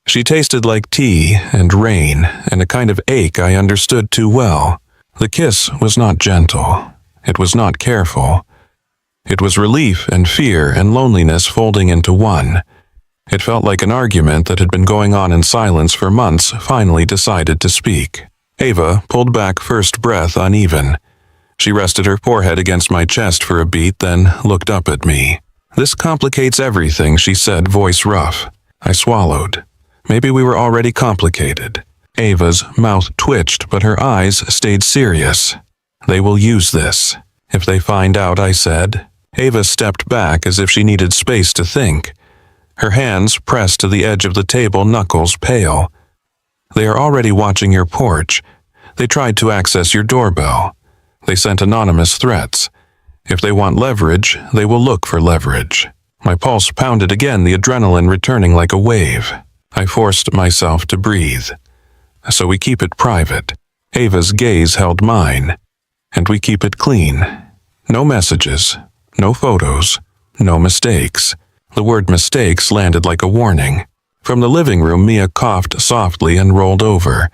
She tasted like tea and rain, and a kind of ache I understood too well. The kiss was not gentle. It was not careful. It was relief and fear and loneliness folding into one. It felt like an argument that had been going on in silence for months finally decided to speak. Ava pulled back, first breath uneven. She rested her forehead against my chest for a beat, then looked up at me. "This complicates everything," she said, voice rough. I swallowed. Maybe we were already complicated. Ava's mouth twitched, but her eyes stayed serious. "They will use this. If they find out," I said. Ava stepped back as if she needed space to think. Her hands pressed to the edge of the table, knuckles pale. "They are already watching your porch. They tried to access your doorbell. They sent anonymous threats. If they want leverage, they will look for leverage." My pulse pounded again, the adrenaline returning like a wave. I forced myself to breathe. "So we keep it private." Ava's gaze held mine. "And we keep it clean. No messages, no photos, no mistakes." The word mistakes landed like a warning. From the living room, Mia coughed softly and rolled over.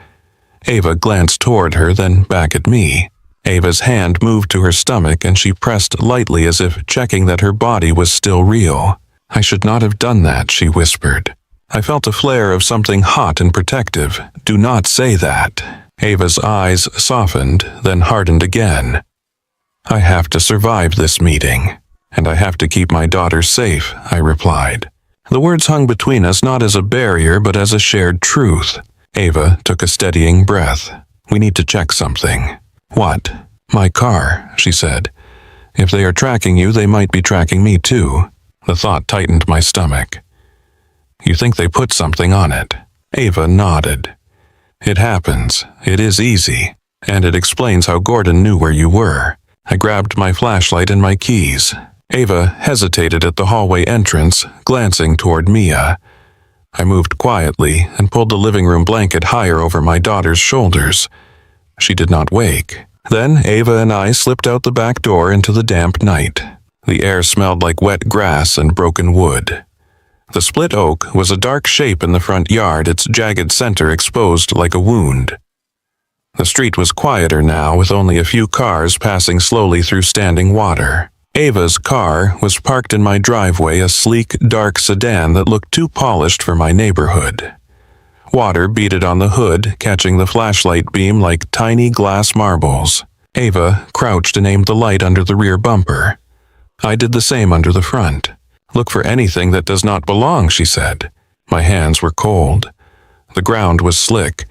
Ava glanced toward her, then back at me. Ava's hand moved to her stomach and she pressed lightly as if checking that her body was still real. "I should not have done that," she whispered. I felt a flare of something hot and protective. "Do not say that." Ava's eyes softened, then hardened again. "I have to survive this meeting, and I have to keep my daughter safe," I replied. The words hung between us not as a barrier but as a shared truth. Ava took a steadying breath. "We need to check something." "What?" "My car," she said. "If they are tracking you, they might be tracking me too." The thought tightened my stomach. "You think they put something on it?" Ava nodded. "It happens. It is easy. And it explains how Gordon knew where you were." I grabbed my flashlight and my keys. Ava hesitated at the hallway entrance, glancing toward Mia. I moved quietly and pulled the living room blanket higher over my daughter's shoulders. She did not wake. Then Ava and I slipped out the back door into the damp night. The air smelled like wet grass and broken wood. The split oak was a dark shape in the front yard, its jagged center exposed like a wound. The street was quieter now, with only a few cars passing slowly through standing water. Ava's car was parked in my driveway, a sleek, dark sedan that looked too polished for my neighborhood. Water beaded on the hood, catching the flashlight beam like tiny glass marbles. Ava crouched and aimed the light under the rear bumper. I did the same under the front. "Look for anything that does not belong," she said. My hands were cold. The ground was slick.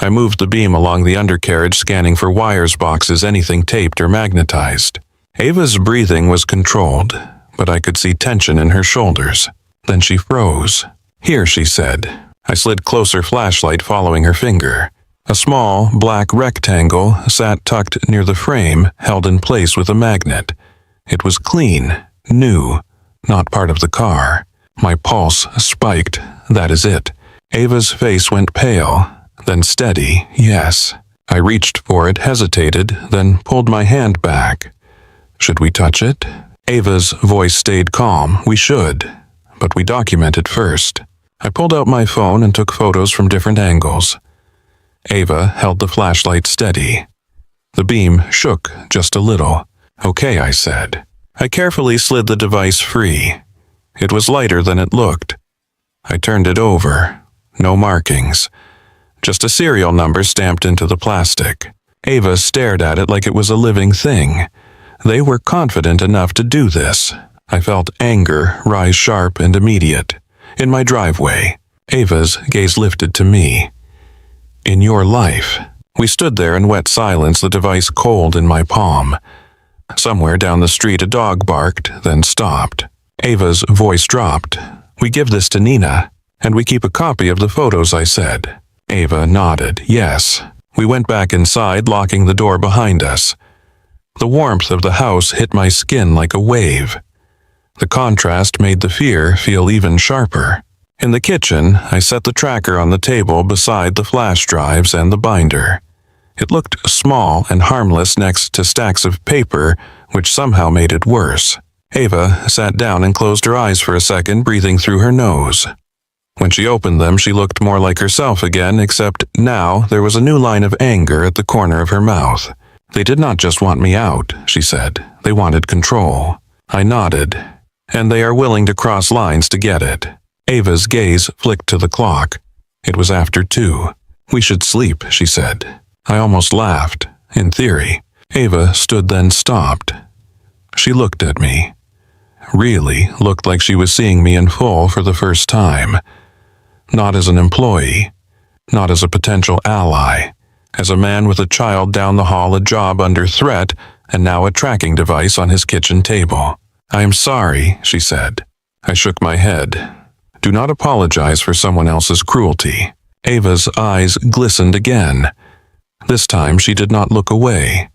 I moved the beam along the undercarriage, scanning for wires, boxes, anything taped or magnetized. Ava's breathing was controlled, but I could see tension in her shoulders. Then she froze. "Here," she said. I slid closer, flashlight following her finger. A small, black rectangle sat tucked near the frame, held in place with a magnet. It was clean, new, not part of the car. My pulse spiked. "That is it." Ava's face went pale, then steady. "Yes." I reached for it, hesitated, then pulled my hand back. "Should we touch it?" Ava's voice stayed calm. "We should, but we document it first." I pulled out my phone and took photos from different angles. Ava held the flashlight steady. The beam shook just a little. "Okay," I said. I carefully slid the device free. It was lighter than it looked. I turned it over. No markings. Just a serial number stamped into the plastic. Ava stared at it like it was a living thing. They were confident enough to do this. I felt anger rise sharp and immediate. In my driveway, Ava's gaze lifted to me. "In your life." We stood there in wet silence, the device cold in my palm. Somewhere down the street, a dog barked, then stopped. Ava's voice dropped. "We give this to Nina, and we keep a copy of the photos," I said. Ava nodded. "Yes." We went back inside, locking the door behind us. The warmth of the house hit my skin like a wave. The contrast made the fear feel even sharper. In the kitchen, I set the tracker on the table beside the flash drives and the binder. It looked small and harmless next to stacks of paper, which somehow made it worse. Ava sat down and closed her eyes for a second, breathing through her nose. When she opened them, she looked more like herself again, except now there was a new line of anger at the corner of her mouth. "They did not just want me out," she said. "They wanted control." I nodded. "And they are willing to cross lines to get it." Ava's gaze flicked to the clock. It was after 2. "We should sleep," she said. I almost laughed. In theory. Ava stood, then stopped. She looked at me. Really looked like she was seeing me in full for the first time. Not as an employee. Not as a potential ally. As a man with a child down the hall, a job under threat, and now a tracking device on his kitchen table. "I am sorry," she said. I shook my head. "Do not apologize for someone else's cruelty." Ava's eyes glistened again. This time she did not look away.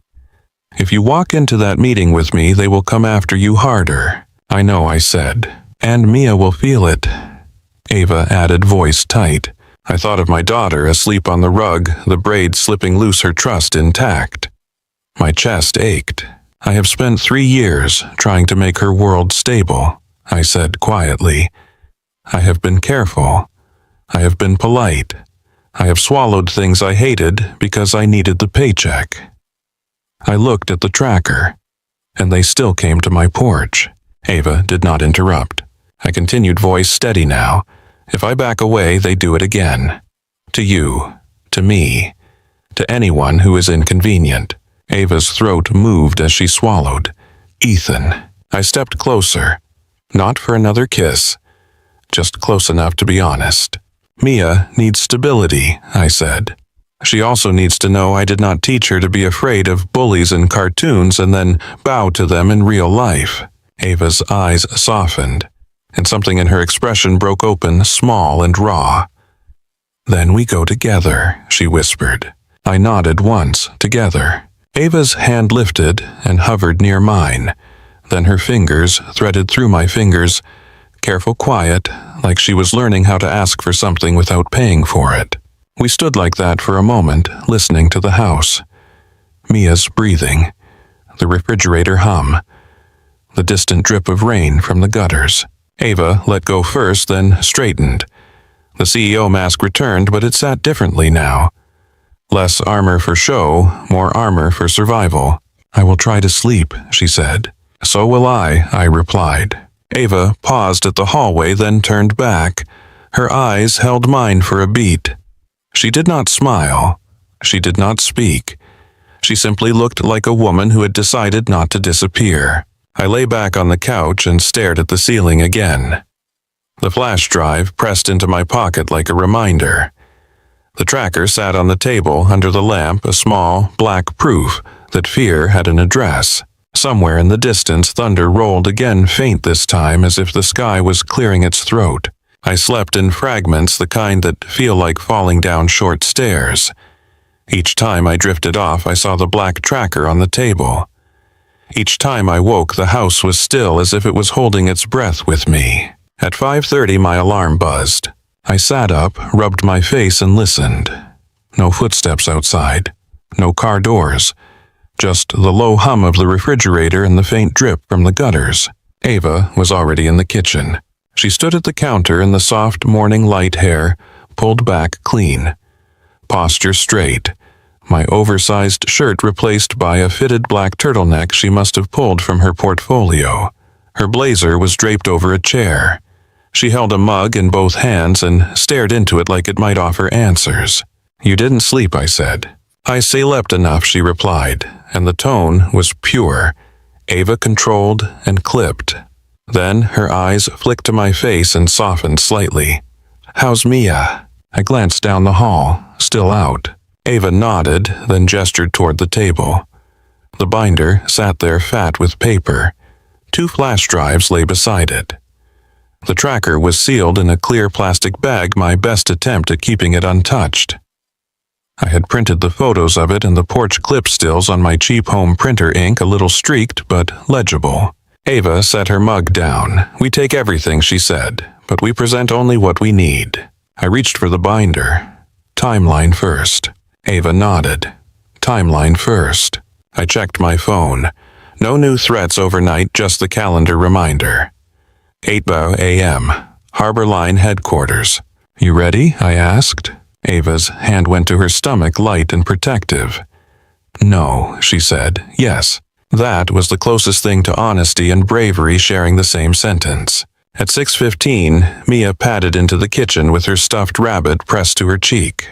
"If you walk into that meeting with me, they will come after you harder." "I know," I said. "And Mia will feel it." Ava added, voice tight. I thought of my daughter asleep on the rug, the braid slipping loose, her trust intact. My chest ached. "I have spent 3 years trying to make her world stable," I said quietly. "I have been careful. I have been polite. I have swallowed things I hated because I needed the paycheck." I looked at the tracker, and they still came to my porch. Ava did not interrupt. I continued, voice steady now. "If I back away, they do it again. To you, to me, to anyone who is inconvenient." Ava's throat moved as she swallowed. "Ethan." I stepped closer. Not for another kiss. Just close enough to be honest. "Mia needs stability," I said. "She also needs to know I did not teach her to be afraid of bullies in cartoons and then bow to them in real life." Ava's eyes softened, and something in her expression broke open, small and raw. "Then we go together," she whispered. I nodded once, together. Ava's hand lifted and hovered near mine. Then her fingers threaded through my fingers, careful, quiet, like she was learning how to ask for something without paying for it. We stood like that for a moment, listening to the house. Mia's breathing, the refrigerator hum, the distant drip of rain from the gutters. Ava let go first, then straightened. The CEO mask returned, but it sat differently now. Less armor for show, more armor for survival. "I will try to sleep," she said. "So will I replied. Ava paused at the hallway, then turned back. Her eyes held mine for a beat. She did not smile. She did not speak. She simply looked like a woman who had decided not to disappear. I lay back on the couch and stared at the ceiling again. The flash drive pressed into my pocket like a reminder. The tracker sat on the table under the lamp, a small, black proof that fear had an address. Somewhere in the distance, thunder rolled again, faint this time, as if the sky was clearing its throat. I slept in fragments, the kind that feel like falling down short stairs. Each time I drifted off, I saw the black tracker on the table. Each time I woke, the house was still, as if it was holding its breath with me. At 5:30, my alarm buzzed. I sat up, rubbed my face, and listened. No footsteps outside. No car doors. Just the low hum of the refrigerator and the faint drip from the gutters. Ava was already in the kitchen. She stood at the counter in the soft morning light, hair pulled back clean. Posture straight. My oversized shirt replaced by a fitted black turtleneck she must have pulled from her portfolio. Her blazer was draped over a chair. She held a mug in both hands and stared into it like it might offer answers. "You didn't sleep," I said. "I slept enough," she replied, and the tone was pure. Ava controlled and clipped. Then her eyes flicked to my face and softened slightly. "How's Mia?" I glanced down the hall, still out. Ava nodded, then gestured toward the table. The binder sat there fat with paper. 2 flash drives lay beside it. The tracker was sealed in a clear plastic bag, my best attempt at keeping it untouched. I had printed the photos of it and the porch clip stills on my cheap home printer ink, a little streaked but legible. Ava set her mug down. "We take everything," she said, "but we present only what we need." I reached for the binder. Timeline first. Ava nodded. timeline first. I checked my phone. No new threats overnight, just the calendar reminder. 8 a.m. Harbor Line headquarters. You ready? I asked. Ava's hand went to her stomach, light and protective. No, she said. Yes. That was the closest thing to honesty and bravery sharing the same sentence. At 6:15, Mia padded into the kitchen with her stuffed rabbit pressed to her cheek.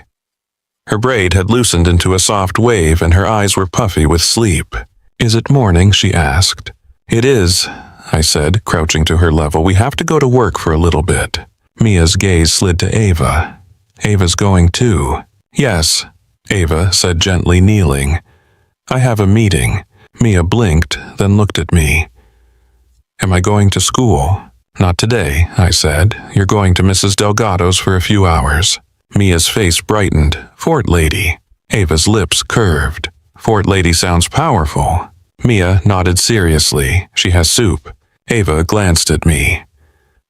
Her braid had loosened into a soft wave and her eyes were puffy with sleep. Is it morning? She asked. It is, I said, crouching to her level. We have to go to work for a little bit. Mia's gaze slid to Ava. Ava's going too. Yes, Ava said gently, kneeling. I have a meeting. Mia blinked, then looked at me. Am I going to school? Not today, I said. You're going to Mrs. Delgado's for a few hours. Mia's face brightened. Fort Lady. Ava's lips curved. Fort Lady sounds powerful. Mia nodded seriously. She has soup. Ava glanced at me.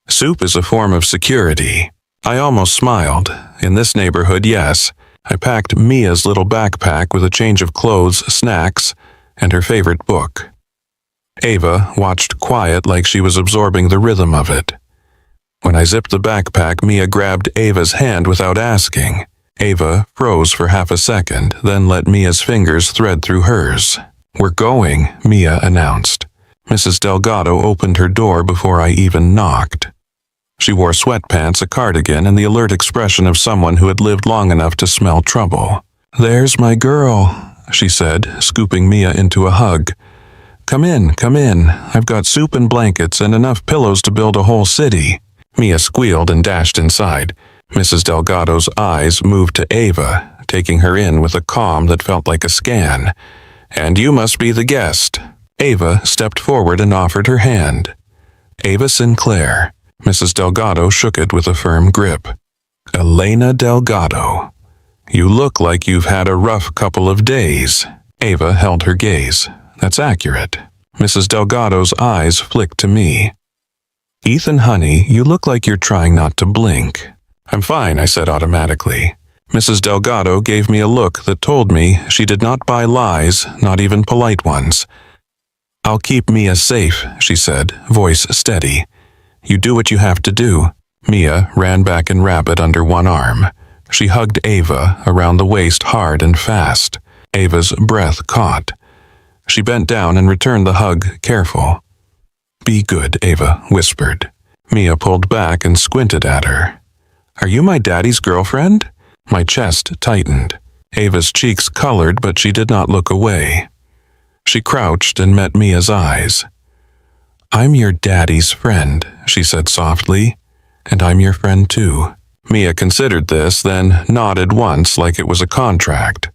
Soup is a form of security. I almost smiled. In this neighborhood, yes. I packed Mia's little backpack with a change of clothes, snacks, and her favorite book. Ava watched quiet like she was absorbing the rhythm of it. When I zipped the backpack, Mia grabbed Ava's hand without asking. Ava froze for half a second, then let Mia's fingers thread through hers. We're going, Mia announced. Mrs. Delgado opened her door before I even knocked. She wore sweatpants, a cardigan, and the alert expression of someone who had lived long enough to smell trouble. There's my girl, she said, scooping Mia into a hug. Come in, come in. I've got soup and blankets and enough pillows to build a whole city. Mia squealed and dashed inside. Mrs. Delgado's eyes moved to Ava, taking her in with a calm that felt like a scan. And you must be the guest. Ava stepped forward and offered her hand. Ava Sinclair. Mrs. Delgado shook it with a firm grip. Elena Delgado. You look like you've had a rough couple of days. Ava held her gaze. That's accurate. Mrs. Delgado's eyes flicked to me. Ethan, honey, you look like you're trying not to blink. I'm fine, I said automatically. Mrs. Delgado gave me a look that told me she did not buy lies, not even polite ones. I'll keep Mia safe, she said, voice steady. You do what you have to do. Mia ran back and rabbit under one arm. She hugged Ava around the waist hard and fast. Ava's breath caught. She bent down and returned the hug, careful. Be good, Ava whispered. Mia pulled back and squinted at her. Are you my daddy's girlfriend? My chest tightened. Ava's cheeks colored, but she did not look away. She crouched and met Mia's eyes. I'm your daddy's friend, she said softly, and I'm your friend too. Mia considered this, then nodded once like it was a contract.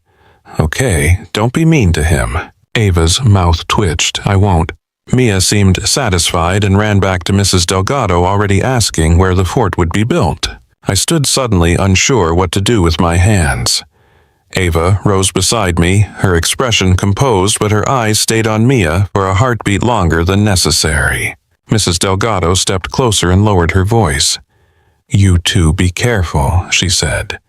Okay, don't be mean to him. Ava's mouth twitched. I won't. Mia seemed satisfied and ran back to Mrs. Delgado, already asking where the fort would be built. I stood suddenly unsure what to do with my hands. Ava rose beside me, her expression composed, but her eyes stayed on Mia for a heartbeat longer than necessary. Mrs. Delgado stepped closer and lowered her voice. You two be careful, she said.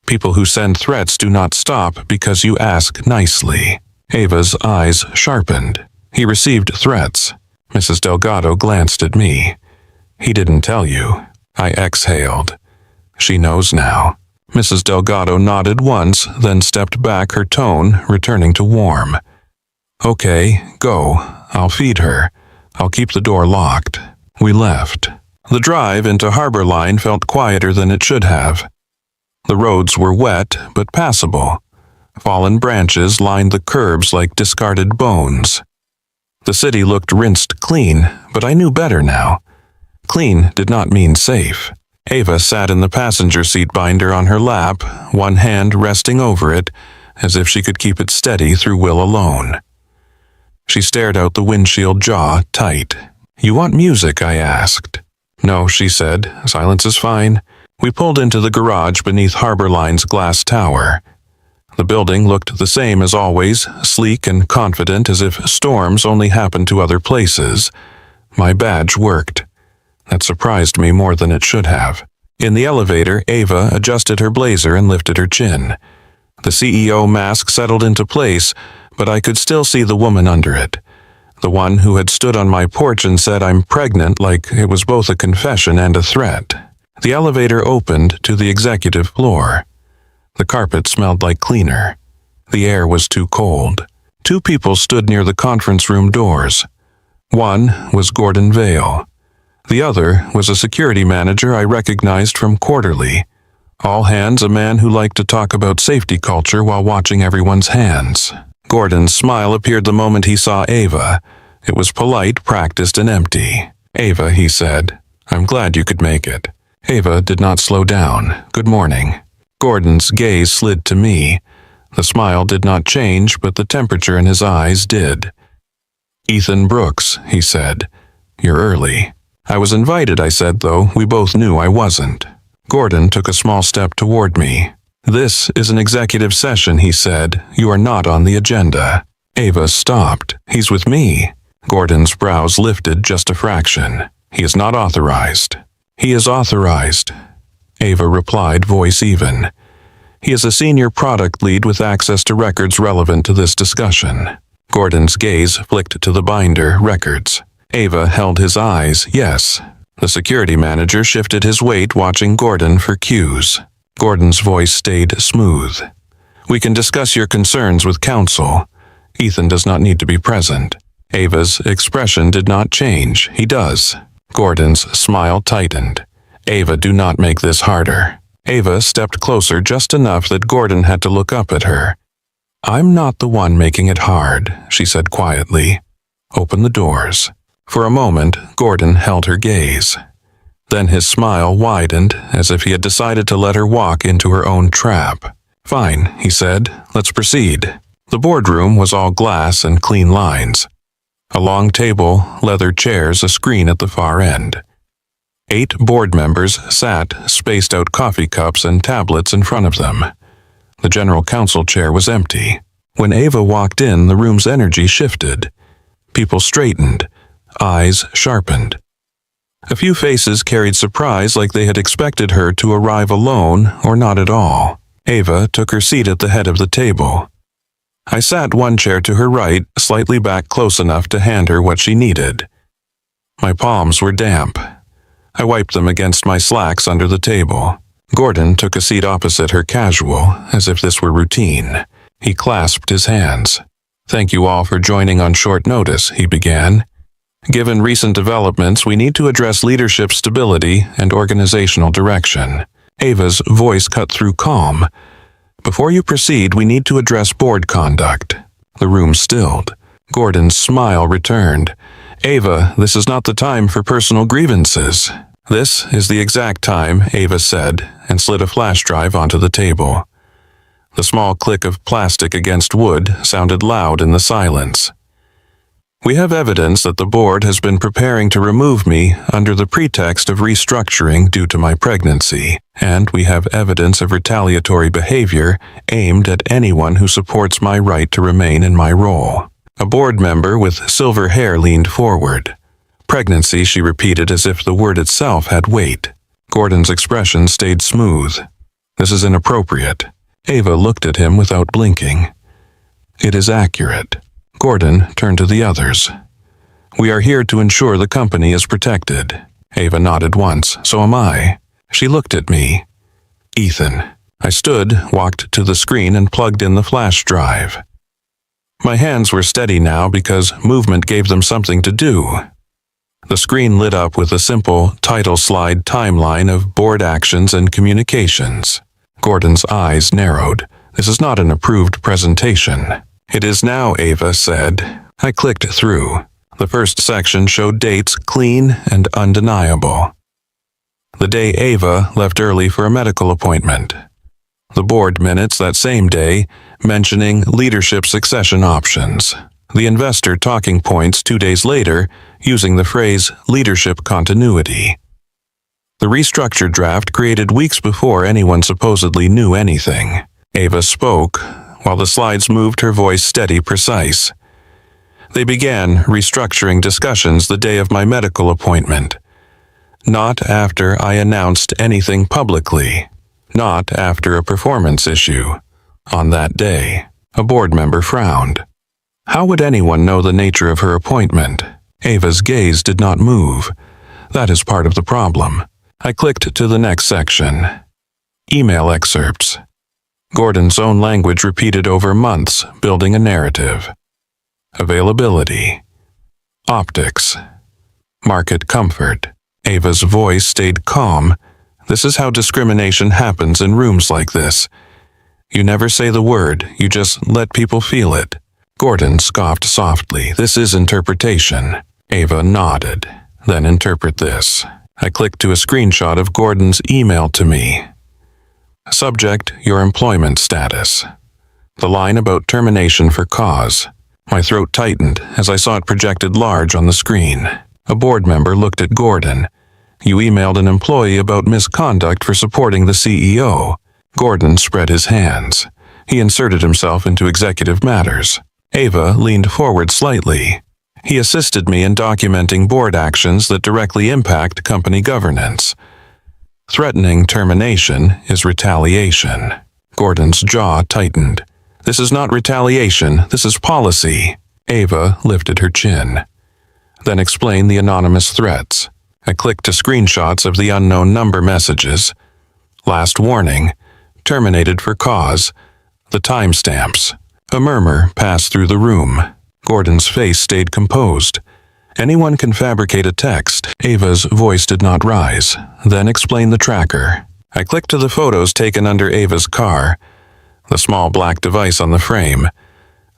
People who send threats do not stop because you ask nicely. Ava's eyes sharpened. He received threats. Mrs. Delgado glanced at me. He didn't tell you. I exhaled. She knows now. Mrs. Delgado nodded once, then stepped back, her tone returning to warm. Okay, go. I'll feed her. I'll keep the door locked. We left. The drive into Harbor Line felt quieter than it should have. The roads were wet, but passable. Fallen branches lined the curbs like discarded bones. The city looked rinsed clean, but I knew better now. Clean did not mean safe. Ava sat in the passenger seat, binder on her lap, one hand resting over it, as if she could keep it steady through will alone. She stared out the windshield, jaw tight. You want music? I asked. No, she said. Silence is fine. We pulled into the garage beneath Harbor Line's glass tower. The building looked the same as always, sleek and confident, as if storms only happened to other places. My badge worked. That surprised me more than it should have. In the elevator, Ava adjusted her blazer and lifted her chin. The CEO mask settled into place, but I could still see the woman under it. The one who had stood on my porch and said I'm pregnant like it was both a confession and a threat. The elevator opened to the executive floor. The carpet smelled like cleaner. The air was too cold. 2 people stood near the conference room doors. One was Gordon Vale. The other was a security manager I recognized from Quarterly. All hands, a man who liked to talk about safety culture while watching everyone's hands. Gordon's smile appeared the moment he saw Ava. It was polite, practiced, and empty. "Ava," he said, "I'm glad you could make it." Ava did not slow down. "Good morning." Gordon's gaze slid to me. The smile did not change, but the temperature in his eyes did. "Ethan Brooks," he said. "You're early." "I was invited," I said, though we both knew I wasn't. Gordon took a small step toward me. "This is an executive session," he said. "You are not on the agenda." Ava stopped. "He's with me." Gordon's brows lifted just a fraction. "He is not authorized." "He is authorized," Ava replied, voice even. "He is a senior product lead with access to records relevant to this discussion." Gordon's gaze flicked to the binder, records. Ava held his eyes, yes. The security manager shifted his weight, watching Gordon for cues. Gordon's voice stayed smooth. "We can discuss your concerns with counsel. Ethan does not need to be present." Ava's expression did not change. "He does." Gordon's smile tightened. "Ava, do not make this harder." Ava stepped closer just enough that Gordon had to look up at her. "I'm not the one making it hard," she said quietly. "Open the doors." For a moment, Gordon held her gaze. Then his smile widened, as if he had decided to let her walk into her own trap. "Fine," he said. "Let's proceed." The boardroom was all glass and clean lines. A long table, leather chairs, a screen at the far end. 8 board members sat, spaced out coffee cups and tablets in front of them. The general counsel chair was empty. When Ava walked in, the room's energy shifted. People straightened, eyes sharpened. A few faces carried surprise, like they had expected her to arrive alone or not at all. Ava took her seat at the head of the table. I sat one chair to her right, slightly back close enough to hand her what she needed. My palms were damp. I wiped them against my slacks under the table. Gordon took a seat opposite her, casual, as if this were routine. He clasped his hands. "Thank you all for joining on short notice," he began. "Given recent developments, we need to address leadership stability and organizational direction." Ava's voice cut through calm. "Before you proceed, we need to address board conduct." The room stilled. Gordon's smile returned. "Ava, this is not the time for personal grievances." "This is the exact time," Ava said, and slid a flash drive onto the table. The small click of plastic against wood sounded loud in the silence. "We have evidence that the board has been preparing to remove me under the pretext of restructuring due to my pregnancy, and we have evidence of retaliatory behavior aimed at anyone who supports my right to remain in my role." A board member with silver hair leaned forward. "Pregnancy," she repeated as if the word itself had weight. Gordon's expression stayed smooth. "This is inappropriate." Ava looked at him without blinking. "It is accurate." Gordon turned to the others. "We are here to ensure the company is protected." Ava nodded once. "So am I." She looked at me. "Ethan." I stood, walked to the screen, and plugged in the flash drive. My hands were steady now because movement gave them something to do. The screen lit up with a simple title slide timeline of board actions and communications. Gordon's eyes narrowed. "This is not an approved presentation." "It is now," Ava said. I clicked through. The first section showed dates clean and undeniable. The day Ava left early for a medical appointment. The board minutes that same day mentioning leadership succession options. The investor talking points 2 days later using the phrase leadership continuity. The restructured draft created weeks before anyone supposedly knew anything. Ava spoke, while the slides moved, her voice steady, precise. They began restructuring discussions the day of my medical appointment. Not after I announced anything publicly. Not after a performance issue. On that day, a board member frowned. How would anyone know the nature of her appointment? Ava's gaze did not move. That is part of the problem. I clicked to the next section. Email excerpts. Gordon's own language repeated over months, building a narrative. Availability. Optics. Market comfort. Ava's voice stayed calm. This is how discrimination happens in rooms like this. You never say the word, you just let people feel it. Gordon scoffed softly. This is interpretation. Ava nodded. Then interpret this. I clicked to a screenshot of Gordon's email to me. Subject, your employment status. The line about termination for cause. My throat tightened as I saw it projected large on the screen. A board member looked at Gordon. You emailed an employee about misconduct for supporting the CEO. Gordon spread his hands. He inserted himself into executive matters. Ava leaned forward slightly. He assisted me in documenting board actions that directly impact company governance. Threatening termination is retaliation. Gordon's jaw tightened. This is not retaliation, this is policy. Ava lifted her chin. Then explained the anonymous threats. I clicked to screenshots of the unknown number messages. Last warning. Terminated for cause. The timestamps. A murmur passed through the room. Gordon's face stayed composed. Anyone can fabricate a text. Ava's voice did not rise. Then explained the tracker. I clicked to the photos taken under Ava's car. The small black device on the frame.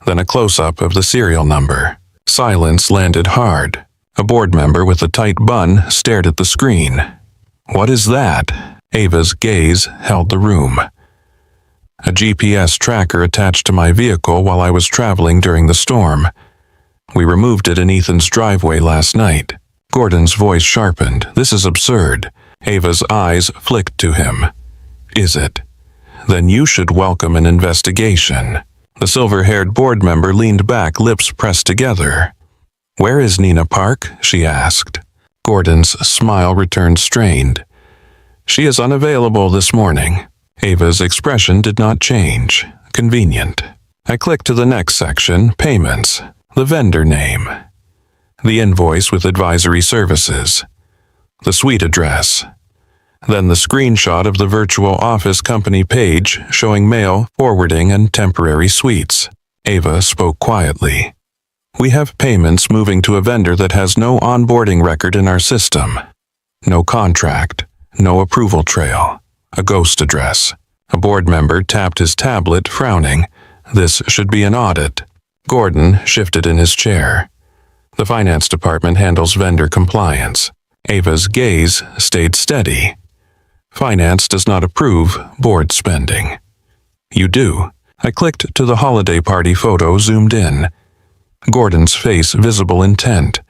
Then a close-up of the serial number. Silence landed hard. A board member with a tight bun stared at the screen. What is that? Ava's gaze held the room. A GPS tracker attached to my vehicle while I was traveling during the storm. We removed it in Ethan's driveway last night. Gordon's voice sharpened. This is absurd. Ava's eyes flicked to him. Is it? Then you should welcome an investigation. The silver-haired board member leaned back, lips pressed together. Where is Nina Park? She asked. Gordon's smile returned strained. She is unavailable this morning. Ava's expression did not change. Convenient. I clicked to the next section, payments. The vendor name. The invoice with advisory services. The suite address. Then the screenshot of the virtual office company page showing mail, forwarding, and temporary suites. Ava spoke quietly. We have payments moving to a vendor that has no onboarding record in our system. No contract. No approval trail. A ghost address. A board member tapped his tablet, frowning. This should be an audit. Gordon shifted in his chair. The finance department handles vendor compliance. Ava's gaze stayed steady. Finance does not approve board spending. You do. I clicked to the holiday party photo, zoomed in. Gordon's face visible intent.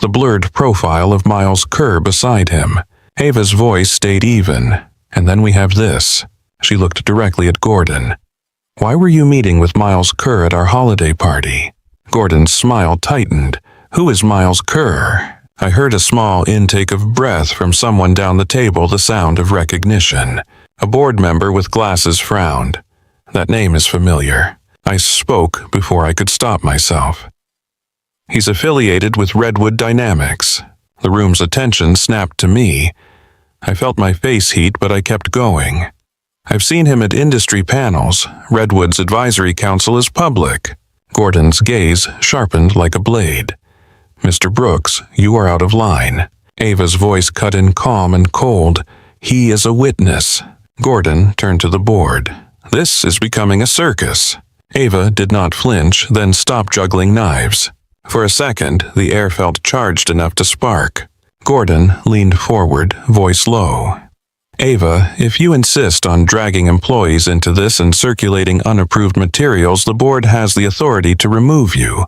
The blurred profile of Miles Kerr beside him. Ava's voice stayed even. And then we have this. She looked directly at Gordon. Why were you meeting with Miles Kerr at our holiday party? Gordon's smile tightened. Who is Miles Kerr? I heard a small intake of breath from someone down the table, the sound of recognition. A board member with glasses frowned. That name is familiar. I spoke before I could stop myself. He's affiliated with Redwood Dynamics. The room's attention snapped to me. I felt my face heat, but I kept going. I've seen him at industry panels. Redwood's advisory council is public. Gordon's gaze sharpened like a blade. Mr. Brooks, you are out of line. Ava's voice cut in calm and cold. He is a witness. Gordon turned to the board. This is becoming a circus. Ava did not flinch, then stopped juggling knives. For a second, the air felt charged enough to spark. Gordon leaned forward, voice low. Ava, if you insist on dragging employees into this and circulating unapproved materials, the board has the authority to remove you.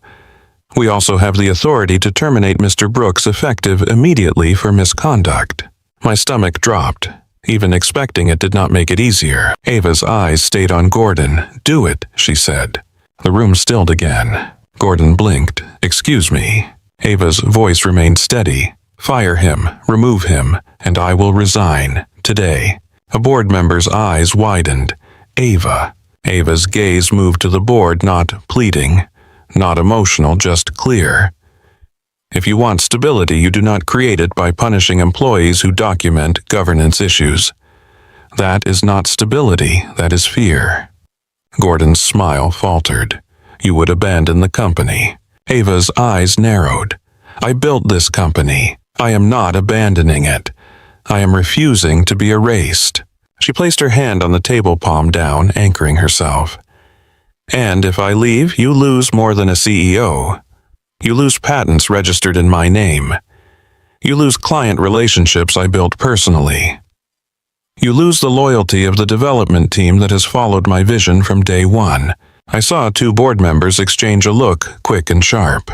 We also have the authority to terminate Mr. Brooks effective immediately for misconduct. My stomach dropped. Even expecting it did not make it easier. Ava's eyes stayed on Gordon. Do it, she said. The room stilled again. Gordon blinked. Excuse me. Ava's voice remained steady. Fire him, remove him, and I will resign. Today. A board member's eyes widened. Ava. Ava's gaze moved to the board, not pleading, not emotional, just clear. If you want stability, you do not create it by punishing employees who document governance issues. That is not stability, that is fear. Gordon's smile faltered. You would abandon the company. Ava's eyes narrowed. I built this company. I am not abandoning it. I am refusing to be erased. She placed her hand on the table, palm down, anchoring herself. And if I leave, you lose more than a CEO. You lose patents registered in my name. You lose client relationships I built personally. You lose the loyalty of the development team that has followed my vision from day one. I saw 2 board members exchange a look, quick and sharp.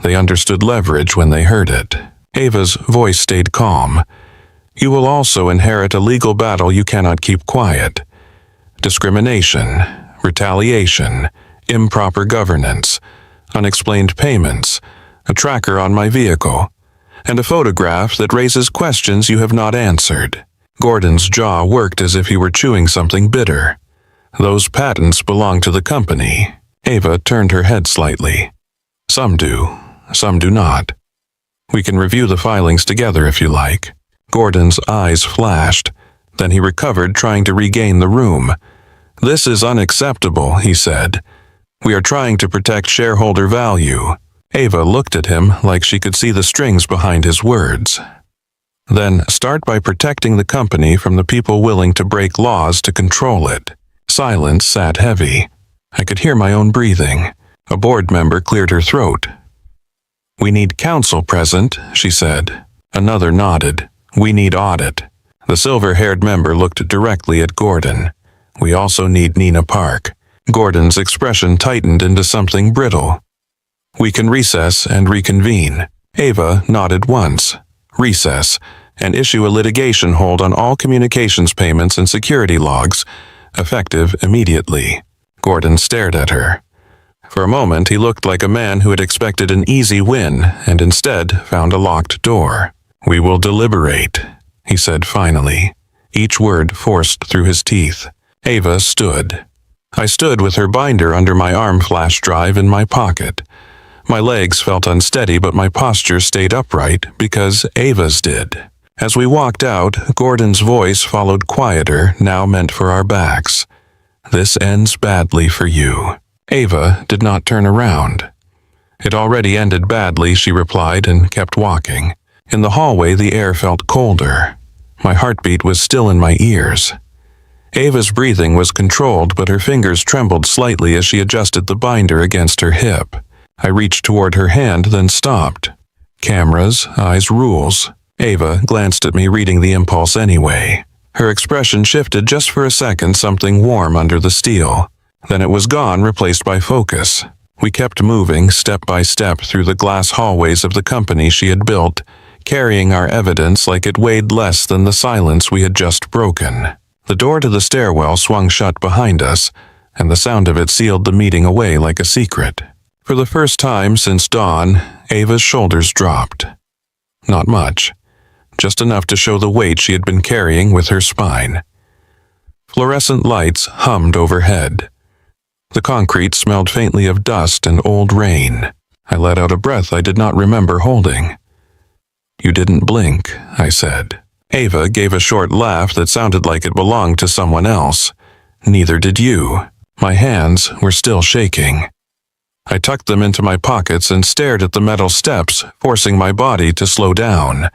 They understood leverage when they heard it. Ava's voice stayed calm. You will also inherit a legal battle you cannot keep quiet. Discrimination, retaliation, improper governance, unexplained payments, a tracker on my vehicle, and a photograph that raises questions you have not answered. Gordon's jaw worked as if he were chewing something bitter. Those patents belong to the company. Ava turned her head slightly. Some do, some do not. We can review the filings together if you like. Gordon's eyes flashed. Then he recovered, trying to regain the room. This is unacceptable, he said. We are trying to protect shareholder value. Ava looked at him like she could see the strings behind his words. Then start by protecting the company from the people willing to break laws to control it. Silence sat heavy. I could hear my own breathing. A board member cleared her throat. We need counsel present, she said. Another nodded. We need audit. The silver-haired member looked directly at Gordon. We also need Nina Park. Gordon's expression tightened into something brittle. We can recess and reconvene. Ava nodded once. Recess, and issue a litigation hold on all communications payments and security logs, effective immediately. Gordon stared at her. For a moment, he looked like a man who had expected an easy win and instead found a locked door. We will deliberate, he said finally, each word forced through his teeth. Ava stood. I stood with her binder under my arm, flash drive in my pocket. My legs felt unsteady, but my posture stayed upright because Ava's did. As we walked out, Gordon's voice followed, quieter, now meant for our backs. This ends badly for you. Ava did not turn around. It already ended badly, she replied and kept walking. In the hallway, the air felt colder. My heartbeat was still in my ears. Ava's breathing was controlled, but her fingers trembled slightly as she adjusted the binder against her hip. I reached toward her hand, then stopped. Cameras, eyes, rules. Ava glanced at me, reading the impulse anyway. Her expression shifted just for a second, something warm under the steel. Then it was gone, replaced by focus. We kept moving, step by step, through the glass hallways of the company she had built, carrying our evidence like it weighed less than the silence we had just broken. The door to the stairwell swung shut behind us, and the sound of it sealed the meeting away like a secret. For the first time since dawn, Ava's shoulders dropped. Not much, just enough to show the weight she had been carrying with her spine. Fluorescent lights hummed overhead. The concrete smelled faintly of dust and old rain. I let out a breath I did not remember holding. You didn't blink, I said. Ava gave a short laugh that sounded like it belonged to someone else. Neither did you. My hands were still shaking. I tucked them into my pockets and stared at the metal steps, forcing my body to slow down.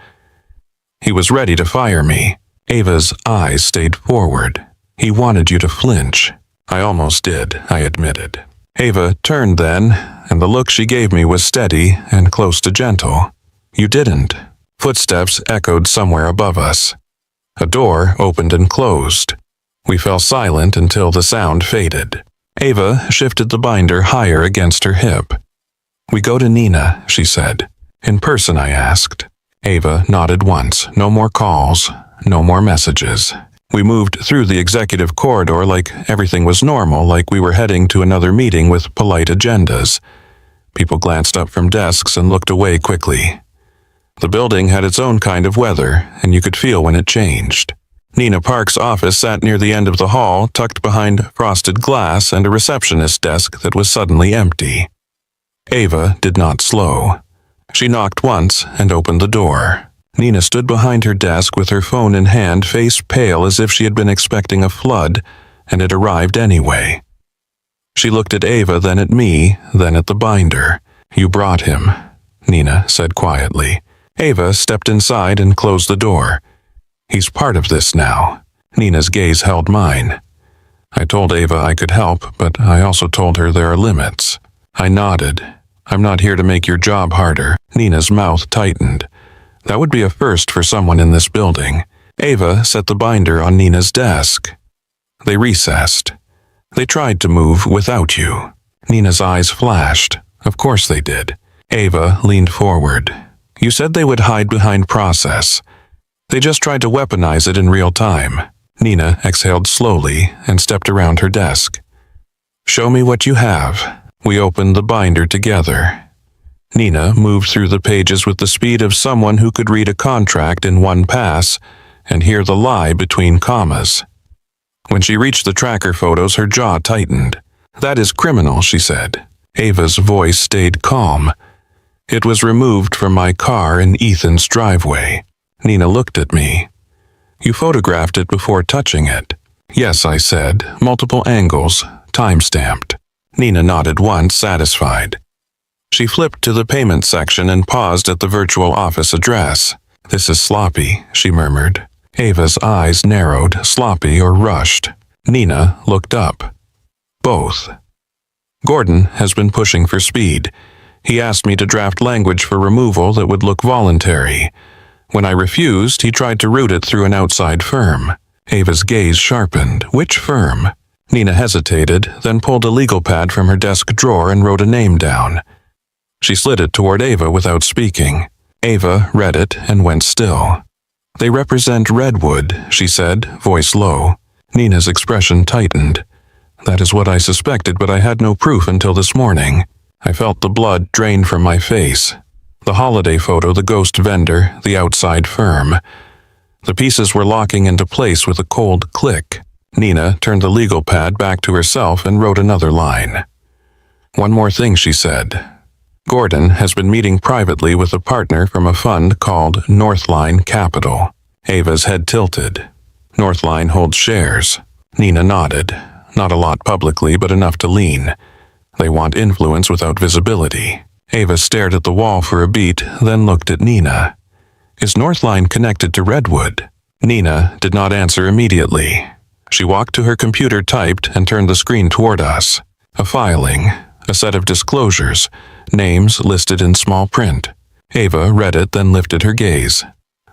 He was ready to fire me. Ava's eyes stayed forward. He wanted you to flinch. I almost did, I admitted. Ava turned then, and the look she gave me was steady and close to gentle. You didn't. Footsteps echoed somewhere above us. A door opened and closed. We fell silent until the sound faded. Ava shifted the binder higher against her hip. We go to Nina, she said. In person, I asked. Ava nodded once. No more calls, no more messages. We moved through the executive corridor like everything was normal, like we were heading to another meeting with polite agendas. People glanced up from desks and looked away quickly. The building had its own kind of weather, and you could feel when it changed. Nina Park's office sat near the end of the hall, tucked behind frosted glass and a receptionist desk that was suddenly empty. Ava did not slow. She knocked once and opened the door. Nina stood behind her desk with her phone in hand, face pale as if she had been expecting a flood, and it arrived anyway. She looked at Ava, then at me, then at the binder. "You brought him," Nina said quietly. Ava stepped inside and closed the door. "He's part of this now." Nina's gaze held mine. I told Ava I could help, but I also told her there are limits. I nodded. "I'm not here to make your job harder." Nina's mouth tightened. That would be a first for someone in this building. Ava set the binder on Nina's desk. They recessed. "They tried to move without you." Nina's eyes flashed. "Of course they did." Ava leaned forward. "You said they would hide behind process. They just tried to weaponize it in real time." Nina exhaled slowly and stepped around her desk. "Show me what you have." We opened the binder together. Nina moved through the pages with the speed of someone who could read a contract in one pass and hear the lie between commas. When she reached the tracker photos, her jaw tightened. "That is criminal," she said. Ava's voice stayed calm. "It was removed from my car in Ethan's driveway." Nina looked at me. "You photographed it before touching it." "Yes," I said. "Multiple angles, time-stamped." Nina nodded once, satisfied. She flipped to the payment section and paused at the virtual office address. "This is sloppy," she murmured. Ava's eyes narrowed, sloppy or rushed. Nina looked up. "Both." "Gordon has been pushing for speed. He asked me to draft language for removal that would look voluntary. When I refused, he tried to route it through an outside firm." Ava's gaze sharpened. "Which firm?" Nina hesitated, then pulled a legal pad from her desk drawer and wrote a name down. She slid it toward Ava without speaking. Ava read it and went still. "They represent Redwood," she said, voice low. Nina's expression tightened. "That is what I suspected, but I had no proof until this morning." I felt the blood drain from my face. The holiday photo, the ghost vendor, the outside firm. The pieces were locking into place with a cold click. Nina turned the legal pad back to herself and wrote another line. "One more thing," she said. "Gordon has been meeting privately with a partner from a fund called Northline Capital." Ava's head tilted. "Northline holds shares." Nina nodded. "Not a lot publicly, but enough to lean. They want influence without visibility." Ava stared at the wall for a beat, then looked at Nina. "Is Northline connected to Redwood?" Nina did not answer immediately. She walked to her computer, typed, and turned the screen toward us. A filing, a set of disclosures, names listed in small print. Ava read it, then lifted her gaze.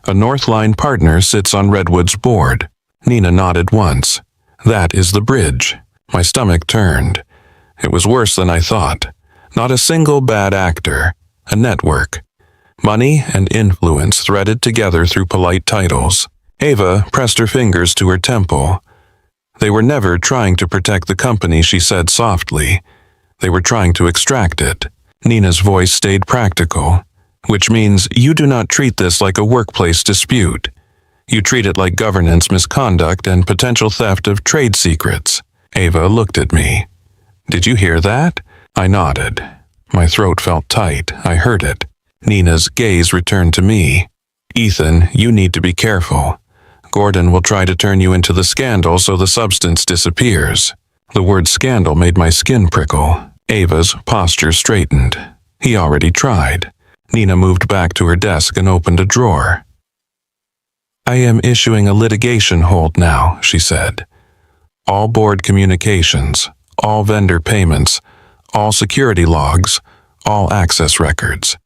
"A Northline partner sits on Redwood's board." Nina nodded once. "That is the bridge." My stomach turned. It was worse than I thought. Not a single bad actor. A network. Money and influence threaded together through polite titles. Ava pressed her fingers to her temple. "They were never trying to protect the company," she said softly. "They were trying to extract it." Nina's voice stayed practical. "Which means you do not treat this like a workplace dispute. You treat it like governance misconduct and potential theft of trade secrets." Ava looked at me. "Did you hear that?" I nodded. My throat felt tight. I heard it. Nina's gaze returned to me. "Ethan, you need to be careful. Gordon will try to turn you into the scandal so the substance disappears." The word scandal made my skin prickle. Ava's posture straightened. "He already tried." Nina moved back to her desk and opened a drawer. "I am issuing a litigation hold now," she said. "All board communications, all vendor payments, all security logs, all access records.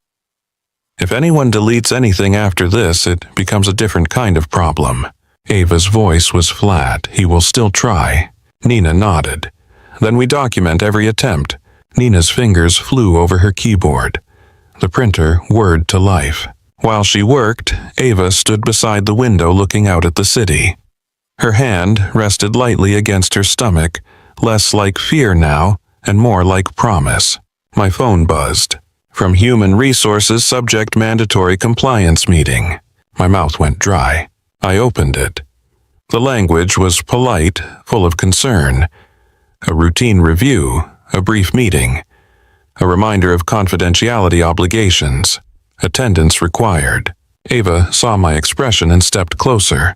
If anyone deletes anything after this, it becomes a different kind of problem." Ava's voice was flat. "He will still try." Nina nodded. "Then we document every attempt." Nina's fingers flew over her keyboard. The printer whirred to life. While she worked, Ava stood beside the window looking out at the city. Her hand rested lightly against her stomach, less like fear now and more like promise. My phone buzzed. From Human Resources Subject Mandatory Compliance Meeting. My mouth went dry. I opened it. The language was polite, full of concern. A routine review, a brief meeting, a reminder of confidentiality obligations, attendance required. Ava saw my expression and stepped closer.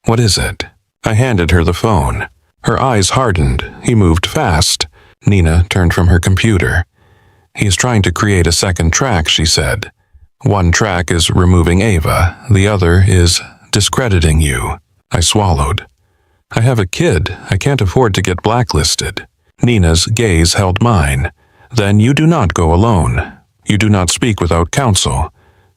"What is it?" I handed her the phone. Her eyes hardened. He moved fast. Nina turned from her computer. "He is trying to create a second track," she said. "One track is removing Ava. The other is discrediting you." I swallowed. "I have a kid. I can't afford to get blacklisted." Nina's gaze held mine. "Then you do not go alone. You do not speak without counsel.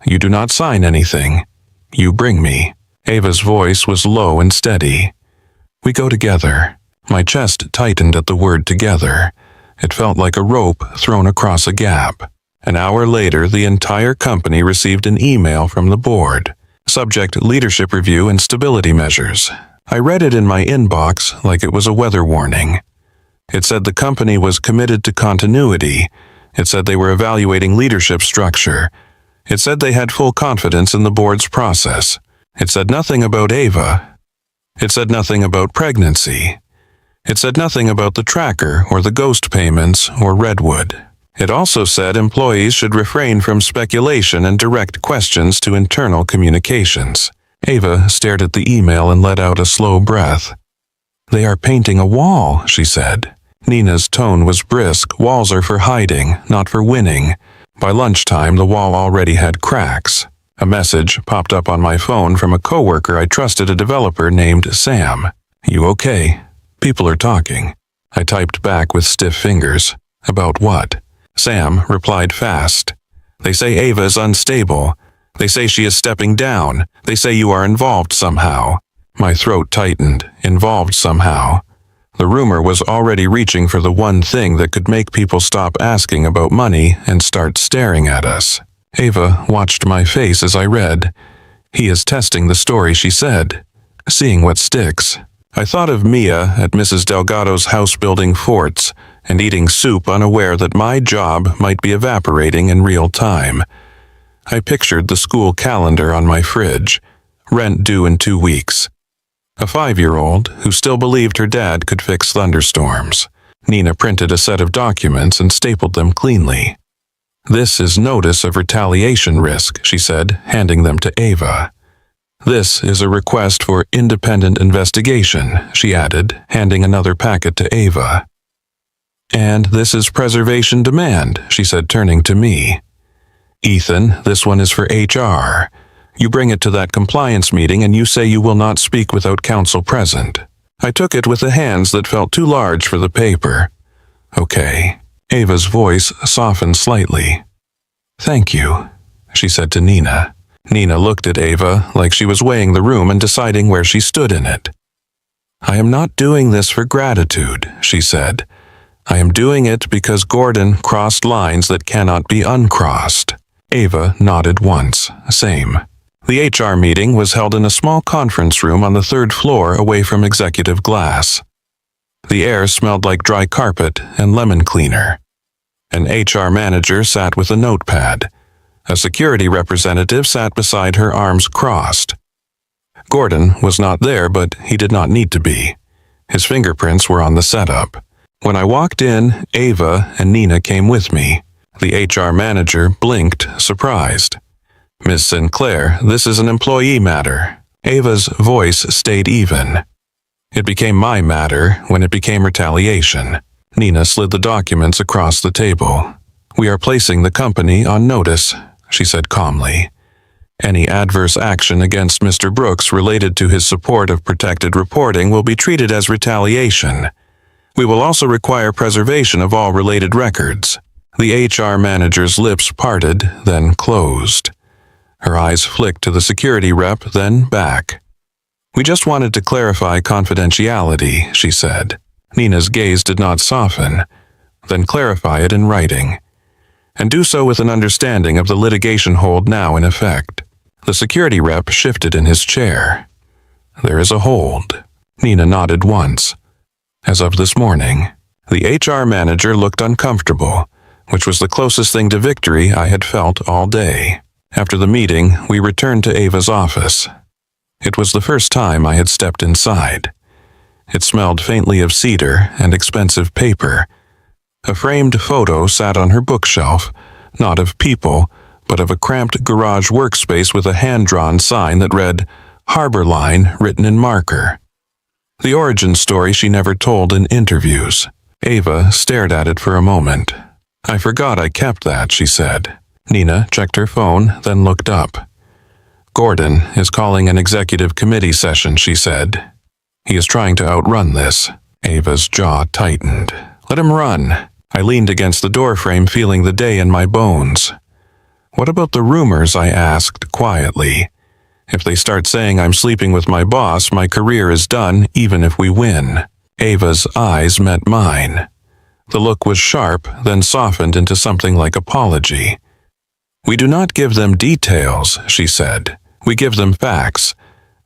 You do not sign anything. You bring me." Ava's voice was low and steady. "We go together." My chest tightened at the word together. It felt like a rope thrown across a gap. An hour later, the entire company received an email from the board. Subject: leadership review and stability measures. I read it in my inbox like it was a weather warning. It said the company was committed to continuity. It said they were evaluating leadership structure. It said they had full confidence in the board's process. It said nothing about Ava. It said nothing about pregnancy. It said nothing about the tracker or the ghost payments or Redwood. It also said employees should refrain from speculation and direct questions to internal communications. Ava stared at the email and let out a slow breath. "They are painting a wall," she said. Nina's tone was brisk. "Walls are for hiding, not for winning." By lunchtime, the wall already had cracks. A message popped up on my phone from a coworker I trusted, a developer named Sam. "You okay? People are talking." I typed back with stiff fingers. "About what?" Sam replied fast. "They say Ava is unstable. They say she is stepping down. They say you are involved somehow." My throat tightened. Involved somehow. The rumor was already reaching for the one thing that could make people stop asking about money and start staring at us. Ava watched my face as I read. "He is testing the story," she said. "Seeing what sticks." I thought of Mia at Mrs. Delgado's house building forts and eating soup, unaware that my job might be evaporating in real time. I pictured the school calendar on my fridge. Rent due in 2 weeks. A 5-year-old who still believed her dad could fix thunderstorms. Nina printed a set of documents and stapled them cleanly. "This is notice of retaliation risk," she said, handing them to Ava. "This is a request for independent investigation," she added, handing another packet to Ava. "And this is preservation demand," she said, turning to me. "Ethan, this one is for HR. You bring it to that compliance meeting and you say you will not speak without counsel present." I took it with the hands that felt too large for the paper. "Okay." Ava's voice softened slightly. "Thank you," she said to Nina. Nina looked at Ava like she was weighing the room and deciding where she stood in it. "I am not doing this for gratitude," she said. "I am doing it because Gordon crossed lines that cannot be uncrossed." Ava nodded once. Same. The HR meeting was held in a small conference room on the 3rd floor away from executive glass. The air smelled like dry carpet and lemon cleaner. An HR manager sat with a notepad. A security representative sat beside her, arms crossed. Gordon was not there, but he did not need to be. His fingerprints were on the setup. When I walked in, Ava and Nina came with me. The HR manager blinked, surprised. "Ms. Sinclair, this is an employee matter." Ava's voice stayed even. It became my matter when it became retaliation. Nina slid the documents across the table. "We are placing the company on notice," she said calmly. "Any adverse action against Mr. Brooks related to his support of protected reporting will be treated as retaliation. We will also require preservation of all related records." The HR manager's lips parted, then closed. Her eyes flicked to the security rep, then back. "We just wanted to clarify confidentiality," she said. Nina's gaze did not soften. "Then clarify it in writing. And do so with an understanding of the litigation hold now in effect." The security rep shifted in his chair. "There is a hold." Nina nodded once. "As of this morning." The HR manager looked uncomfortable, which was the closest thing to victory I had felt all day. After the meeting, we returned to Ava's office. It was the first time I had stepped inside. It smelled faintly of cedar and expensive paper. A framed photo sat on her bookshelf, not of people, but of a cramped garage workspace with a hand-drawn sign that read, "Harbor Line," written in marker. The origin story she never told in interviews. Ava stared at it for a moment. "I forgot I kept that," she said. Nina checked her phone, then looked up. "Gordon is calling an executive committee session," she said. "He is trying to outrun this." Ava's jaw tightened. "Let him run." I leaned against the doorframe, feeling the day in my bones. "What about the rumors?" I asked quietly. "If they start saying I'm sleeping with my boss, my career is done, even if we win." Ava's eyes met mine. The look was sharp, then softened into something like apology. "We do not give them details," she said. "We give them facts.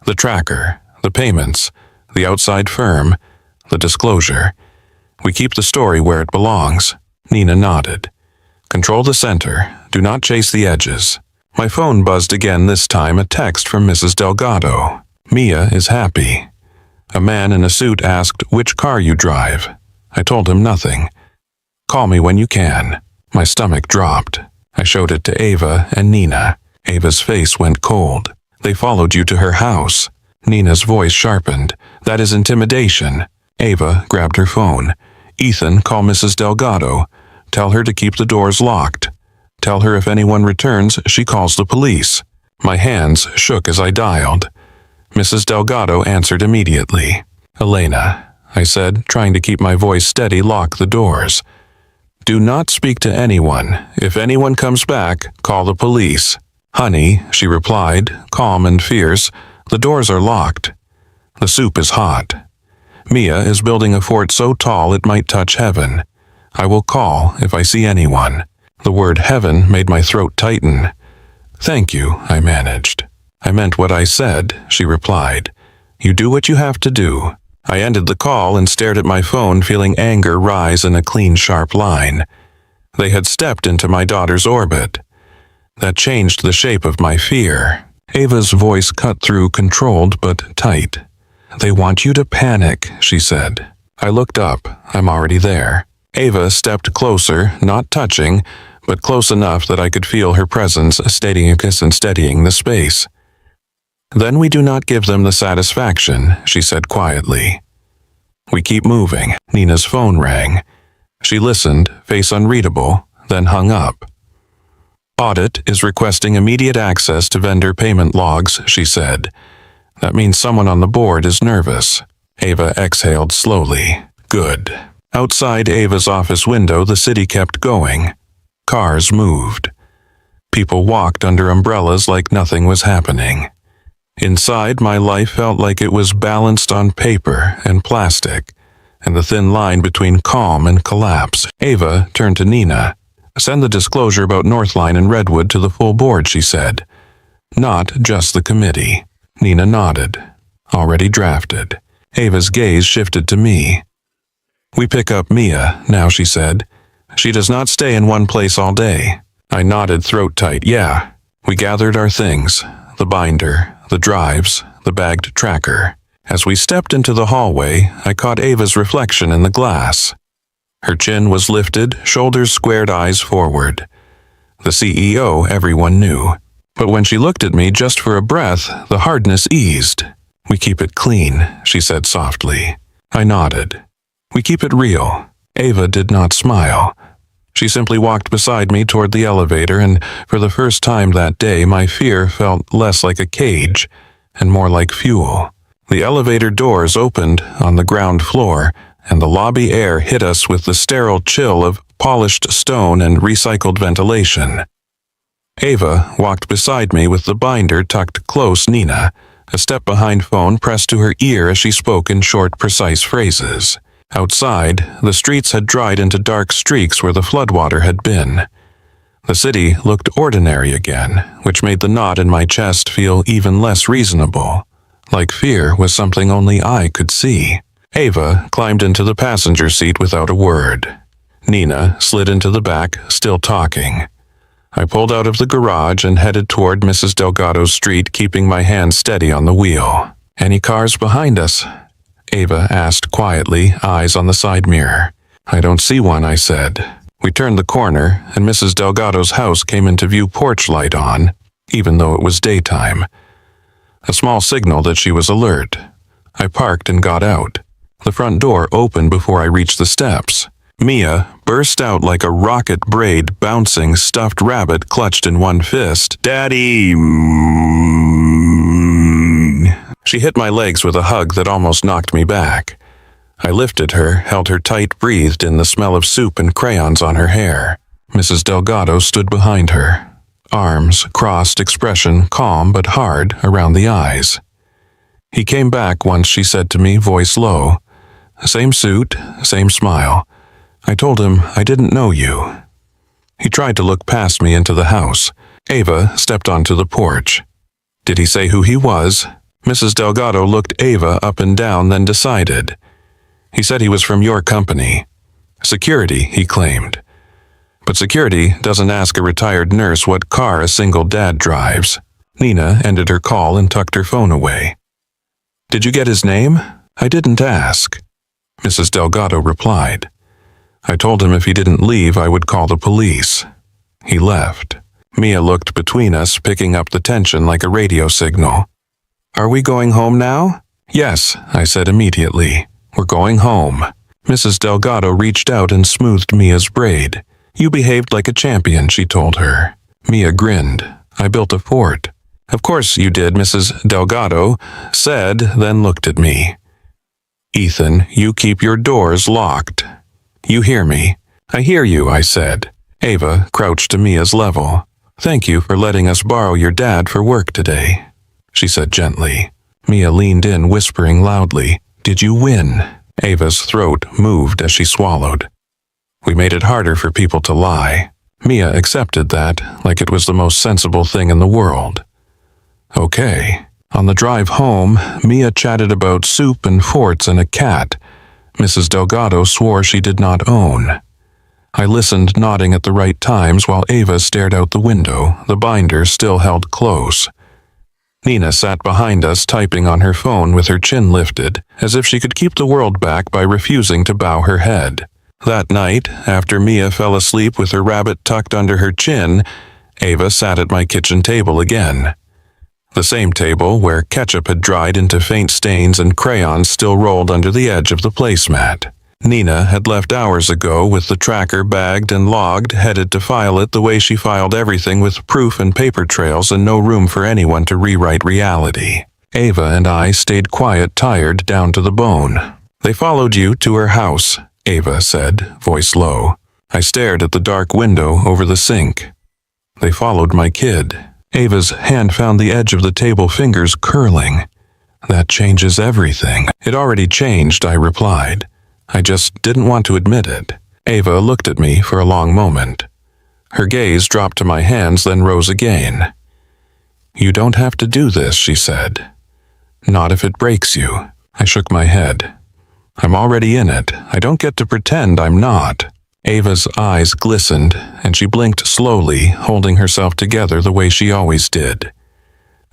The tracker, the payments, the outside firm, the disclosure. We keep the story where it belongs." Nina nodded. "Control the center. Do not chase the edges." My phone buzzed again, this time a text from Mrs. Delgado. "Mia is happy." A man in a suit asked which car you drive. I told him nothing. "Call me when you can." My stomach dropped. I showed it to Ava and Nina. Ava's face went cold. "They followed you to her house." Nina's voice sharpened. "That is intimidation." Ava grabbed her phone. "Ethan, call Mrs. Delgado. Tell her to keep the doors locked. Tell her if anyone returns, she calls the police." My hands shook as I dialed. Mrs. Delgado answered immediately. "Elena," I said, trying to keep my voice steady, "lock the doors. Do not speak to anyone. If anyone comes back, call the police." "Honey," she replied, calm and fierce, "the doors are locked. The soup is hot. Mia is building a fort so tall it might touch heaven. I will call if I see anyone." The word heaven made my throat tighten. "Thank you," I managed. "I meant what I said," she replied. "You do what you have to do." I ended the call and stared at my phone, feeling anger rise in a clean, sharp line. They had stepped into my daughter's orbit. That changed the shape of my fear. Ava's voice cut through, controlled but tight. "They want you to panic," she said. I looked up. I'm already there. Ava stepped closer, not touching, but close enough that I could feel her presence, steadying the space. "Then we do not give them the satisfaction," she said quietly. "We keep moving." Nina's phone rang. She listened, face unreadable, then hung up. "Audit is requesting immediate access to vendor payment logs," she said. "That means someone on the board is nervous." Ava exhaled slowly. "Good." Outside Ava's office window, the city kept going. Cars moved. People walked under umbrellas like nothing was happening. Inside, my life felt like it was balanced on paper and plastic, and the thin line between calm and collapse. Ava turned to Nina. "Send the disclosure about Northline and Redwood to the full board," she said. "Not just the committee." Nina nodded. "Already drafted." Ava's gaze shifted to me. "We pick up Mia now," she said. "She does not stay in one place all day." I nodded, throat tight. "Yeah." We gathered our things, the binder, the drives, the bagged tracker. As we stepped into the hallway, I caught Ava's reflection in the glass. Her chin was lifted, shoulders squared, eyes forward. The CEO, everyone knew. But when she looked at me just for a breath, the hardness eased. "We keep it clean," she said softly. I nodded. "We keep it real." Ava did not smile. She simply walked beside me toward the elevator, and for the first time that day, my fear felt less like a cage and more like fuel. The elevator doors opened on the ground floor, and the lobby air hit us with the sterile chill of polished stone and recycled ventilation. Ava walked beside me with the binder tucked close. Nina, a step behind, phone pressed to her ear as she spoke in short, precise phrases. Outside, the streets had dried into dark streaks where the floodwater had been. The city looked ordinary again, which made the knot in my chest feel even less reasonable, like fear was something only I could see. Ava climbed into the passenger seat without a word. Nina slid into the back, still talking. I pulled out of the garage and headed toward Mrs. Delgado's street, keeping my hand steady on the wheel. "Any cars behind us?" Ava asked quietly, eyes on the side mirror. "I don't see one," I said. We turned the corner, and Mrs. Delgado's house came into view, porch light on, even though it was daytime. A small signal that she was alert. I parked and got out. The front door opened before I reached the steps. Mia burst out like a rocket braid bouncing stuffed rabbit clutched in one fist. "Daddy!" She hit my legs with a hug that almost knocked me back. I lifted her, held her tight, breathed in the smell of soup and crayons on her hair. Mrs. Delgado stood behind her. Arms crossed, expression calm but hard around the eyes. He came back once she said to me, voice low, "Same suit, same smile." I told him I didn't know you. He tried to look past me into the house. Ava stepped onto the porch. Did he say who he was? Mrs. Delgado looked Ava up and down, then decided. He said he was from your company. Security, he claimed. But security doesn't ask a retired nurse what car a single dad drives. Nina ended her call and tucked her phone away. Did you get his name? I didn't ask. Mrs. Delgado replied. I told him if he didn't leave, I would call the police. He left. Mia looked between us, picking up the tension like a radio signal. Are we going home now? Yes, I said immediately. We're going home. Mrs. Delgado reached out and smoothed Mia's braid. You behaved like a champion, she told her. Mia grinned. I built a fort. Of course you did, Mrs. Delgado said, then looked at me. Ethan, you keep your doors locked. You hear me? I hear you, I said. Ava crouched to Mia's level. Thank you for letting us borrow your dad for work today, she said gently. Mia leaned in, whispering loudly, Did you win? Ava's throat moved as she swallowed. We made it harder for people to lie. Mia accepted that like it was the most sensible thing in the world. Okay. On the drive home, Mia chatted about soup and forts and a cat Mrs. Delgado swore she did not own. I listened, nodding at the right times while Ava stared out the window, the binder still held close. Nina sat behind us, typing on her phone with her chin lifted, as if she could keep the world back by refusing to bow her head. That night, after Mia fell asleep with her rabbit tucked under her chin, Ava sat at my kitchen table again. The same table where ketchup had dried into faint stains and crayons still rolled under the edge of the placemat. Nina had left hours ago with the tracker bagged and logged, headed to file it the way she filed everything, with proof and paper trails and no room for anyone to rewrite reality. Ava and I stayed quiet, tired down to the bone. They followed you to her house, Ava said, voice low. I stared at the dark window over the sink. They followed my kid. Ava's hand found the edge of the table, fingers curling. That changes everything. It already changed, I replied. I just didn't want to admit it. Ava looked at me for a long moment. Her gaze dropped to my hands, then rose again. You don't have to do this, she said. Not if it breaks you. I shook my head. I'm already in it. I don't get to pretend I'm not. Ava's eyes glistened, and she blinked slowly, holding herself together the way she always did.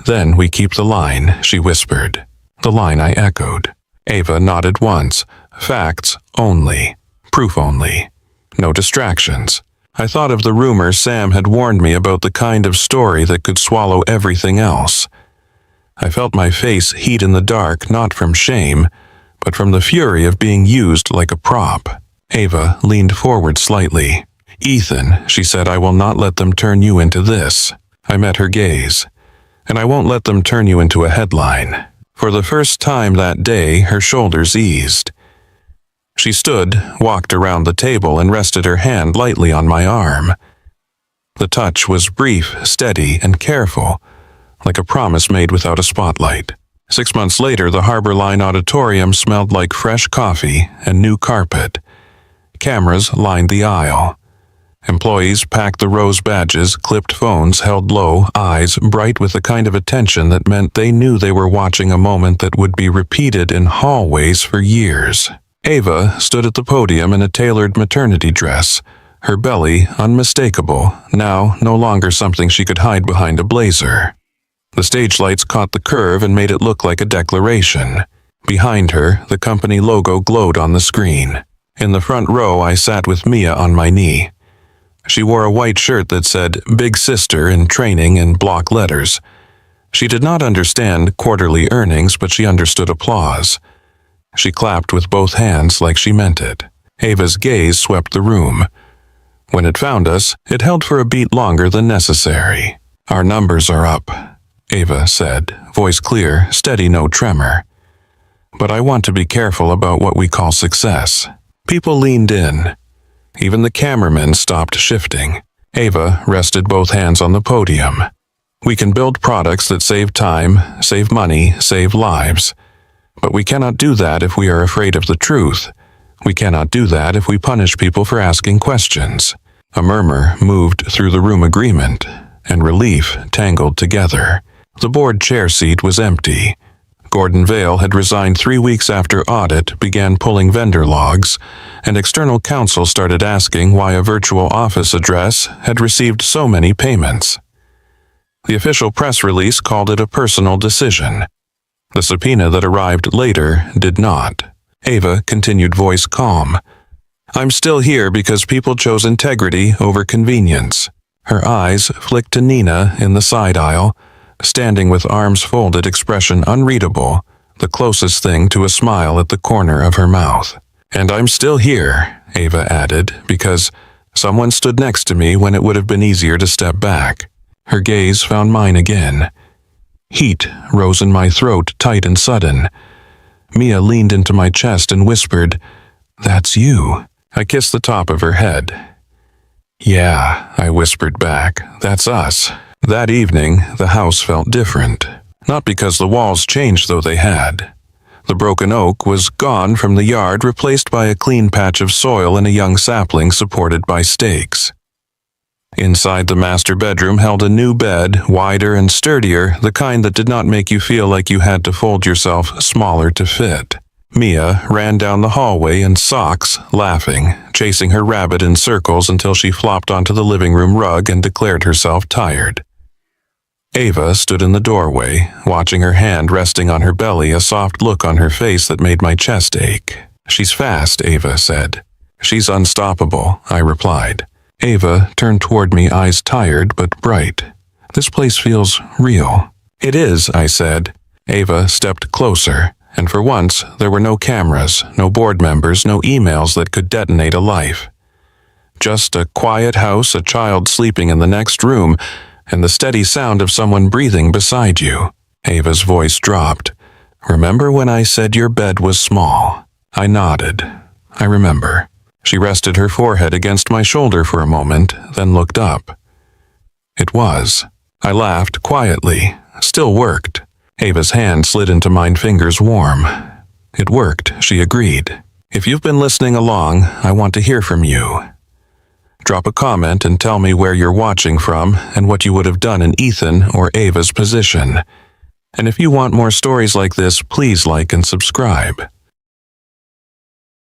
Then we keep the line, she whispered. The line I echoed. Ava nodded once. Facts only. Proof only. No distractions. I thought of the rumor Sam had warned me about, the kind of story that could swallow everything else. I felt my face heat in the dark, not from shame, but from the fury of being used like a prop. Ava leaned forward slightly. Ethan, she said, I will not let them turn you into this. I met her gaze. And I won't let them turn you into a headline. For the first time that day, her shoulders eased. She stood, walked around the table, and rested her hand lightly on my arm. The touch was brief, steady, and careful, like a promise made without a spotlight. 6 months later, the Harbor Line Auditorium smelled like fresh coffee and new carpet. Cameras lined the aisle. Employees packed the rose badges, clipped phones held low, eyes bright with the kind of attention that meant they knew they were watching a moment that would be repeated in hallways for years. Ava stood at the podium in a tailored maternity dress, her belly unmistakable, now no longer something she could hide behind a blazer. The stage lights caught the curve and made it look like a declaration. Behind her, the company logo glowed on the screen. In the front row, I sat with Mia on my knee. She wore a white shirt that said Big Sister in training in block letters. She did not understand quarterly earnings, but she understood applause. She clapped with both hands like she meant it. Ava's gaze swept the room. When it found us, it held for a beat longer than necessary. "Our numbers are up," Ava said, voice clear, steady, no tremor. "But I want to be careful about what we call success." People leaned in. Even the cameramen stopped shifting. Ava rested both hands on the podium. "We can build products that save time, save money, save lives. But we cannot do that if we are afraid of the truth. We cannot do that if we punish people for asking questions." A murmur moved through the room, agreement and relief tangled together. The board chair seat was empty. Gordon Vale had resigned 3 weeks after audit began pulling vendor logs, and external counsel started asking why a virtual office address had received so many payments. The official press release called it a personal decision. The subpoena that arrived later did not. Ava continued, voice calm. "I'm still here because people chose integrity over convenience." Her eyes flicked to Nina in the side aisle, standing with arms folded, expression unreadable, the closest thing to a smile at the corner of her mouth. "And I'm still here," Ava added, "because someone stood next to me when it would have been easier to step back." Her gaze found mine again. Heat rose in my throat, tight and sudden. Mia leaned into my chest and whispered, "That's you." I kissed the top of her head. "Yeah," I whispered back, "that's us." That evening, the house felt different. Not because the walls changed, though they had. The broken oak was gone from the yard, replaced by a clean patch of soil and a young sapling supported by stakes. Inside, the master bedroom held a new bed, wider and sturdier, the kind that did not make you feel like you had to fold yourself smaller to fit. Mia ran down the hallway in socks, laughing, chasing her rabbit in circles until she flopped onto the living room rug and declared herself tired. Ava stood in the doorway, watching her hand resting on her belly, a soft look on her face that made my chest ache. "She's fast," Ava said. "She's unstoppable," I replied. Ava turned toward me, eyes tired but bright. "This place feels real." "It is," I said. Ava stepped closer, and for once there were no cameras, no board members, no emails that could detonate a life. Just a quiet house, a child sleeping in the next room, and the steady sound of someone breathing beside you. Ava's voice dropped. "Remember when I said your bed was small?" I nodded. "I remember." She rested her forehead against my shoulder for a moment, then looked up. It was. I laughed quietly. Still worked. Ava's hand slid into mine, fingers warm. "It worked," she agreed. "If you've been listening along, I want to hear from you. Drop a comment and tell me where you're watching from and what you would have done in Ethan or Ava's position. And if you want more stories like this, please like and subscribe.